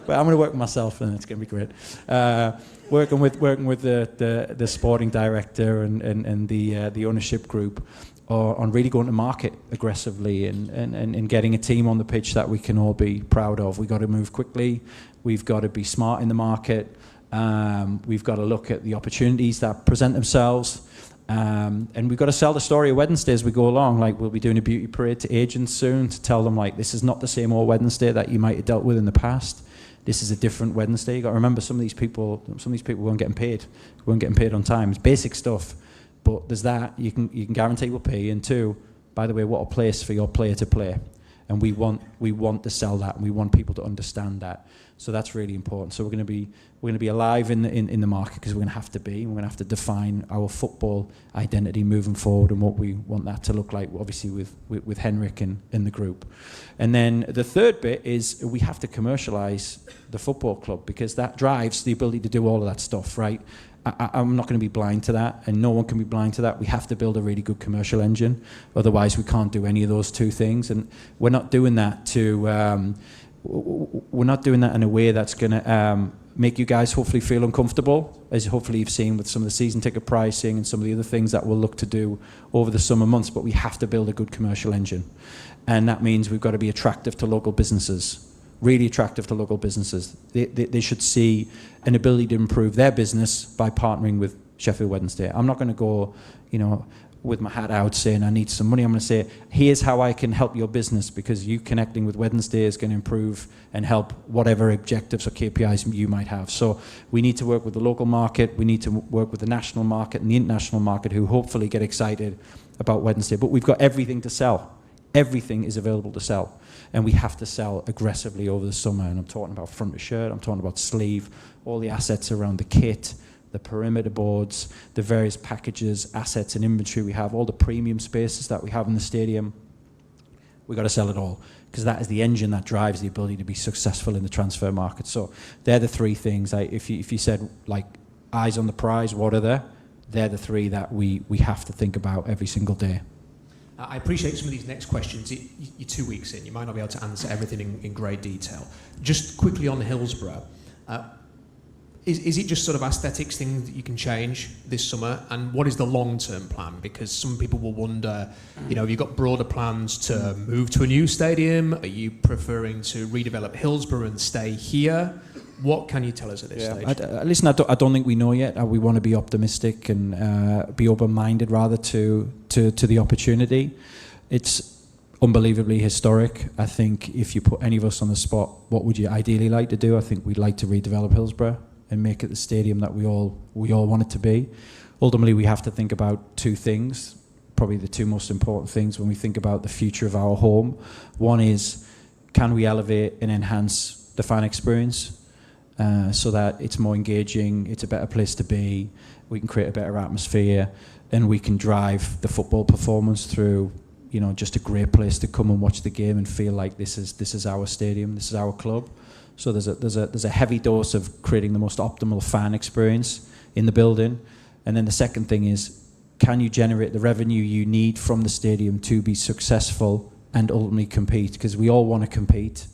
O: I'm going to work with myself, and it's going to be great. Working with the sporting director and the ownership group on really going to market aggressively and getting a team on the pitch that we can all be proud of. We've got to move quickly. We've got to be smart in the market. We've got to look at the opportunities that present themselves. And we've got to sell the story of Wednesday as we go along. Like, we'll be doing a beauty parade to agents soon to tell them, like, this is not the same old Wednesday that you might have dealt with in the past. This is a different Wednesday. You got to remember, some of these people weren't getting paid on time. It's basic stuff, but there's that you can guarantee we'll pay. And two, by the way, what a place for your player to play. And we want to sell that, and we want people to understand that. So that's really important. So we're going to be alive in the market, because we're going to have to be. We're going to have to define our football identity moving forward and what we want that to look like. Obviously with Henrik and the group. And then the third bit is we have to commercialise the football club, because that drives the ability to do all of that stuff, right? I'm not going to be blind to that, and no one can be blind to that. We have to build a really good commercial engine, otherwise we can't do any of those two things. And we're not doing that in a way that's going to make you guys hopefully feel uncomfortable, as hopefully you've seen with some of the season ticket pricing and some of the other things that we'll look to do over the summer months. But we have to build a good commercial engine, and that means we've got to be attractive to local businesses. Really attractive to local businesses. They should see an ability to improve their business by partnering with Sheffield Wednesday. I'm not going to go, with my hat out saying I need some money. I'm going to say, here's how I can help your business, because you connecting with Wednesday is going to improve and help whatever objectives or KPIs you might have. So we need to work with the local market. We need to work with the national market and the international market, who hopefully get excited about Wednesday. But we've got everything to sell. Everything is available to sell. And we have to sell aggressively over the summer. And I'm talking about front of shirt, I'm talking about sleeve, all the assets around the kit, the perimeter boards, the various packages, assets and inventory we have, all the premium spaces that we have in the stadium. We've got to sell it all, because that is the engine that drives the ability to be successful in the transfer market. So they're the three things. If you said, like, eyes on the prize, what are they? They're the three that we have to think about every single day.
L: I appreciate some of these next questions. You're 2 weeks in. You might not be able to answer everything in great detail. Just quickly on Hillsborough, is it just sort of aesthetics thing that you can change this summer? And what is the long-term plan? Because some people will wonder, have you got broader plans to move to a new stadium? Are you preferring to redevelop Hillsborough and stay here? What can you tell us at this stage?
O: Listen, I don't think we know yet. We want to be optimistic and be open-minded rather to the opportunity. It's unbelievably historic. I think if you put any of us on the spot, what would you ideally like to do? I think we'd like to redevelop Hillsborough and make it the stadium that we all want it to be. Ultimately, we have to think about two things, probably the two most important things when we think about the future of our home. One is, can we elevate and enhance the fan experience? So that it's more engaging, it's a better place to be, we can create a better atmosphere, and we can drive the football performance through, just a great place to come and watch the game and feel like this is our stadium, this is our club. So there's a heavy dose of creating the most optimal fan experience in the building. And then the second thing is, can you generate the revenue you need from the stadium to be successful and ultimately compete? Because we all want to compete,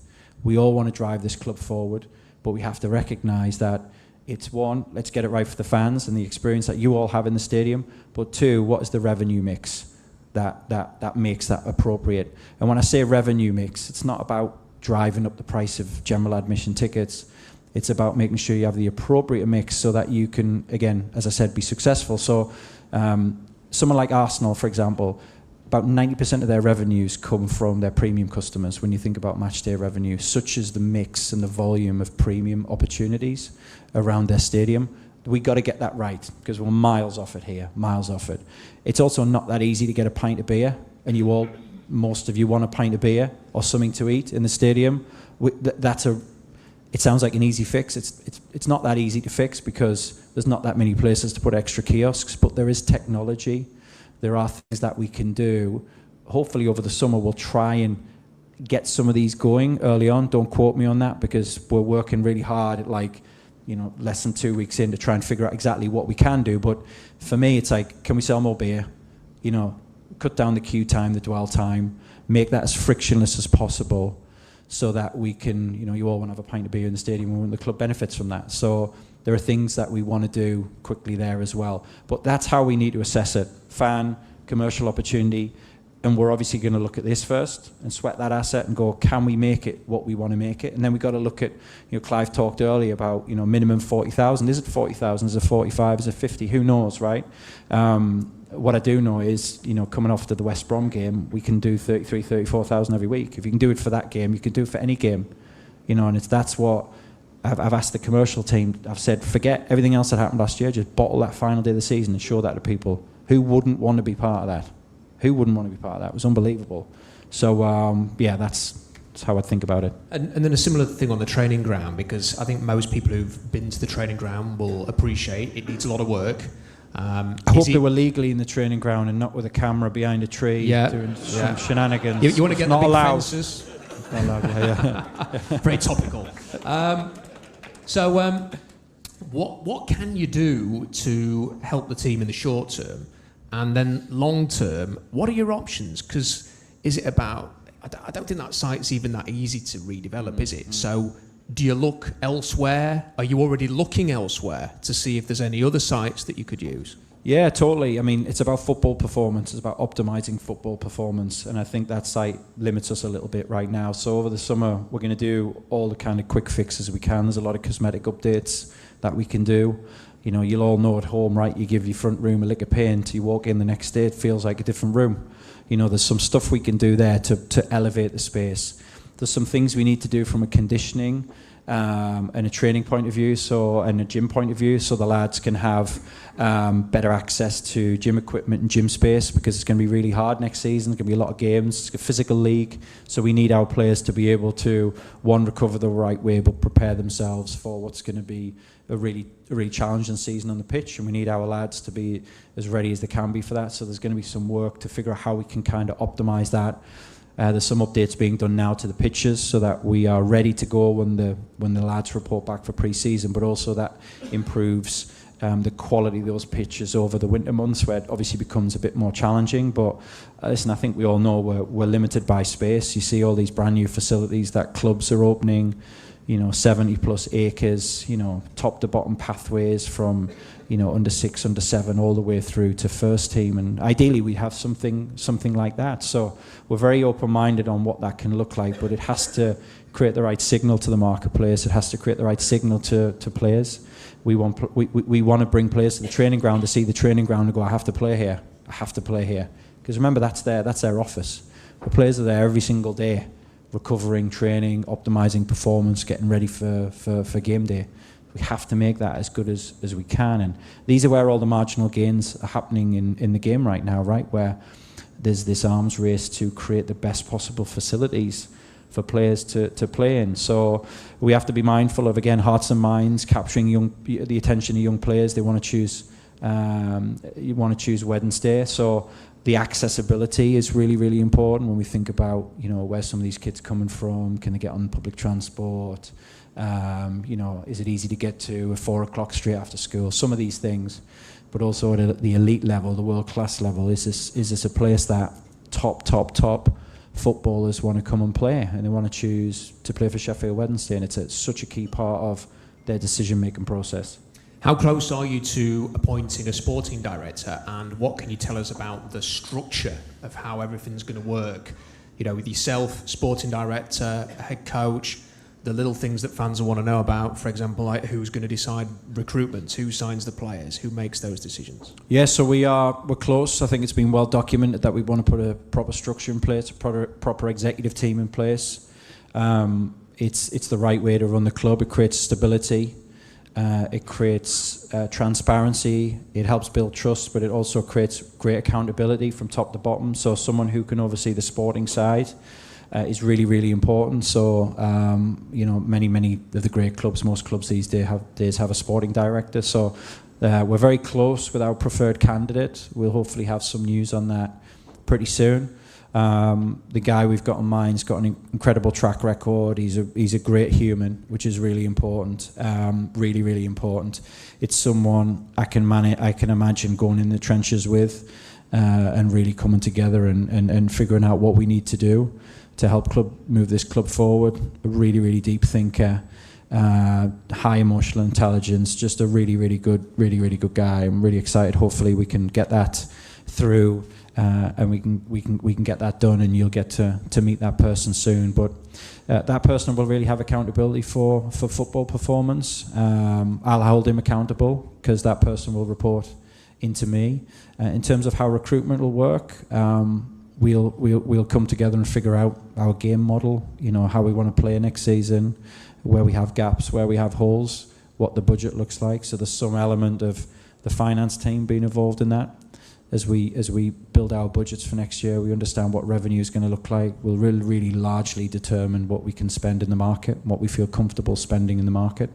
O: we all want to drive this club forward. But we have to recognise that it's one, let's get it right for the fans and the experience that you all have in the stadium. But two, what is the revenue mix that makes that appropriate? And when I say revenue mix, it's not about driving up the price of general admission tickets. It's about making sure you have the appropriate mix so that you can, again, as I said, be successful. So someone like Arsenal, for example, about 90% of their revenues come from their premium customers when you think about match day revenue, such as the mix and the volume of premium opportunities around their stadium. We got to get that right because we're miles off it here, miles off it. It's also not that easy to get a pint of beer, and most of you want a pint of beer or something to eat in the stadium. It sounds like an easy fix. It's not that easy to fix because there's not that many places to put extra kiosks, but there is technology. There are things that we can do. Hopefully over the summer we'll try and get some of these going early on. Don't quote me on that because we're working really hard at less than 2 weeks in to try and figure out exactly what we can do. But for me, it's like, can we sell more beer? Cut down the queue time, the dwell time, make that as frictionless as possible so that we can, you all want to have a pint of beer in the stadium and the club benefits from that. So there are things that we want to do quickly there as well. But that's how we need to assess it. Fan, commercial opportunity, and we're obviously going to look at this first and sweat that asset and go, can we make it what we want to make it? And then we've got to look at, Clive talked earlier about, minimum 40,000. Is it 40,000? Is it 45? Is it 50? Who knows, right? What I do know is, coming off to the West Brom game, we can do 33, 34,000 every week. If you can do it for that game, you can do it for any game. And that's what I've asked the commercial team. I've said, forget everything else that happened last year. Just bottle that final day of the season and show that to people. Who wouldn't want to be part of that? Who wouldn't want to be part of that? It was unbelievable. So, that's how I think about it.
L: And then a similar thing on the training ground, because I think most people who've been to the training ground will appreciate it needs a lot of work.
O: I hope they were legally in the training ground and not with a camera behind a tree doing some shenanigans.
L: You want to get the big
O: allowed.
L: Fences?
O: Not allowed,
L: Very topical. What can you do to help the team in the short term? And then long term, what are your options? Because is it about... I don't think that site's even that easy to redevelop, is it? So do you look elsewhere? Are you already looking elsewhere to see if there's any other sites that you could use?
O: Yeah, totally. I mean, it's about football performance. It's about optimising football performance. And I think that site limits us a little bit right now. So over the summer, we're going to do all the kind of quick fixes we can. There's a lot of cosmetic updates that we can do. You'll all know at home, right? You give your front room a lick of paint, you walk in the next day, it feels like a different room. There's some stuff we can do there to elevate the space. There's some things we need to do from a conditioning and a training point of view, and a gym point of view, so the lads can have better access to gym equipment and gym space, because it's going to be really hard next season. There's going to be a lot of games. It's a physical league, so we need our players to be able to, one, recover the right way, but prepare themselves for what's going to be a really challenging season on the pitch, and we need our lads to be as ready as they can be for that. So there's going to be some work to figure out how we can kind of optimise that. There's some updates being done now to the pitches so that we are ready to go when the lads report back for pre-season, but also that improves the quality of those pitches over the winter months, where it obviously becomes a bit more challenging. But listen, I think we all know we're limited by space. You see all these brand new facilities that clubs are opening, 70 plus acres, top to bottom pathways from, under 6, under 7, all the way through to first team. And ideally we have something like that. So we're very open-minded on what that can look like, but it has to create the right signal to the marketplace. It has to create the right signal to players. We want to bring players to the training ground to see the training ground and go, I have to play here. I have to play here. Because remember, that's their office. The players are there every single day, recovering, training, optimising performance, getting ready for game day. We have to make that as good as we can. And these are where all the marginal gains are happening in the game right now, right? Where there's this arms race to create the best possible facilities for players to play in. So we have to be mindful of, again, hearts and minds, capturing the attention of young players. They want to choose Wednesday. So the accessibility is really, really important when we think about, where some of these kids are coming from. Can they get on public transport? Is it easy to get to at 4 o'clock straight after school? Some of these things, but also at the elite level, the world-class level, is this a place that top footballers want to come and play, and they want to choose to play for Sheffield Wednesday, and it's such a key part of their decision-making process.
L: How close are you to appointing a sporting director, and what can you tell us about the structure of how everything's going to work? With yourself, sporting director, head coach, the little things that fans will want to know about, for example, like who's going to decide recruitment, who signs the players, who makes those decisions?
O: Yeah, so we're close. I think it's been well documented that we want to put a proper structure in place, a proper executive team in place. It's the right way to run the club. It creates stability. It creates transparency. It helps build trust, but it also creates great accountability from top to bottom. So someone who can oversee the sporting side is really, really important. So, many of the great clubs, most clubs these days have a sporting director. So we're very close with our preferred candidate. We'll hopefully have some news on that pretty soon. The guy we've got in mind's got an incredible track record. He's a great human, which is really important. Really, really important. It's someone I can imagine going in the trenches with, and really coming together and figuring out what we need to do to help move this club forward. A really, really deep thinker, high emotional intelligence, just a really, really good guy. I'm really excited. Hopefully we can get that through, and we can get that done, and you'll get to meet that person soon. But that person will really have accountability for football performance. I'll hold him accountable because that person will report into me. In terms of how recruitment will work, we'll come together and figure out our game model, how we want to play next season, where we have gaps, where we have holes, what the budget looks like. So there's some element of the finance team being involved in that. As we build our budgets for next year, we understand what revenue is going to look like. We'll really largely determine what we can spend in the market, what we feel comfortable spending in the market.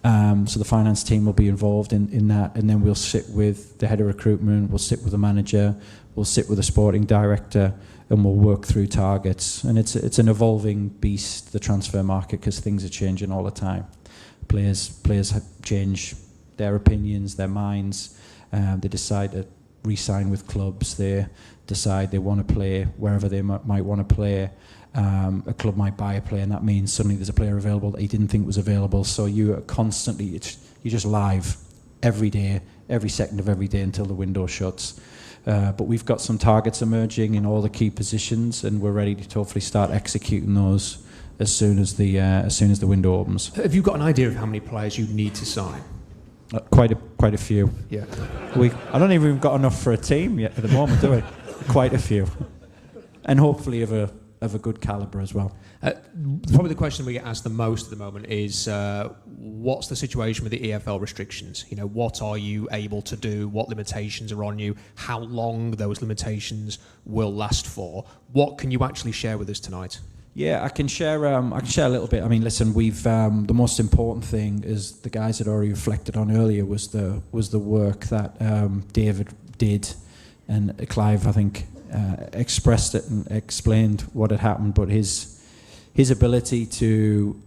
O: So the finance team will be involved in that, and then we'll sit with the head of recruitment, we'll sit with the manager, we'll sit with the sporting director, and we'll work through targets. And it's an evolving beast, the transfer market, because things are changing all the time. Players change their opinions, their minds. They decide to re-sign with clubs. They decide they want to play wherever they might want to play. A club might buy a player, and that means suddenly there's a player available that he didn't think was available. So you are constantly, you're just live every day, every second of every day until the window shuts. But we've got some targets emerging in all the key positions, and we're ready to hopefully start executing those as soon as the window opens.
L: Have you got an idea of how many players you need to sign?
O: Quite a few.
L: Yeah.
O: I don't even got enough for a team yet at the moment, do we? Quite a few, and hopefully of a good calibre as well.
L: Probably the question we get asked the most at the moment is, what's the situation with the EFL restrictions? What are you able to do? What limitations are on you? How long those limitations will last for? What can you actually share with us tonight?
O: Yeah, I can share a little bit. I mean, listen, we've the most important thing is the guys had already reflected on earlier was the work that David did, and Clive, I think, expressed it and explained what had happened. But his ability to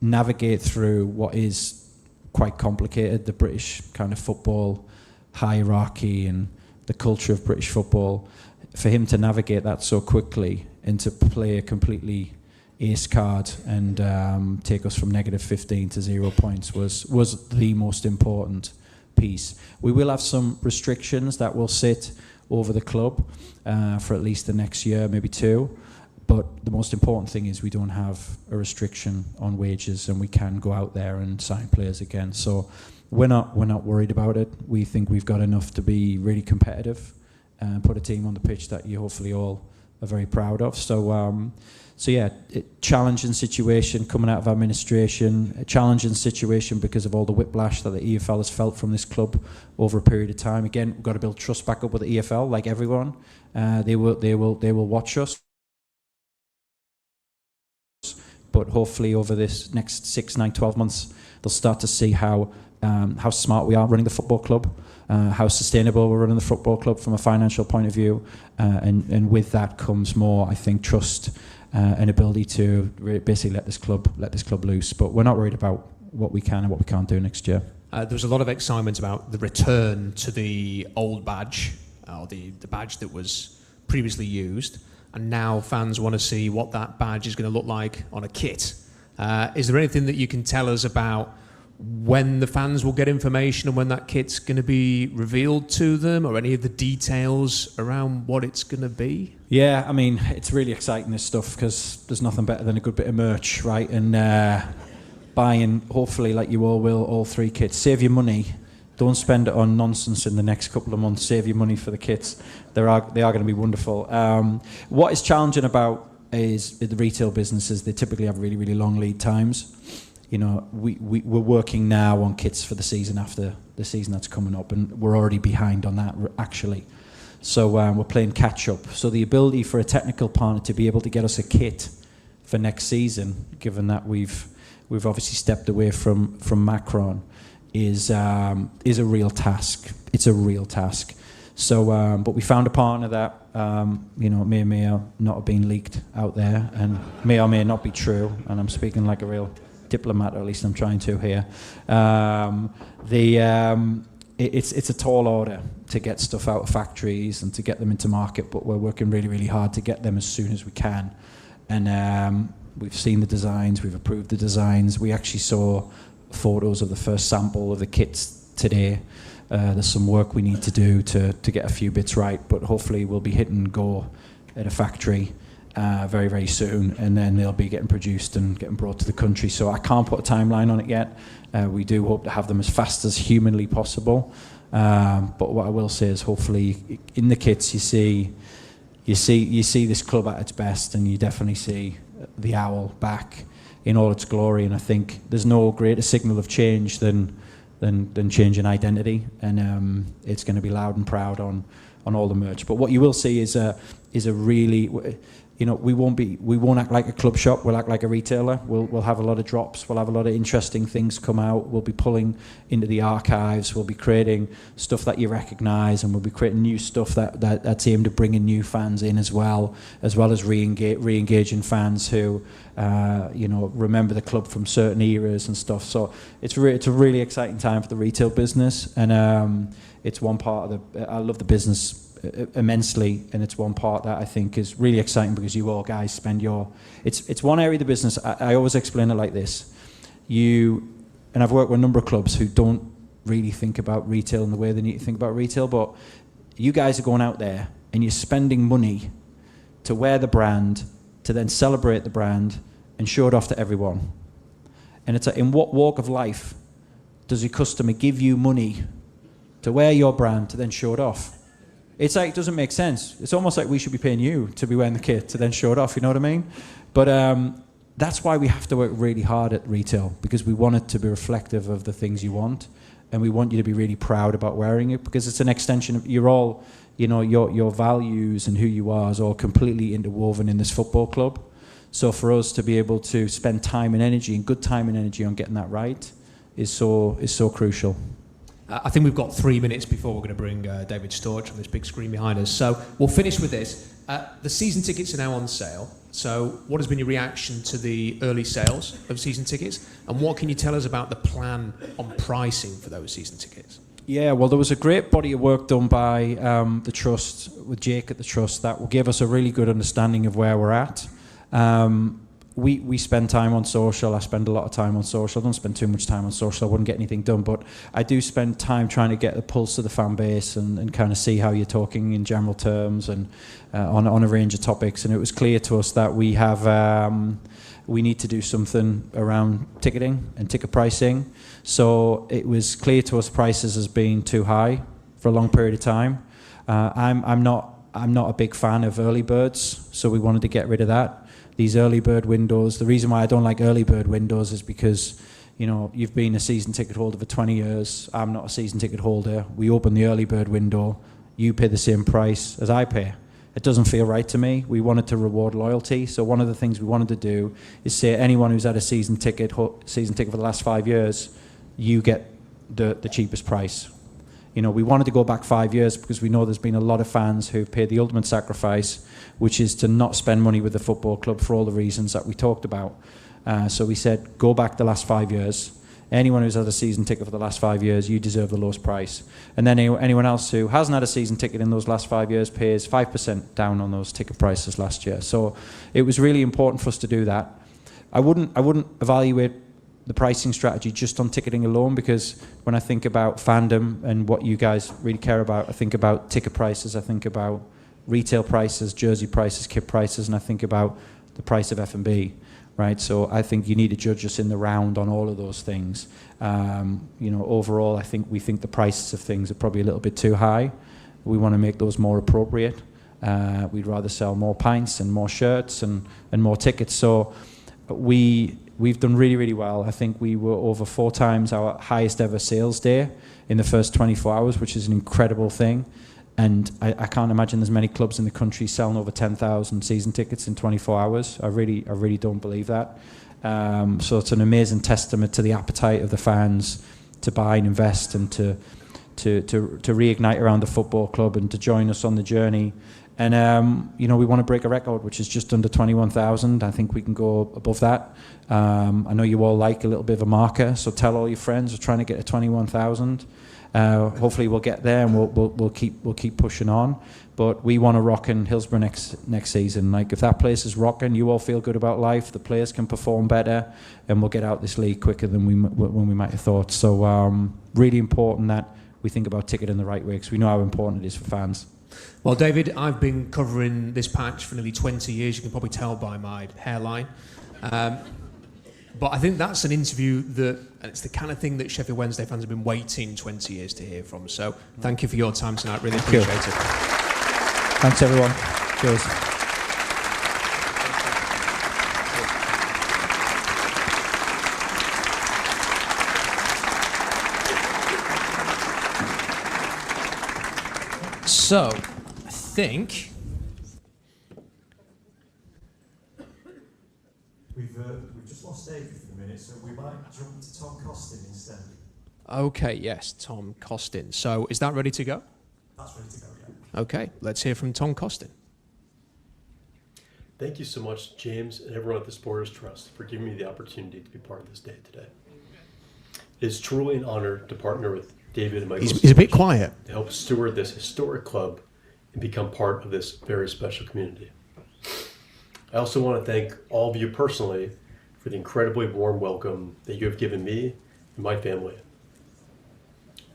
O: navigate through what is quite complicated, the British kind of football hierarchy and the culture of British football, for him to navigate that so quickly and to play a completely ace card and take us from -15 to 0 points was the most important piece. We will have some restrictions that will sit over the club for at least the next year, maybe 2. But the most important thing is we don't have a restriction on wages, and we can go out there and sign players again. So we're not worried about it. We think we've got enough to be really competitive and put a team on the pitch that you hopefully all are very proud of. So yeah, challenging situation coming out of administration, a challenging situation because of all the whiplash that the EFL has felt from this club over a period of time. Again, we've got to build trust back up with the EFL, like everyone. They will watch us. But hopefully over this next 6, 9, 12 months, they'll start to see how smart we are running the football club, how sustainable we're running the football club from a financial point of view, and with that comes more, I think, trust and ability to basically let this club loose. But we're not worried about what we can and what we can't do next year.
L: There was a lot of excitement about the return to the old badge, or the badge that was previously used, and now fans want to see what that badge is going to look like on a kit. Is there anything that you can tell us about when the fans will get information and when that kit's going to be revealed to them, or any of the details around what it's going to be?
O: Yeah, I mean, it's really exciting, this stuff, because there's nothing better than a good bit of merch, right? And buying, hopefully, like you all will, all 3 kits. Save your money. Don't spend it on nonsense in the next couple of months. Save your money for the kits. They are going to be wonderful. What is challenging about is the retail businesses, they typically have really, really long lead times. You know, we're working now on kits for the season after the season that's coming up, and we're already behind on that, actually. So we're playing catch up. So the ability for a technical partner to be able to get us a kit for next season, given that we've obviously stepped away from Macron, is a real task. It's a real task. So, but we found a partner that may or may not have been leaked out there, and may or may not be true. And I'm speaking like a real diplomat, or at least I'm trying to here. It's a tall order to get stuff out of factories and to get them into market, but we're working really, really hard to get them as soon as we can. And we've seen the designs, we've approved the designs. We actually saw photos of the first sample of the kits today. There's some work we need to do to get a few bits right, but hopefully we'll be hitting go at a factory very, very soon, and then they'll be getting produced and getting brought to the country. So I can't put a timeline on it yet. We do hope to have them as fast as humanly possible. But what I will say is, hopefully, in the kits you see this club at its best, and you definitely see the owl back in all its glory. And I think there's no greater signal of change than changing identity, and it's going to be loud and proud on all the merch. But what you will see is a really, we won't act like a club shop. We'll act like a retailer. We'll have a lot of drops. We'll have a lot of interesting things come out. We'll be pulling into the archives. We'll be creating stuff that you recognise, and we'll be creating new stuff that's aimed at bringing new fans in as well as re-engaging fans who remember the club from certain eras and stuff. So it's a really exciting time for the retail business, and it's one part of I love the business immensely, and it's one part that I think is really exciting, because you all guys spend it's one area of the business. I always explain it like this. And I've worked with a number of clubs who don't really think about retail in the way they need to think about retail, but you guys are going out there and you're spending money to wear the brand, to then celebrate the brand and show it off to everyone. And it's in what walk of life does your customer give you money to wear your brand to then show it off? It's like, it doesn't make sense. It's almost like we should be paying you to be wearing the kit to then show it off, you know what I mean? But that's why we have to work really hard at retail, because we want it to be reflective of the things you want, and we want you to be really proud about wearing it, because it's an extension of your values and who you are is all completely interwoven in this football club. So for us to be able to spend time and energy, and good time and energy, on getting that right is so crucial.
L: I think we've got 3 minutes before we're going to bring David Storch on this big screen behind us. So we'll finish with this. The season tickets are now on sale. So what has been your reaction to the early sales of season tickets? And what can you tell us about the plan on pricing for those season tickets?
O: Yeah, well, there was a great body of work done by the Trust, with Jake at the Trust, that gave us a really good understanding of where we're at. We spend time on social. I spend a lot of time on social. I don't spend too much time on social. I wouldn't get anything done. But I do spend time trying to get the pulse of the fan base and kind of see how you're talking in general terms and on a range of topics. And it was clear to us that we need to do something around ticketing and ticket pricing. So it was clear to us prices has been too high for a long period of time. I'm not a big fan of early birds, so we wanted to get rid of that. These early bird windows. The reason why I don't like early bird windows is because, you've been a season ticket holder for 20 years. I'm not a season ticket holder. We open the early bird window. You pay the same price as I pay. It doesn't feel right to me. We wanted to reward loyalty. So one of the things we wanted to do is say anyone who's had a season ticket for the last 5 years, you get the cheapest price. We wanted to go back 5 years because we know there's been a lot of fans who've paid the ultimate sacrifice, which is to not spend money with the football club for all the reasons that we talked about. So we said, go back the last 5 years. Anyone who's had a season ticket for the last 5 years, you deserve the lowest price. And then anyone else who hasn't had a season ticket in those last 5 years pays 5% down on those ticket prices last year. So it was really important for us to do that. I wouldn't evaluate the pricing strategy just on ticketing alone, because when I think about fandom and what you guys really care about, I think about ticket prices, I think about retail prices, jersey prices, kit prices, and I think about the price of F&B, right? So I think you need to judge us in the round on all of those things. Overall, we think the prices of things are probably a little bit too high. We want to make those more appropriate. We'd rather sell more pints and more shirts and more tickets. So we've done really, really well. I think we were over 4 times our highest ever sales day in the first 24 hours, which is an incredible thing. And I can't imagine there's many clubs in the country selling over 10,000 season tickets in 24 hours. I really don't believe that. So it's an amazing testament to the appetite of the fans to buy and invest and to reignite around the football club and to join us on the journey. And we want to break a record, which is just under 21,000. I think we can go above that. I know you all like a little bit of a marker, so tell all your friends we're trying to get to 21,000. Hopefully we'll get there, and we'll keep pushing on. But we want to rock in Hillsborough next season. Like, if that place is rocking, you all feel good about life, the players can perform better, and we'll get out this league quicker than when we might have thought. So really important that we think about ticket in the right way, because we know how important it is for fans.
L: Well, David, I've been covering this patch for nearly 20 years. You can probably tell by my hairline. But I think that's an interview and it's the kind of thing that Sheffield Wednesday fans have been waiting 20 years to hear from. So thank you for your time tonight. Really appreciate it.
O: Thanks, everyone. Cheers.
L: So, I think
P: we've just lost David for the minute, so we might jump to Tom Costin instead.
L: Okay, yes, Tom Costin. So, is that ready to go?
P: That's ready to go, yeah.
L: Okay, let's hear from Tom Costin.
Q: Thank you so much, James, and everyone at the Supporters Trust for giving me the opportunity to be part of this day today. It is truly an honor to partner with David and Michael.
L: He's a bit quiet.
Q: To help steward this historic club and become part of this very special community. I also want to thank all of you personally for the incredibly warm welcome that you have given me and my family.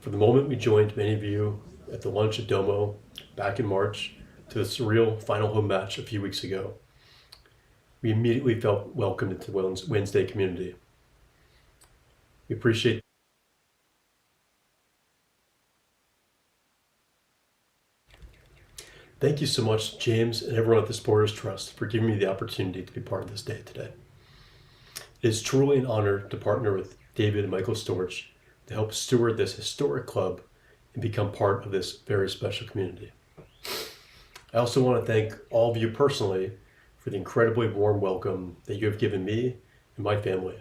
Q: From the moment we joined many of you at the lunch at Domo back in March to the surreal final home match a few weeks ago, we immediately felt welcomed into the Wednesday community. We appreciate Thank you so much, James, and everyone at the Supporters Trust for giving me the opportunity to be part of this day today. It is truly an honor to partner with David and Michael Storch to help steward this historic club and become part of this very special community. I also want to thank all of you personally for the incredibly warm welcome that you have given me and my family.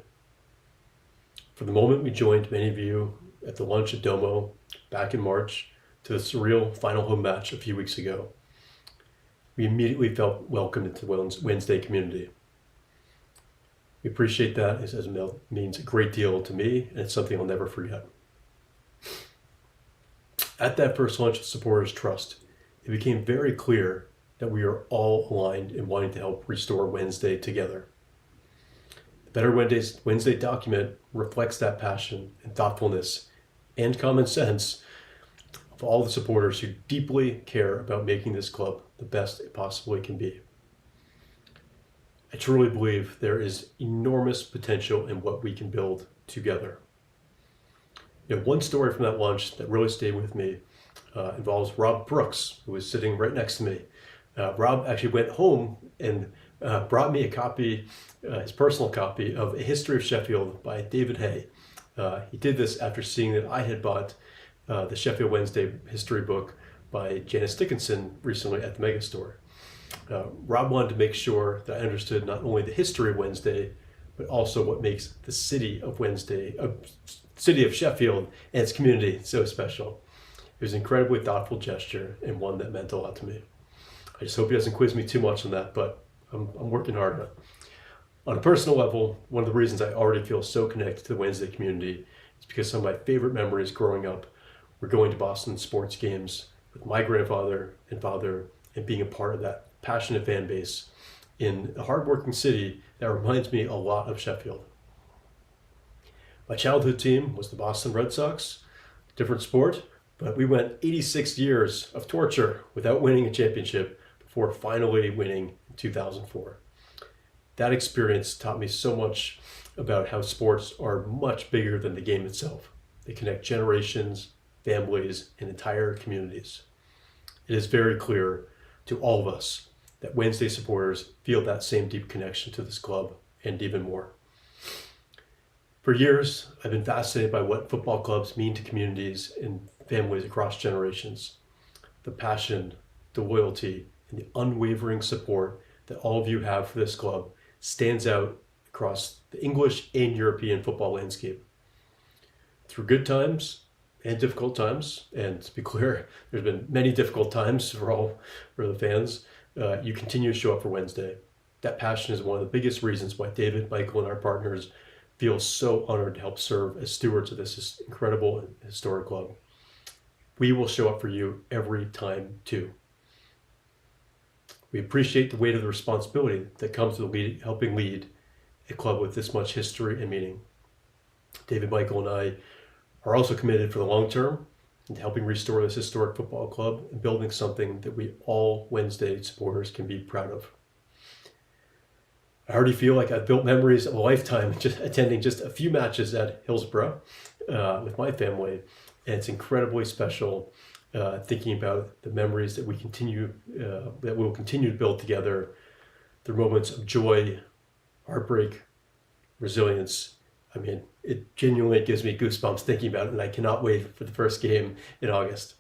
Q: From the moment we joined many of you at the lunch at Domo back in March to the surreal final home match a few weeks ago, we immediately felt welcomed into the Wednesday community. We appreciate that, as it means a great deal to me, and it's something I'll never forget. At that first lunch at Supporters Trust, it became very clear that we are all aligned in wanting to help restore Wednesday together. The Better Wednesday document reflects that passion and thoughtfulness and common sense of all the supporters who deeply care about making this club the best it possibly can be. I truly believe there is enormous potential in what we can build together. One story from that lunch that really stayed with me involves Rob Brooks, who was sitting right next to me. Rob actually went home and brought me a copy, his personal copy, of A History of Sheffield by David Hay. He did this after seeing that I had bought the Sheffield Wednesday history book by Janice Dickinson recently at the Megastore. Rob wanted to make sure that I understood not only the history of Wednesday, but also what makes the city of city of Sheffield and its community so special. It was an incredibly thoughtful gesture and one that meant a lot to me. I just hope he doesn't quiz me too much on that, but I'm working hard on it. On a personal level, one of the reasons I already feel so connected to the Wednesday community is because some of my favorite memories growing up were going to Boston sports games with my grandfather and father and being a part of that passionate fan base in a hardworking city that reminds me a lot of Sheffield. My childhood team was the Boston Red Sox, different sport, but we went 86 years of torture without winning a championship before finally winning in 2004. That experience taught me so much about how sports are much bigger than the game itself. They connect generations, families, and entire communities. It is very clear to all of us that Wednesday supporters feel that same deep connection to this club and even more. For years, I've been fascinated by what football clubs mean to communities and families across generations. The passion, the loyalty, and the unwavering support that all of you have for this club stands out across the English and European football landscape. Through good times and difficult times, and to be clear, there's been many difficult times for the fans, you continue to show up for Wednesday. That passion is one of the biggest reasons why David, Michael, and our partners feel so honored to help serve as stewards of this incredible and historic club. We will show up for you every time too. We appreciate the weight of the responsibility that comes with helping lead a club with this much history and meaning. David, Michael, and I are also committed for the long term and helping restore this historic football club and building something that we all Wednesday supporters can be proud of. I already feel like I've built memories of a lifetime just attending just a few matches at Hillsborough with my family, and it's incredibly special thinking about the memories that we will continue to build together through moments of joy, heartbreak, resilience. I mean, it genuinely gives me goosebumps thinking about it, and I cannot wait for the first game in August.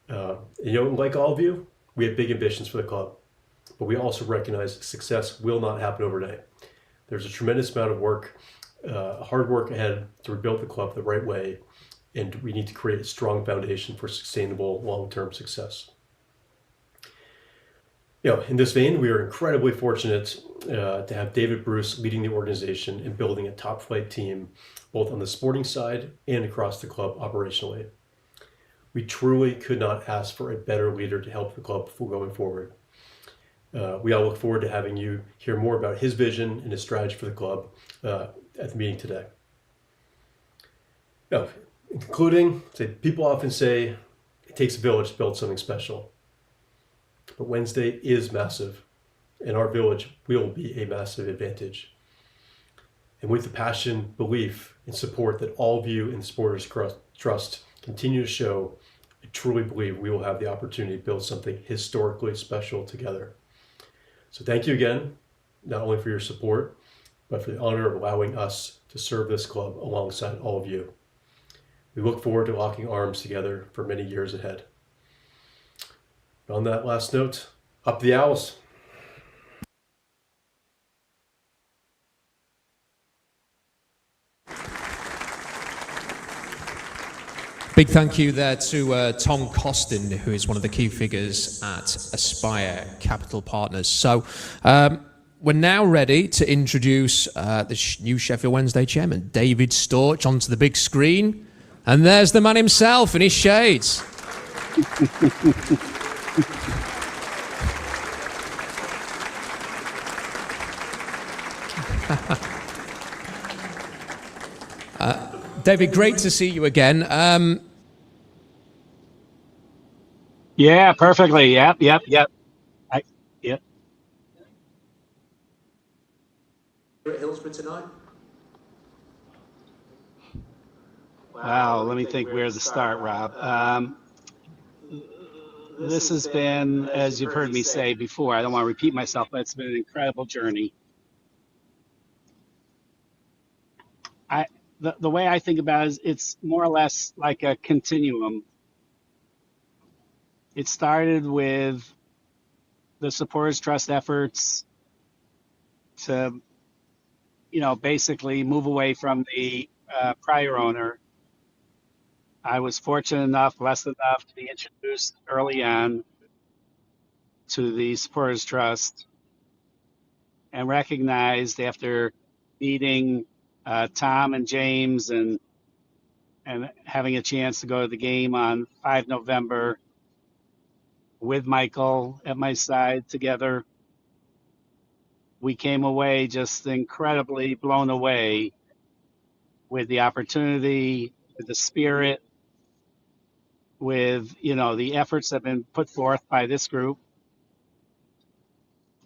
Q: Like all of you, we have big ambitions for the club, but we also recognize success will not happen overnight. There's a tremendous amount of work, hard work ahead to rebuild the club the right way, and we need to create a strong foundation for sustainable long-term success. In this vein, we are incredibly fortunate to have David Bruce leading the organization and building a top-flight team, both on the sporting side and across the club operationally. We truly could not ask for a better leader to help the club going forward. We all look forward to having you hear more about his vision and his strategy for the club at the meeting today. In concluding, people often say it takes a village to build something special. But Wednesday is massive, and our village will be a massive advantage. And with the passion, belief, and support that all of you in the Supporters Trust continue to show, I truly believe we will have the opportunity to build something historically special together. So thank you again, not only for your support, but for the honor of allowing us to serve this club alongside all of you. We look forward to locking arms together for many years ahead. On that last note, up the Owls.
L: Big thank you there to Tom Costin, who is one of the key figures at Aspire Capital Partners. So we're now ready to introduce the new Sheffield Wednesday chairman, David Storch, onto the big screen. And there's the man himself in his shades. David, great to see you again.
R: Yeah, perfectly. Yep. Yep.
L: You're at Hillsborough tonight?
R: Wow, let me think where to start, Rob. This has been, as you've heard me say before, I don't want to repeat myself, but it's been an incredible journey. The way I think about it is it's more or less like a continuum. It started with the Supporters Trust efforts to, basically move away from the prior owner. I was fortunate enough, blessed enough to be introduced early on to the Supporters Trust and recognized after meeting Tom and James and having a chance to go to the game on 5 November with Michael at my side together, we came away just incredibly blown away with the opportunity, with the spirit, with, the efforts that have been put forth by this group,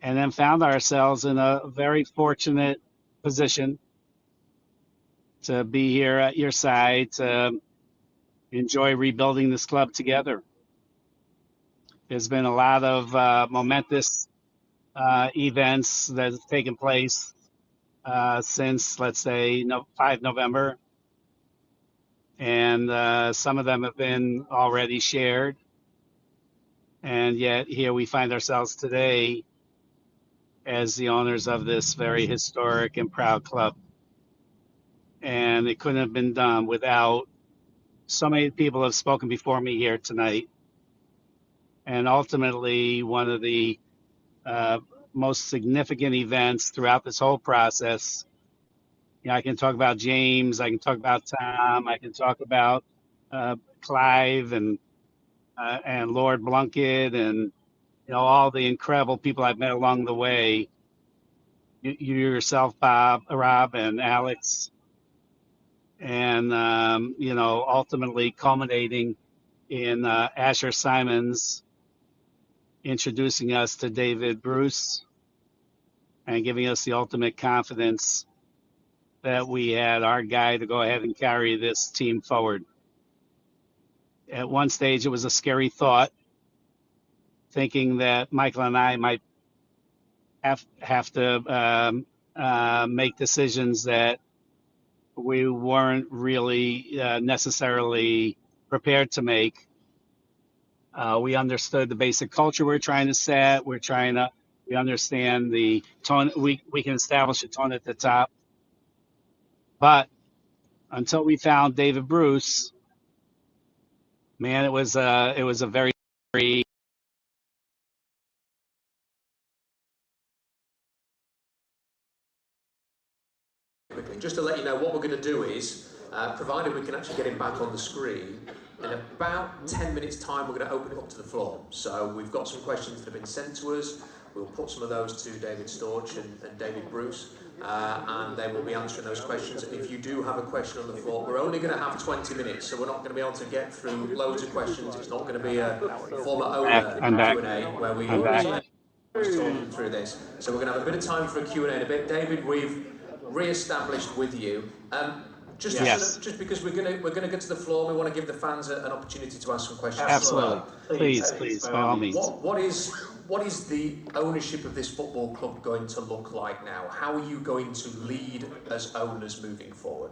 R: and then found ourselves in a very fortunate position to be here at your side to enjoy rebuilding this club together. There's been a lot of momentous events that have taken place since, let's say, 5 November, and some of them have been already shared. And yet here we find ourselves today as the owners of this very historic and proud club. And it couldn't have been done without so many people have spoken before me here tonight. And ultimately, one of the most significant events throughout this whole process, I can talk about James, I can talk about Tom, I can talk about Clive and Lord Blunkett, and all the incredible people I've met along the way. You yourself, Rob, and Alex, and ultimately culminating in Asher Simons introducing us to David Bruce and giving us the ultimate confidence that we had our guy to go ahead and carry this team forward. At one stage, it was a scary thought, thinking that Michael and I might have to make decisions that we weren't really necessarily prepared to make. We understood the basic culture we're trying to set. We understand the tone. We can establish a tone at the top. But until we found David Bruce, man, it was a very, very
L: Quickly, just to let you know, what we're going to do is, provided we can actually get him back on the screen, in about 10 minutes' time, we're going to open it up to the floor. So we've got some questions that have been sent to us. We'll put some of those to David Storch and David Bruce, and they will be answering those questions. If you do have a question on the floor, we're only going to have 20 minutes, so we're not going to be able to get through loads of questions. It's not going to be a former owner Q&A where we talking through this. So we're going to have a bit of time for a Q&A in a bit. David, we've re-established with you. Just because we're going to get to the floor, we want to give the fans an opportunity to ask some questions.
R: Absolutely. Please, by all means.
L: What is the ownership of this football club going to look like now? How are you going to lead as owners moving forward?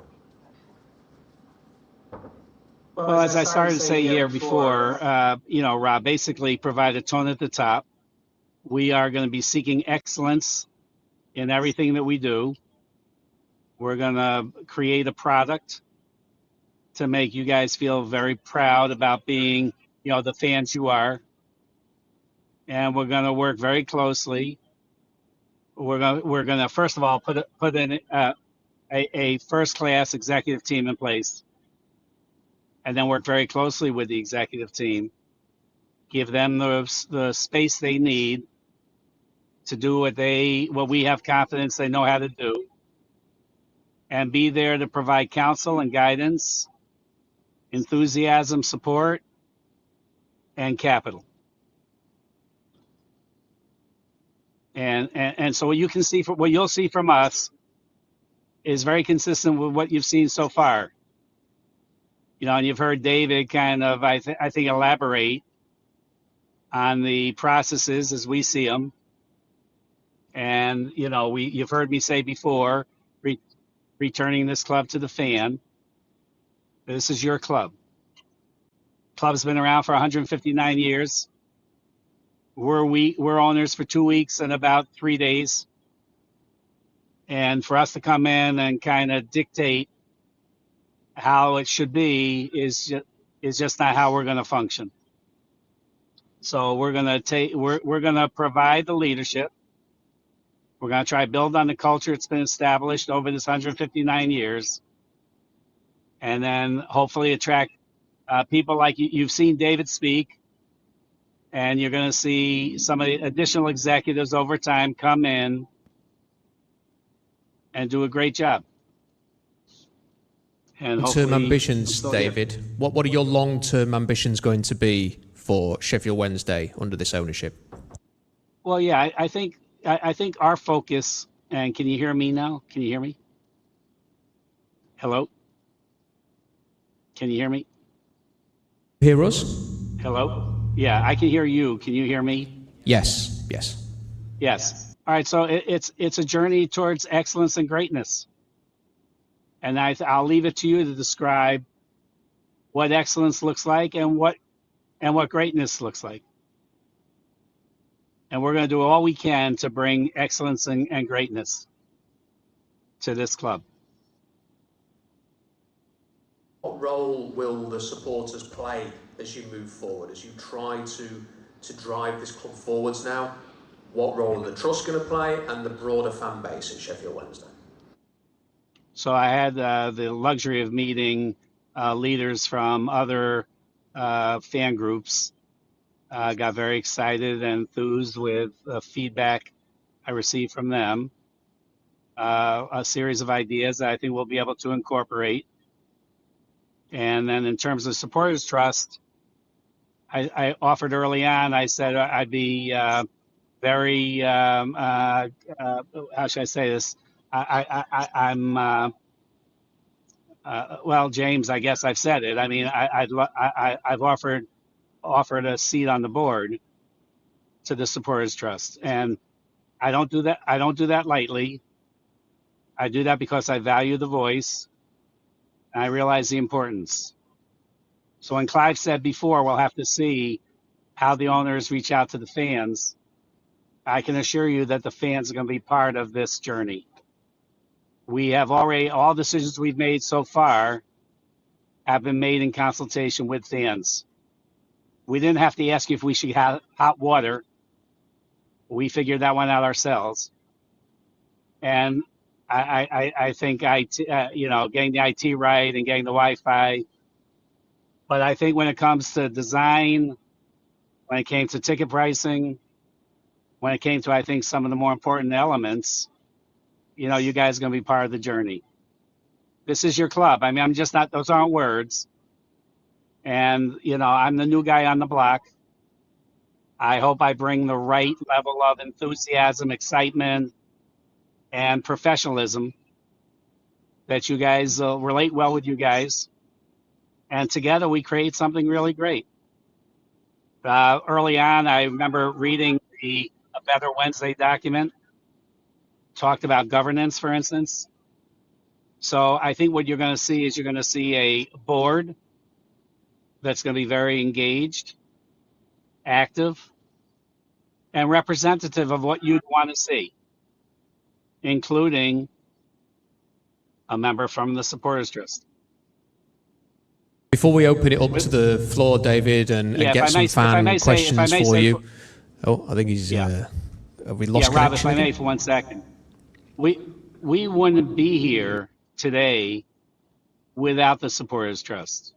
R: Well, as I started to say here before, Rob, basically provide a tone at the top. We are going to be seeking excellence in everything that we do. We're going to create a product to make you guys feel very proud about being, the fans you are. And we're going to work very closely. We're going to first of all put in a first-class executive team in place, and then work very closely with the executive team. Give them the space they need to do what we have confidence they know how to do, and be there to provide counsel and guidance, enthusiasm, support, and capital. And so what you'll see from us is very consistent with what you've seen so far. And you've heard David kind of, I think, elaborate on the processes as we see them. And, you've heard me say before, returning this club to the fan. This is your club. Club's been around for 159 years. We're owners for 2 weeks and about 3 days. And for us to come in and kind of dictate how it should be is just not how we're going to function. So we're going to provide the leadership. We're going to try to build on the culture that's been established over this 159 years. And then hopefully attract people like you've seen David speak. And you're going to see some of the additional executives over time come in and do a great job. and
L: Long-term
R: hopefully
L: ambitions,
R: still here.
L: David. What are your long-term ambitions going to be for Sheffield Wednesday under this ownership?
R: Well, yeah, I think our focus. And can you hear me now? Can you hear me? Hello? Can you hear me?
L: Hear us?
R: Hello? Yeah, I can hear you. Can you hear me?
L: Yes, yes.
R: Yes. All right. So it's a journey towards excellence and greatness, and I'll leave it to you to describe what excellence looks like and what greatness looks like. And we're going to do all we can to bring excellence and greatness to this club.
L: What role will the supporters play as you move forward, as you try to drive this club forwards now? What role are the trust going to play and the broader fan base at Sheffield Wednesday?
R: So I had the luxury of meeting leaders from other fan groups. Got very excited and enthused with feedback I received from them. A series of ideas that I think we'll be able to incorporate. And then in terms of supporters trust, I offered early on, I said I'd be very, how should I say this? I'm well, James, I guess I've said it. I mean, I've offered a seat on the board to the supporters trust, and I don't do that. I don't do that lightly. I do that because I value the voice, and I realize the importance. So when Clive said before, we'll have to see how the owners reach out to the fans, I can assure you that the fans are going to be part of this journey. We have already, all decisions we've made so far have been made in consultation with fans. We didn't have to ask you if we should have hot water. We figured that one out ourselves. And I think getting the IT right and getting the Wi-Fi. But I think when it comes to design, when it came to ticket pricing, when it came to, I think, some of the more important elements, you guys are going to be part of the journey. This is your club. I mean, I'm just not, those aren't words. And, I'm the new guy on the block. I hope I bring the right level of enthusiasm, excitement, and professionalism that you guys relate well with you guys. And together we create something really great. Early on, I remember reading A Better Wednesday document, talked about governance, for instance. So I think what you're going to see is a board that's going to be very engaged, active, and representative of what you'd want to see, including a member from the supporters trust.
L: Before we open it up to the floor, David, and get some fan questions for you. Oh, I think he's. Have we lost connection?
R: Rob, if I may, for 1 second. We wouldn't be here today without the supporters trust.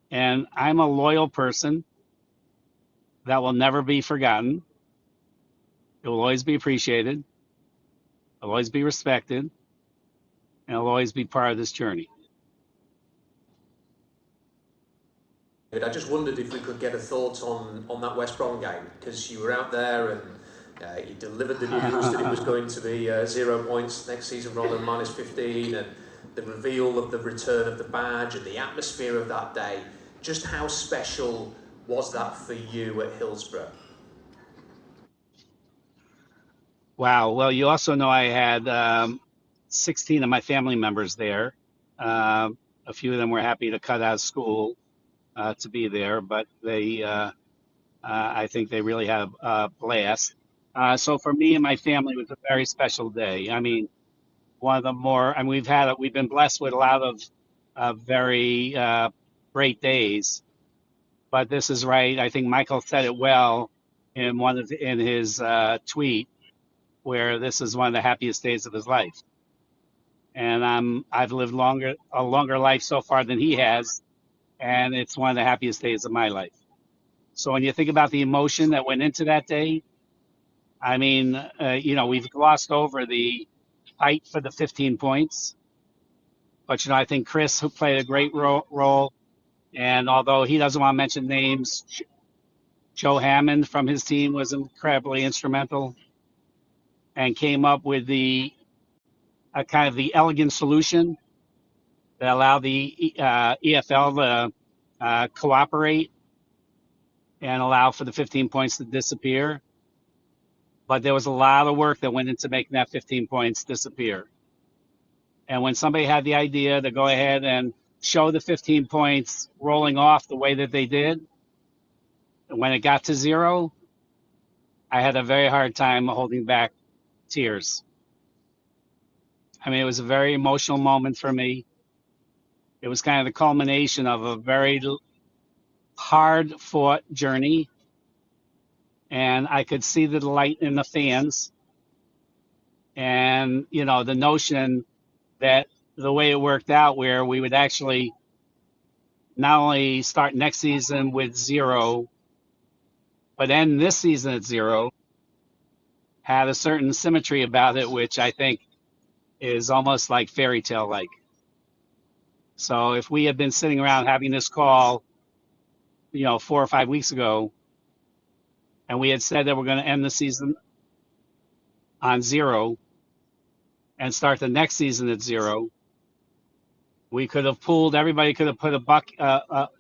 R: And I'm a loyal person that will never be forgotten. It will always be appreciated. It will always be respected. And it will always be part of this journey.
L: I just wondered if we could get a thought on that West Brom game, because you were out there and you delivered the news that it was going to be 0 points next season rather than -15, and the reveal of the return of the badge and the atmosphere of that day. Just how special was that for you at Hillsborough?
R: Wow. Well, you also know I had 16 of my family members there. A few of them were happy to cut out of school to be there, but they, I think they really had a blast. So for me and my family, it was a very special day. I mean, one of the more, I mean, we've been blessed with a lot of very great days, but this is right. I think Michael said it well in his tweet, where this is one of the happiest days of his life. And I've lived a longer life so far than he has, and it's one of the happiest days of my life. So when you think about the emotion that went into that day, I mean, we've glossed over the fight for the 15 points, But, I think Chris, who played a great role, and although he doesn't want to mention names, Joe Hammond from his team was incredibly instrumental and came up with the kind of the elegant solution that allowed the EFL to cooperate and allow for the 15 points to disappear. But there was a lot of work that went into making that 15 points disappear. And when somebody had the idea to go ahead and show the 15 points rolling off the way that they did, when it got to 0, I had a very hard time holding back tears. I mean, it was a very emotional moment for me. It was kind of the culmination of a very hard-fought journey, and I could see the light in the fans. And, the notion that the way it worked out, where we would actually not only start next season with 0, but end this season at 0, had a certain symmetry about it, which I think is almost like fairy tale like. So if we had been sitting around having this call, 4 or 5 weeks ago, and we had said that we're going to end the season on 0 and start the next season at 0, we could have pooled. Everybody could have put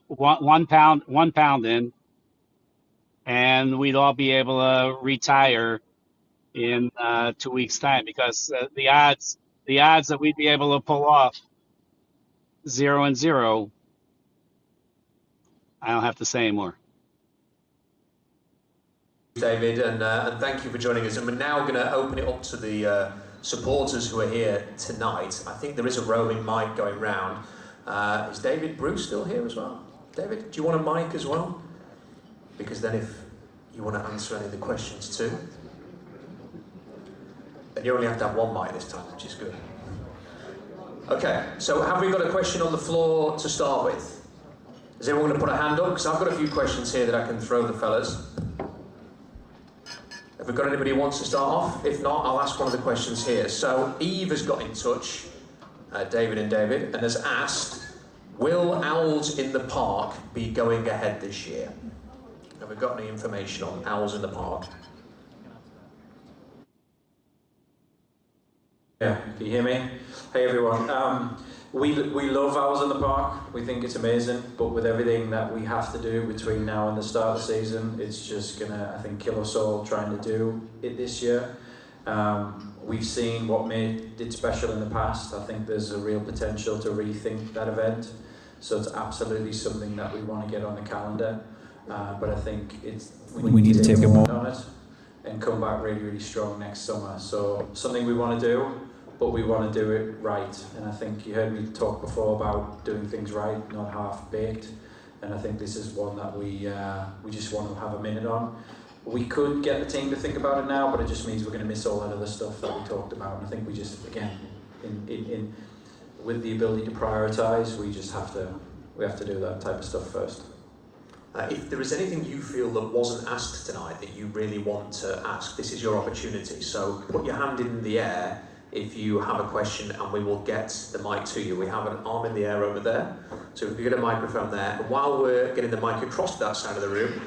R: one pound in, and we'd all be able to retire in 2 weeks' time, because the odds that we'd be able to pull off 0 and 0, I don't have to say anymore.
L: David, and thank you for joining us. And we're now going to open it up to the supporters who are here tonight. I think there is a roaming mic going round. Is David Bruce still here as well? David, do you want a mic as well? Because then if you want to answer any of the questions too, then you only have to have one mic this time, which is good. Okay, so have we got a question on the floor to start with? Is everyone going to put a hand up? Because I've got a few questions here that I can throw the fellas. Have we got anybody who wants to start off? If not, I'll ask one of the questions here. So Eve has got in touch, David, and has asked, will Owls in the Park be going ahead this year? Have we got any information on Owls in the Park?
O: Yeah, can you hear me? Hey everyone. We love Owls in the Park. We think it's amazing, but with everything that we have to do between now and the start of the season, it's just gonna, I think, kill us all trying to do it this year. We've seen what made it special in the past. I think there's a real potential to rethink that event. So it's absolutely something that we want to get on the calendar. But I think we need to take a moment on it and come back really, really strong next summer. So something we want to do, but we want to do it right. And I think you heard me talk before about doing things right, not half-baked. And I think this is one that we just want to have a minute on. We could get the team to think about it now, but it just means we're going to miss all that other stuff that we talked about. And I think we just, again, with the ability to prioritise, we have to do that type of stuff first.
L: If there is anything you feel that wasn't asked tonight that you really want to ask, this is your opportunity. So put your hand in the air if you have a question, and we will get the mic to you. We have an arm in the air over there, so if you get a microphone there. And while we're getting the mic across to that side of the room,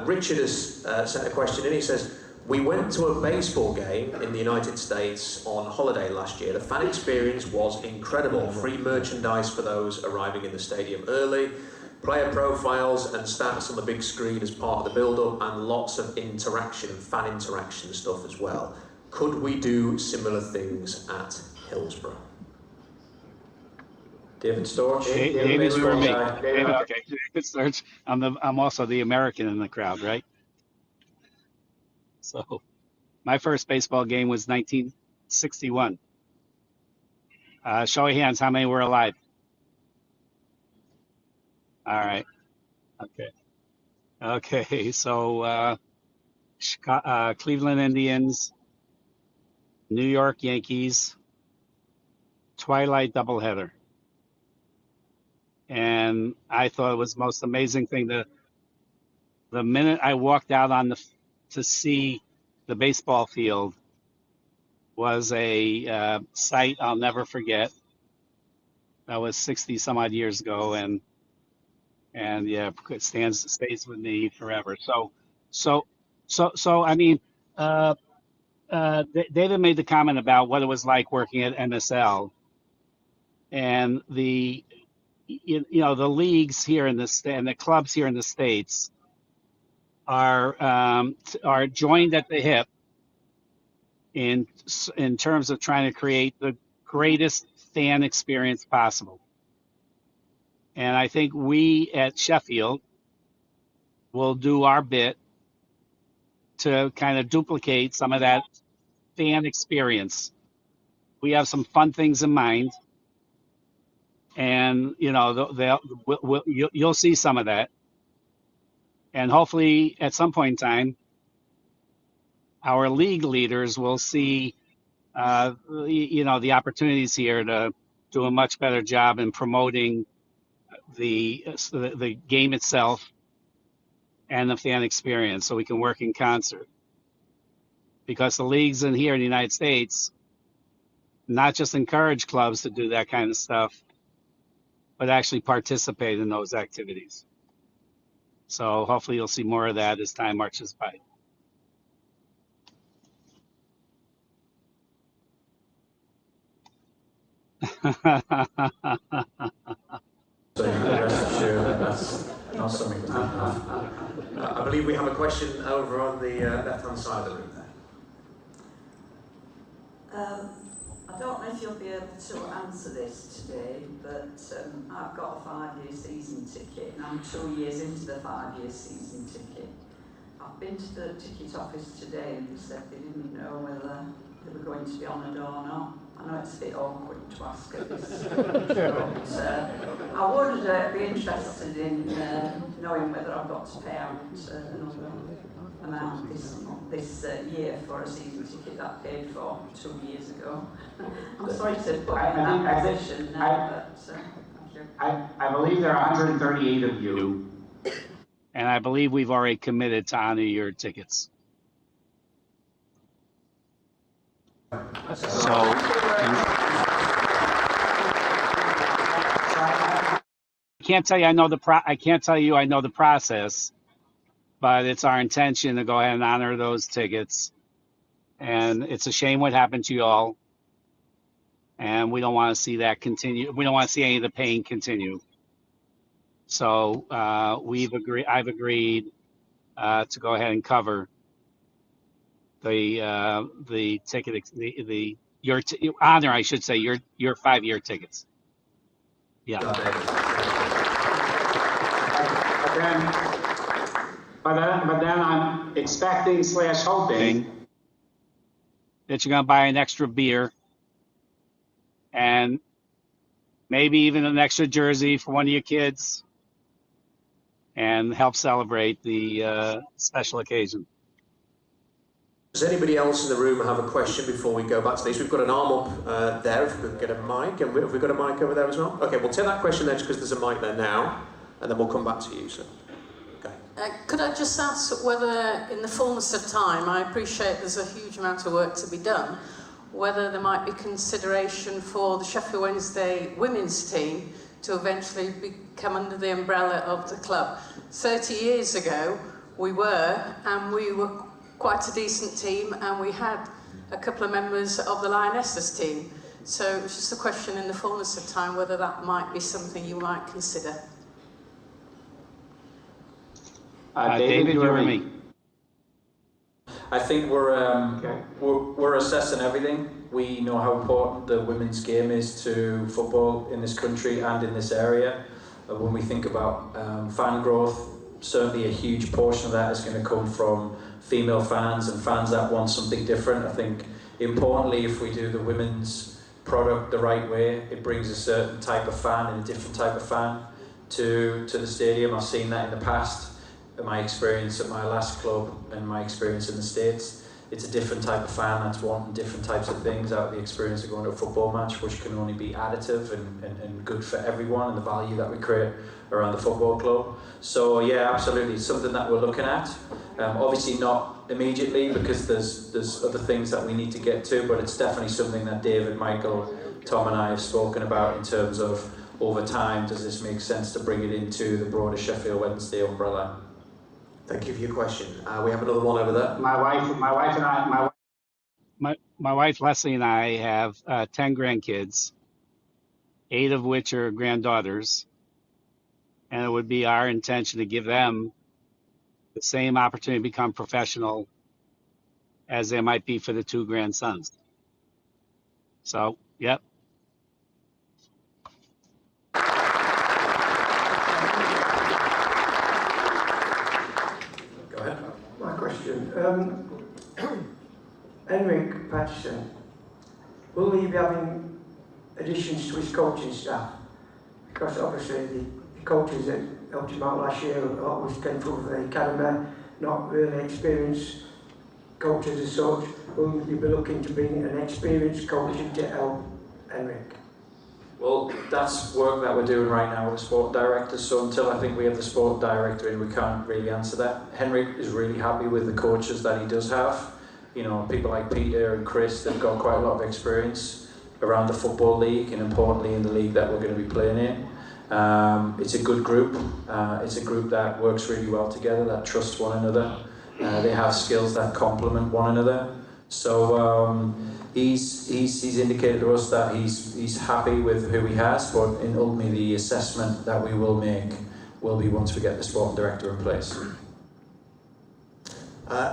L: Richard has sent a question in. He says, we went to a baseball game in the United States on holiday last year. The fan experience was incredible. Free merchandise for those arriving in the stadium early, player profiles and stats on the big screen as part of the build-up, and lots of interaction, fan interaction stuff as well. Could we do similar things at Hillsborough?
O: David Storch.
R: David, for me. David, okay. David Storch. I'm also the American in the crowd, right? So, my first baseball game was 1961. Show of hands, how many were alive? All right. Okay. Okay. So, Cleveland Indians, New York Yankees, twilight doubleheader. And I thought it was the most amazing thing. The minute I walked out to see the baseball field was a sight I'll never forget. That was 60 some odd years ago, and yeah, it stays with me forever. So I mean, David made the comment about what it was like working at MSL, and the the leagues here in and the clubs here in the States are joined at the hip in terms of trying to create the greatest fan experience possible. And I think we at Sheffield will do our bit to kind of duplicate some of that fan experience. We have some fun things in mind, and you'll see some of that. And hopefully, at some point in time, our league leaders will see, the opportunities here to do a much better job in promoting the game itself and the fan experience, so we can work in concert. Because the leagues in here in the United States not just encourage clubs to do that kind of stuff, but actually participate in those activities. So hopefully you'll see more of that as time marches by.
S: So rest assured that's not something to have. I believe we have a question over on the left-hand side of the room there.
T: I don't know if you'll be able to answer this today, but I've got a 5-year season ticket, and I'm 2 years into the 5-year season ticket. I've been to the ticket office today, and they said they didn't know whether they were going to be honoured or not. I know it's a bit awkward to ask at this, but I would be interested in knowing whether I've got to pay out another amount this year for a season ticket that I paid for 2 years ago. I'm sorry to put you in that position now, but thank you.
R: I believe there are 138 of you, and I believe we've already committed to honor your tickets. So I can't tell you I know the process, but it's our intention to go ahead and honor those tickets. And it's a shame what happened to you all, and we don't want to see that continue. We don't want to see any of the pain continue. So I've agreed to go ahead and cover the ticket, your honor, I should say, your 5-year tickets. Yeah. But then I'm expecting / hoping that you're gonna buy an extra beer and maybe even an extra jersey for one of your kids and help celebrate the special occasion.
S: Does anybody else in the room have a question before we go back to this? We've got an arm up there, if we could get a mic. And have we got a mic over there as well? Okay, we'll take that question then, because there's a mic there now, and then we'll come back to you. So, okay.
U: Could I just ask whether, in the fullness of time, I appreciate there's a huge amount of work to be done, whether there might be consideration for the Sheffield Wednesday women's team to eventually come under the umbrella of the club. 30 years ago, we were quite a decent team, and we had a couple of members of the Lionesses team. So it was just a question in the fullness of time whether that might be something you might consider.
R: David, you or me?
V: I think we're assessing everything. We know how important the women's game is to football in this country and in this area. When we think about fan growth, certainly a huge portion of that is going to come from female fans and fans that want something different. I think importantly, if we do the women's product the right way, it brings a certain type of fan and a different type of fan to the stadium. I've seen that in the past, in my experience at my last club and my experience in the States. It's a different type of fan that's wanting different types of things out of the experience of going to a football match, which can only be additive and good for everyone, and the value that we create around the football club. So yeah, absolutely, it's something that we're looking at. Obviously not immediately, because there's other things that we need to get to, but it's definitely something that David, Michael, Tom and I have spoken about in terms of over time, does this make sense to bring it into the broader Sheffield Wednesday umbrella?
S: Thank you for your question. We have another one over there.
R: My wife Leslie and I have 10 grandkids, 8 of which are granddaughters, and it would be our intention to give them the same opportunity to become professional as there might be for the 2 grandsons. So, yep.
S: Go ahead.
A: My question. Henrik Patterson, will he be having additions to his coaching staff? Because obviously the coaches that helped him out last year, a lot was came from the academy, not really experienced coaches as such. Will you be looking to bring an experienced coach in to help Henrik?
V: Well, that's work that we're doing right now with the sport director, so until I think we have the sport director in, we can't really answer that. Henrik is really happy with the coaches that he does have. You know, people like Peter and Chris, they've got quite a lot of experience around the Football League and importantly in the league that we're going to be playing in. It's a good group. It's a group that works really well together, that trusts one another. They have skills that complement one another. So he's indicated to us that he's happy with who he has, but ultimately the assessment that we will make will be once we get the sport director in place.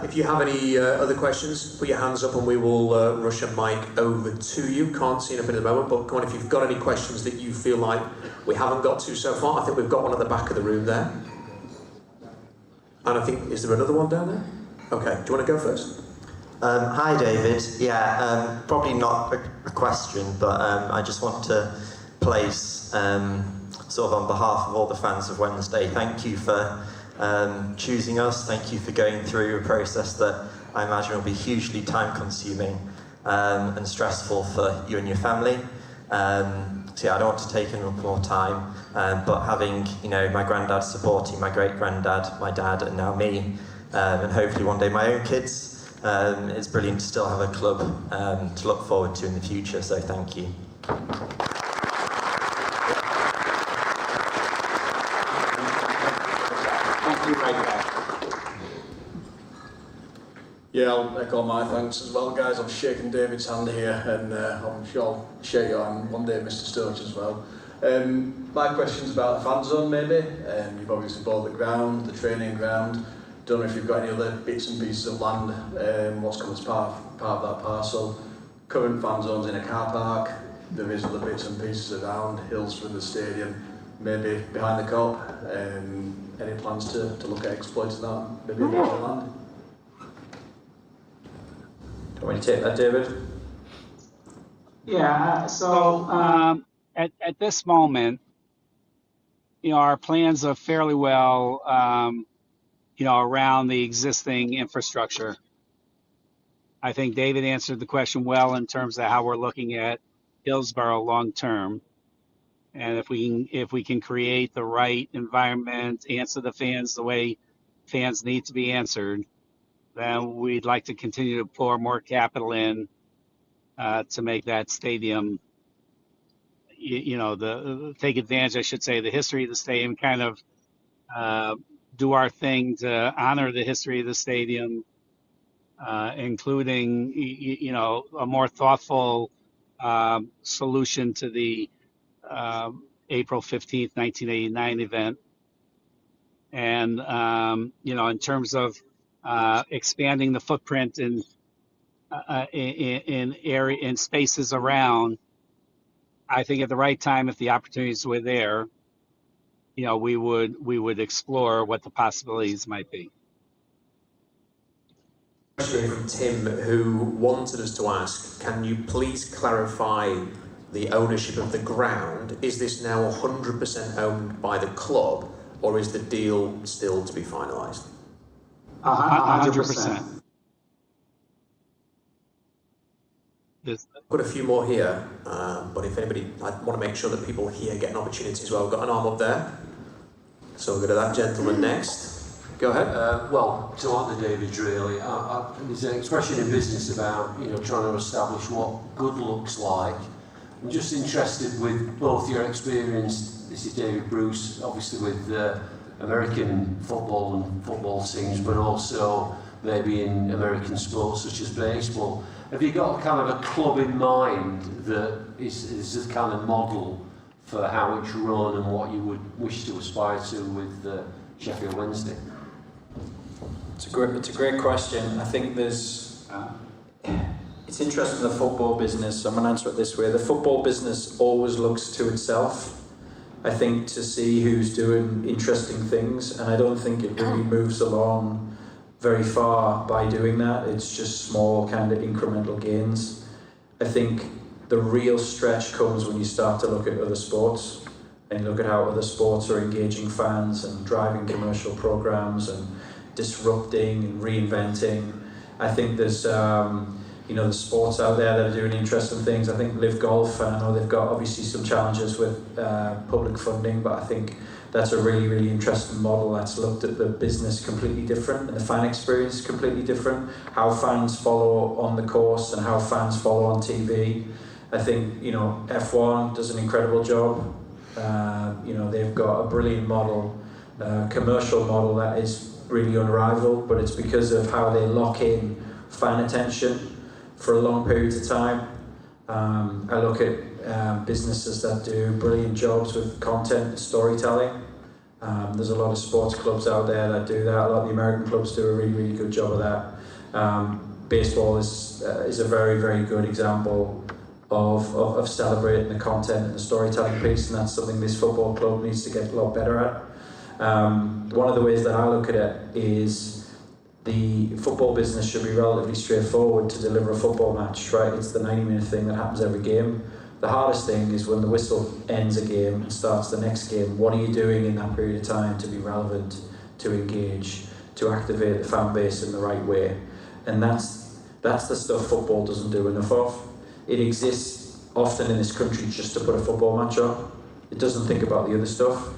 S: If you have any other questions, put your hands up and we will rush a mic over to you. Can't see anything at the moment, but come on, if you've got any questions that you feel like we haven't got to so far, I think we've got one at the back of the room there. And I think, is there another one down there? Okay, do you want to go first?
B: Hi David, probably not a question, but I just want to place, sort of on behalf of all the fans of Wednesday, thank you for choosing us, thank you for going through a process that I imagine will be hugely time consuming and stressful for you and your family. So yeah, I don't want to take up more time, but having, you know, my granddad supporting my great granddad, my dad, and now me, and hopefully one day my own kids, it's brilliant to still have a club to look forward to in the future, so thank you.
S: Thank you, right back.
W: Yeah, I'll echo my thanks as well, guys. I'm shaking David's hand here, and I'm sure I'll shake your hand one day, Mr. Sturridge, as well. My question's about the fan zone, maybe. You've obviously bought the ground, the training ground. Don't know if you've got any other bits and pieces of land, what's come as part of that parcel. Current fan zones in a car park. There is other bits and pieces around, Hillsborough, the stadium, maybe behind the Cop. Any plans to look at exploiting that, maybe a bit of land?
V: Do you want me to take that, David?
R: Yeah, at this moment, you know, our plans are fairly well, you know, around the existing infrastructure. I think David answered the question well in terms of how we're looking at Hillsborough long term. And if we can create the right environment, answer the fans the way fans need to be answered, then we'd like to continue to pour more capital in to make that stadium, you know, take advantage, I should say, the history of the stadium, kind of do our thing to honor the history of the stadium, including, you know, a more thoughtful solution to the April 15th, 1989 event. And, you know, in terms of expanding the footprint in spaces around, I think at the right time, if the opportunities were there, you know, we would explore what the possibilities might be.
S: Question from Tim, who wanted us to ask, can you please clarify the ownership of the ground? Is this now 100% owned by the club, or is the deal still to be finalised?
R: 100%.
S: Got a few more here, but if anybody, I want to make sure that people here get an opportunity as well. We've got an arm up there, so we'll go to that gentleman next. Go ahead.
X: Well, to answer David, really, there's an expression in business about, you know, trying to establish what good looks like I'm just interested with both your experience. This is David Bruce, obviously with American football and football teams, but also maybe in American sports such as baseball. Have you got kind of a club in mind that is the kind of model for how it's run and what you would wish to aspire to with Sheffield Wednesday?
V: It's a great question. I think there's it's interesting, the football business. I'm going to answer it this way: the football business always looks to itself, I think, to see who's doing interesting things, and I don't think it really moves along very far by doing that. It's just small kind of incremental gains. I think the real stretch comes when you start to look at other sports and look at how other sports are engaging fans and driving commercial programs and disrupting and reinventing. I think there's there's sports out there that are doing interesting things. I think Live Golf, I know they've got obviously some challenges with public funding, but I think that's a really, really interesting model that's looked at the business completely different and the fan experience completely different, how fans follow on the course and how fans follow on TV. I think, F1 does an incredible job. They've got a brilliant model, commercial model that is really unrivaled, but it's because of how they lock in fan attention for long periods of time. I look at businesses that do brilliant jobs with content and storytelling. There's a lot of sports clubs out there that do that. A lot of the American clubs do a really, really good job of that. Baseball is a very, very good example of celebrating the content and the storytelling piece, and that's something this football club needs to get a lot better at. One of the ways that I look at it is the football business should be relatively straightforward to deliver a football match, right? It's the 90-minute thing that happens every game. The hardest thing is when the whistle ends a game and starts the next game. What are you doing in that period of time to be relevant, to engage, to activate the fan base in the right way? And that's the stuff football doesn't do enough of. It exists often in this country just to put a football match on. It doesn't think about the other stuff.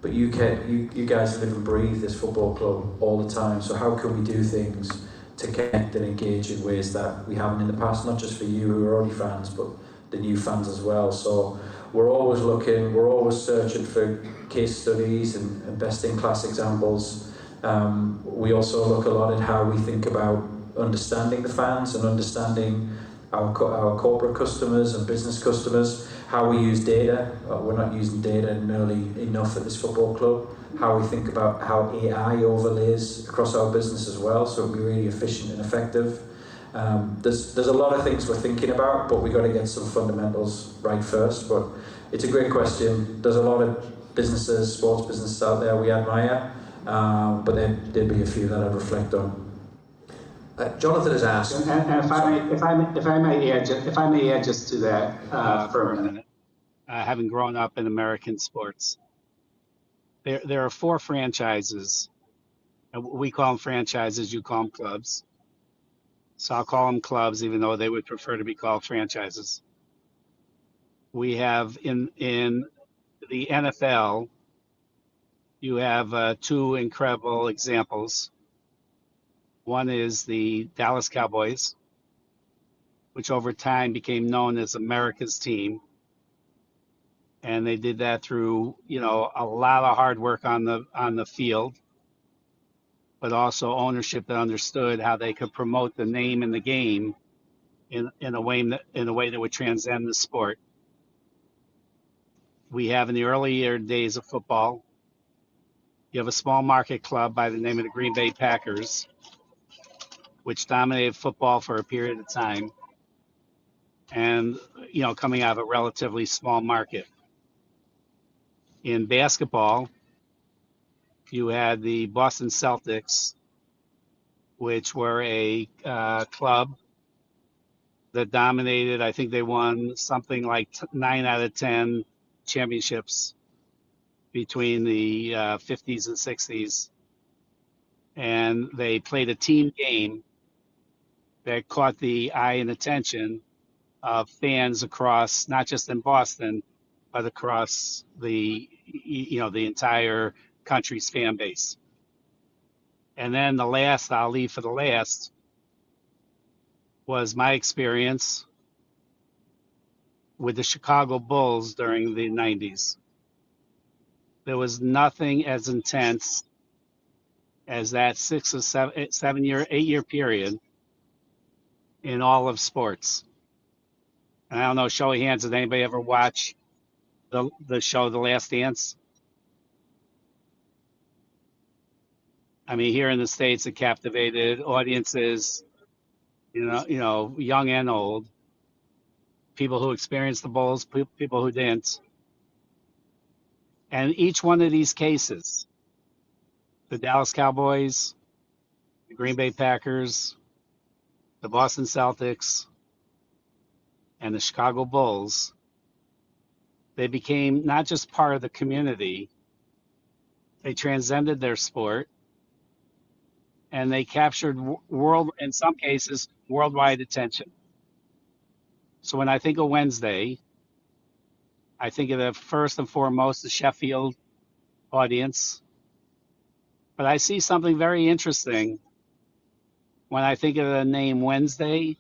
V: But you guys live and breathe this football club all the time. So how can we do things to connect and engage in ways that we haven't in the past? Not just for you who are already fans, but the new fans as well. So we're always looking, we're always searching for case studies and best-in-class examples. We also look a lot at how we think about understanding the fans and understanding our corporate customers and business customers, how we use data. We're not using data nearly enough at this football club. How we think about how AI overlays across our business as well, so it'll be really efficient and effective. There's a lot of things we're thinking about, but we've got to get some fundamentals right first. But it's a great question. There's a lot of businesses, sports businesses out there we admire, but there'd be a few that I'd reflect on.
S: Jonathan has asked.
R: And if I may add just to that for a minute, having grown up in American sports, there are 4 franchises. We call them franchises. You call them clubs. So I'll call them clubs, even though they would prefer to be called franchises. We have in the NFL, you have 2 incredible examples. One is the Dallas Cowboys, which over time became known as America's team. And they did that through, a lot of hard work on the field, but also ownership that understood how they could promote the name and the game in a way that would transcend the sport. We have in the earlier days of football, you have a small market club by the name of the Green Bay Packers, which dominated football for a period of time, and coming out of a relatively small market. In basketball, you had the Boston Celtics, which were a club that dominated. I think they won something like 9 out of 10 championships between the 50s and 60s. And they played a team game that caught the eye and attention of fans across, not just in Boston, but across the entire country's fan base. And then the last, I'll leave for the last, was my experience with the Chicago Bulls during the 90s. There was nothing as intense as that 8 year period in all of sports. And I don't know, show of hands, did anybody ever watch the show The Last Dance? I mean, here in the States, it captivated audiences, young and old, people who experienced the Bulls, people who didn't. And each one of these cases, the Dallas Cowboys, the Green Bay Packers, the Boston Celtics, and the Chicago Bulls, they became not just part of the community, they transcended their sport, and they captured in some cases, worldwide attention. So when I think of Wednesday, I think of the first and foremost the Sheffield audience. But I see something very interesting when I think of the name Wednesday.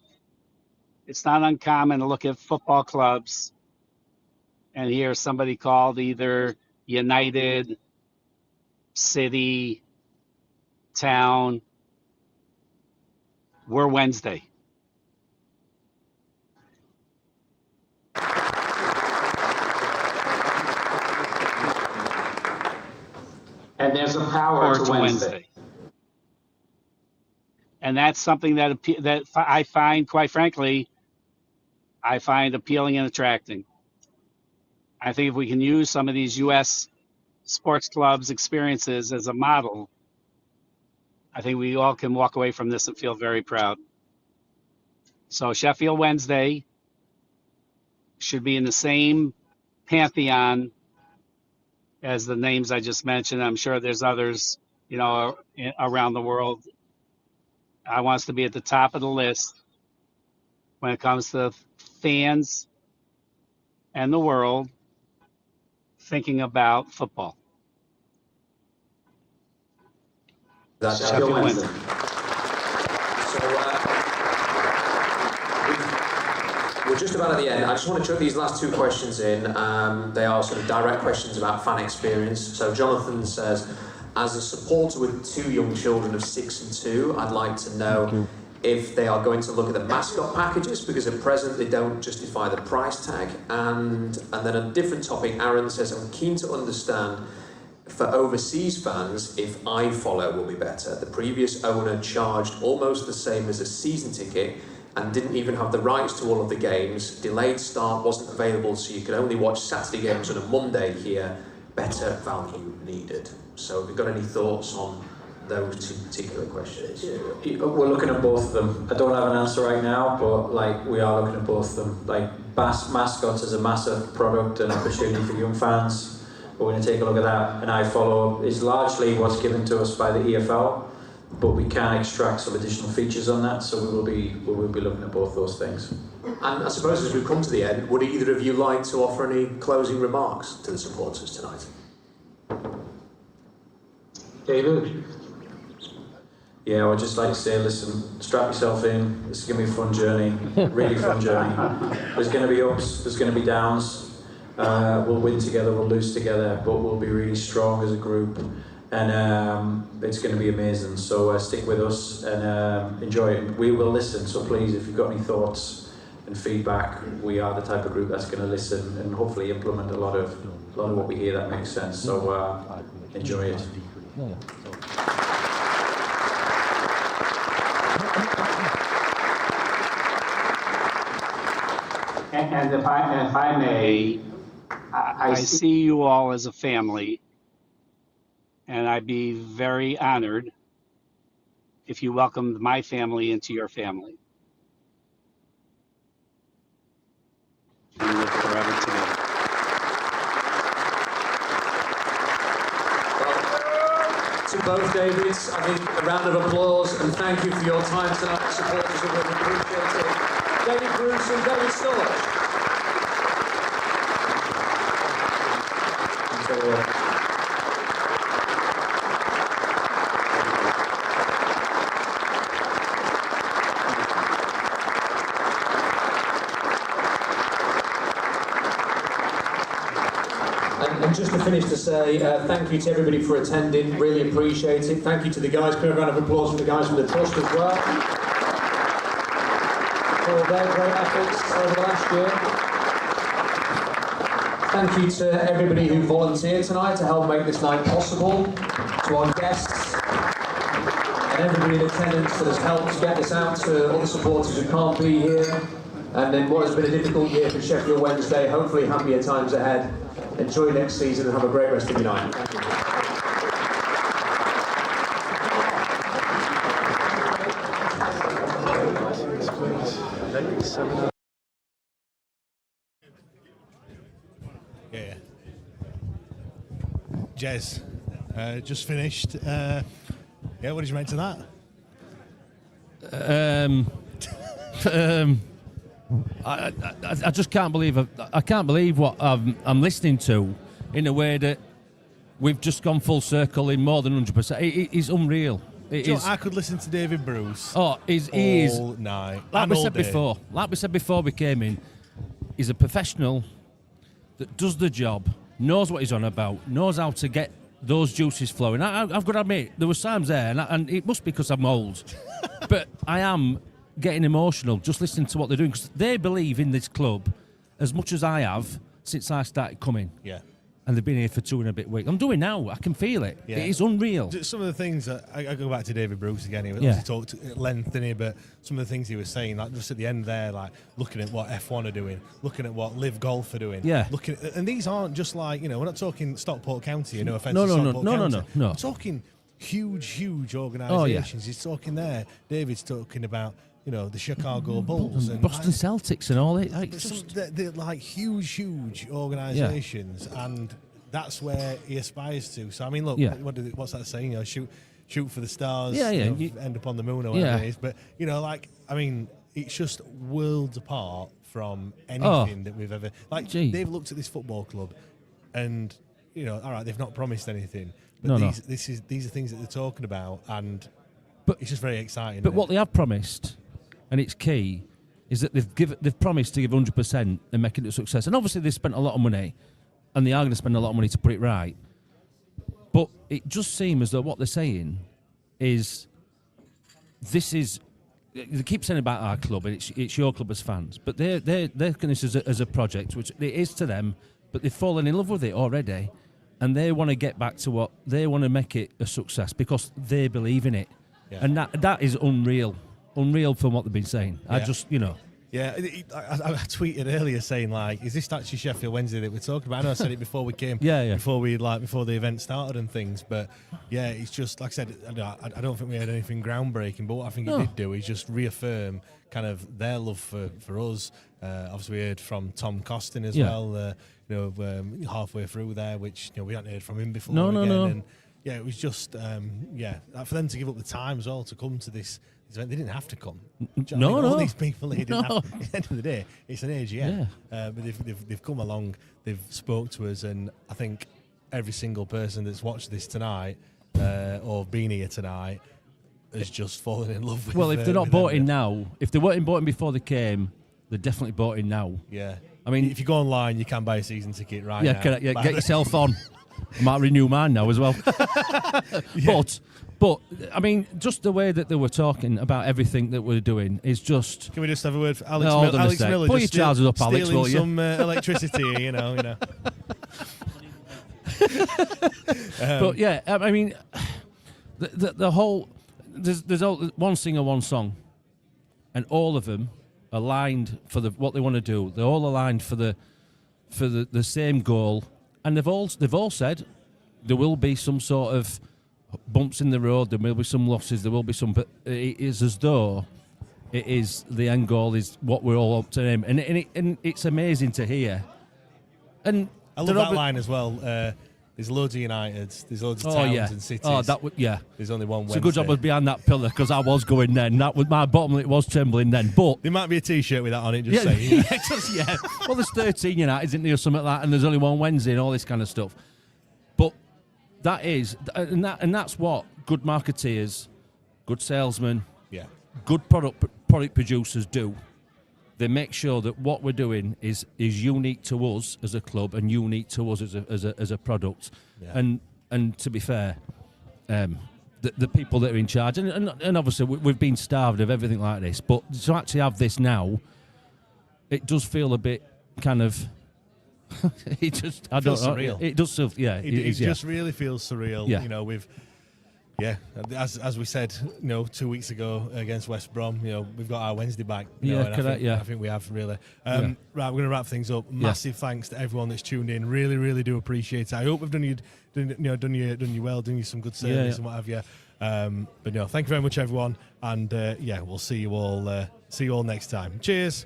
R: It's not uncommon to look at football clubs and hear somebody called either United, City, Town. We're Wednesday.
V: And there's a power to Wednesday.
R: And that's something that I find, quite frankly, appealing and attracting. I think if we can use some of these U.S. sports clubs' experiences as a model, I think we all can walk away from this and feel very proud. So Sheffield Wednesday should be in the same pantheon as the names I just mentioned. I'm sure there's others, around the world. I want us to be at the top of the list when it comes to fans and the world thinking about football.
S: That's
R: Sheffield Wednesday.
S: So we're just about at the end. I just want to chuck these last two questions in. They are sort of direct questions about fan experience. So Jonathan says, as a supporter with two young children of 6 and 2, I'd like to know if they are going to look at the mascot packages, because at present they don't justify the price tag. And then a different topic, Aaron says, I'm keen to understand for overseas fans if iFollow will be better. The previous owner charged almost the same as a season ticket and didn't even have the rights to all of the games. Delayed start wasn't available, so you could only watch Saturday games on a Monday here. Better value needed. So have you got any thoughts on those two particular questions?
V: We're looking at both of them. I don't have an answer right now, but we are looking at both of them. Mascots is a massive product and opportunity for young fans. We're going to take a look at that. And iFollow is largely what's given to us by the EFL, but we can extract some additional features on that. So we will be looking at both those things.
S: And I suppose as we come to the end, would either of you like to offer any closing remarks to the supporters tonight?
V: David? Yeah, I would just like to say, listen, strap yourself in. This is going to be a fun journey, really fun journey. There's going to be ups, there's going to be downs. We'll win together, we'll lose together, but we'll be really strong as a group. And it's going to be amazing. So stick with us and enjoy it. We will listen, so please, if you've got any thoughts and feedback, we are the type of group that's going to listen and hopefully implement a lot of what we hear that makes sense. So enjoy it.
R: And if I may, I see you all as a family, and I'd be very honored if you welcomed my family into your family. And live forever together.
S: To both Davids, I think a round of applause and thank you for your time tonight, supporters of Women. Appreciate it. David Bruce and David Storch. And just to finish to say thank you to everybody for attending, really appreciate it. Thank you to the guys, put a round of applause for the guys from the Trust as well, for their great efforts over the last year. Thank you to everybody who volunteered tonight to help make this night possible, to our guests, and everybody in attendance that has helped get this out to all the supporters who can't be here. And in what has been a difficult year for Sheffield Wednesday, hopefully happier times ahead. Enjoy next season and have a great rest of your night. Thank you.
E: Yeah. Jez, just finished. Yeah, what did you make to that?
F: I just can't believe I can't believe what I'm listening to, in a way that we've just gone full circle in more than 100%. It is unreal.
E: I could listen to David Bruce.
F: All
E: night.
F: Like we said before we came in, he's a professional that does the job, knows what he's on about, knows how to get those juices flowing. I've got to admit, there were times there, and it must be because I'm old, but I am getting emotional just listening to what they're doing, because they believe in this club as much as I have since I started coming.
E: Yeah.
F: And they've been here for 2 and a bit weeks. I'm doing now. I can feel it.
E: Yeah.
F: It is unreal.
E: Some of the things I go back to David Bruce again. He obviously talked at length, didn't he? But some of the things he was saying, like just at the end there, like looking at what F1 are doing, looking at what Live Golf are doing.
F: Yeah.
E: And these aren't just like, we're not talking Stockport County. No offence
F: No.
E: to Stockport County.
F: No.
E: We're talking huge organisations. He's talking there. David's talking about, the Chicago Bulls and
F: Boston Celtics and all it.
E: They're like huge organisations, and that's where he aspires to. So I mean, look, what's that saying? Shoot for the stars. End up on the moon or whatever it is. But it's just worlds apart from anything that we've ever. They've looked at this football club, and all right, they've not promised anything, but these are things that they're talking about, and it's just very exciting.
F: But what they have promised, and it's key, is that they've promised to give 100% and make it a success. And obviously they've spent a lot of money, and they are going to spend a lot of money to put it right. But it just seems as though what they're saying is, they keep saying about our club, and it's your club as fans, but they're looking at this as a project, which it is to them, but they've fallen in love with it already, and they want to get back to they want to make it a success because they believe in it. Yeah. And that is unreal from what they've been saying.
E: Yeah.
F: Yeah,
E: I tweeted earlier saying, like, is this actually Sheffield Wednesday that we're talking about? I know I said it before we came, before the event started and things, but yeah, it's just, like I said, I don't think we had anything groundbreaking, but what I think it did do is just reaffirm kind of their love for us. Obviously we heard from Tom Costin as well, halfway through there, which, we hadn't heard from him before.
F: No.
E: And, yeah, it was just, for them to give up the time as well to come to this event. They didn't have to come. All these people here didn't have to. At the end of the day, it's an AGM. But they've come along, they've spoke to us, and I think every single person that's watched this tonight or been here tonight has just fallen in love with.
F: Well, if they're not bought in now, if they weren't bought in before they came, they're definitely bought in now.
E: Yeah.
F: I mean,
E: if you go online, you can buy a season ticket right now.
F: Get yourself on. I might renew mine now as well. But I mean, just the way that they were talking about everything that we're doing is just.
E: Can we just have a word for Alex?
F: Hold on
E: Alex
F: a sec.
E: Miller?
F: Put your trousers up, Alex. Will you?
E: Some electricity, you know.
F: But yeah, I mean, the whole there's one singer, one song, and all of them aligned for what they want to do. They're all aligned for the same goal, and they've all said there will be some sort of bumps in the road, there will be some losses, there will be some, but it is as though it is the end goal is what we're all up to aim, and it's amazing to hear. And
E: I love that line as well. There's loads of Uniteds, there's loads of towns and cities.
F: Oh, that would, yeah.
E: There's only one.
F: It's a good job I was behind that pillar because I was going then. That was my bottom lip was trembling then. But
E: there might be a T-shirt with that on it. Just saying.
F: Yeah. Well, there's 13 Uniteds, isn't there, or something like that, and there's only one Wednesday and all this kind of stuff. But that is, and that's what good marketeers, good salesmen, good product producers do. They make sure that what we're doing is unique to us as a club and unique to us as a product.
E: Yeah.
F: And to be fair, the people that are in charge, and obviously we've been starved of everything like this, but to actually have this now, it does feel a bit kind of. It just, I don't know.
E: Surreal.
F: It does feel, yeah.
E: It just really feels surreal.
F: Yeah.
E: You know, as we said, 2 weeks ago against West Brom, we've got our Wednesday back. I think we have really. Right, we're going to wrap things up. Massive thanks to everyone that's tuned in. Really, really do appreciate it. I hope we've done you well, done you some good service and what have you. But thank you very much, everyone, and we'll see you all next time. Cheers.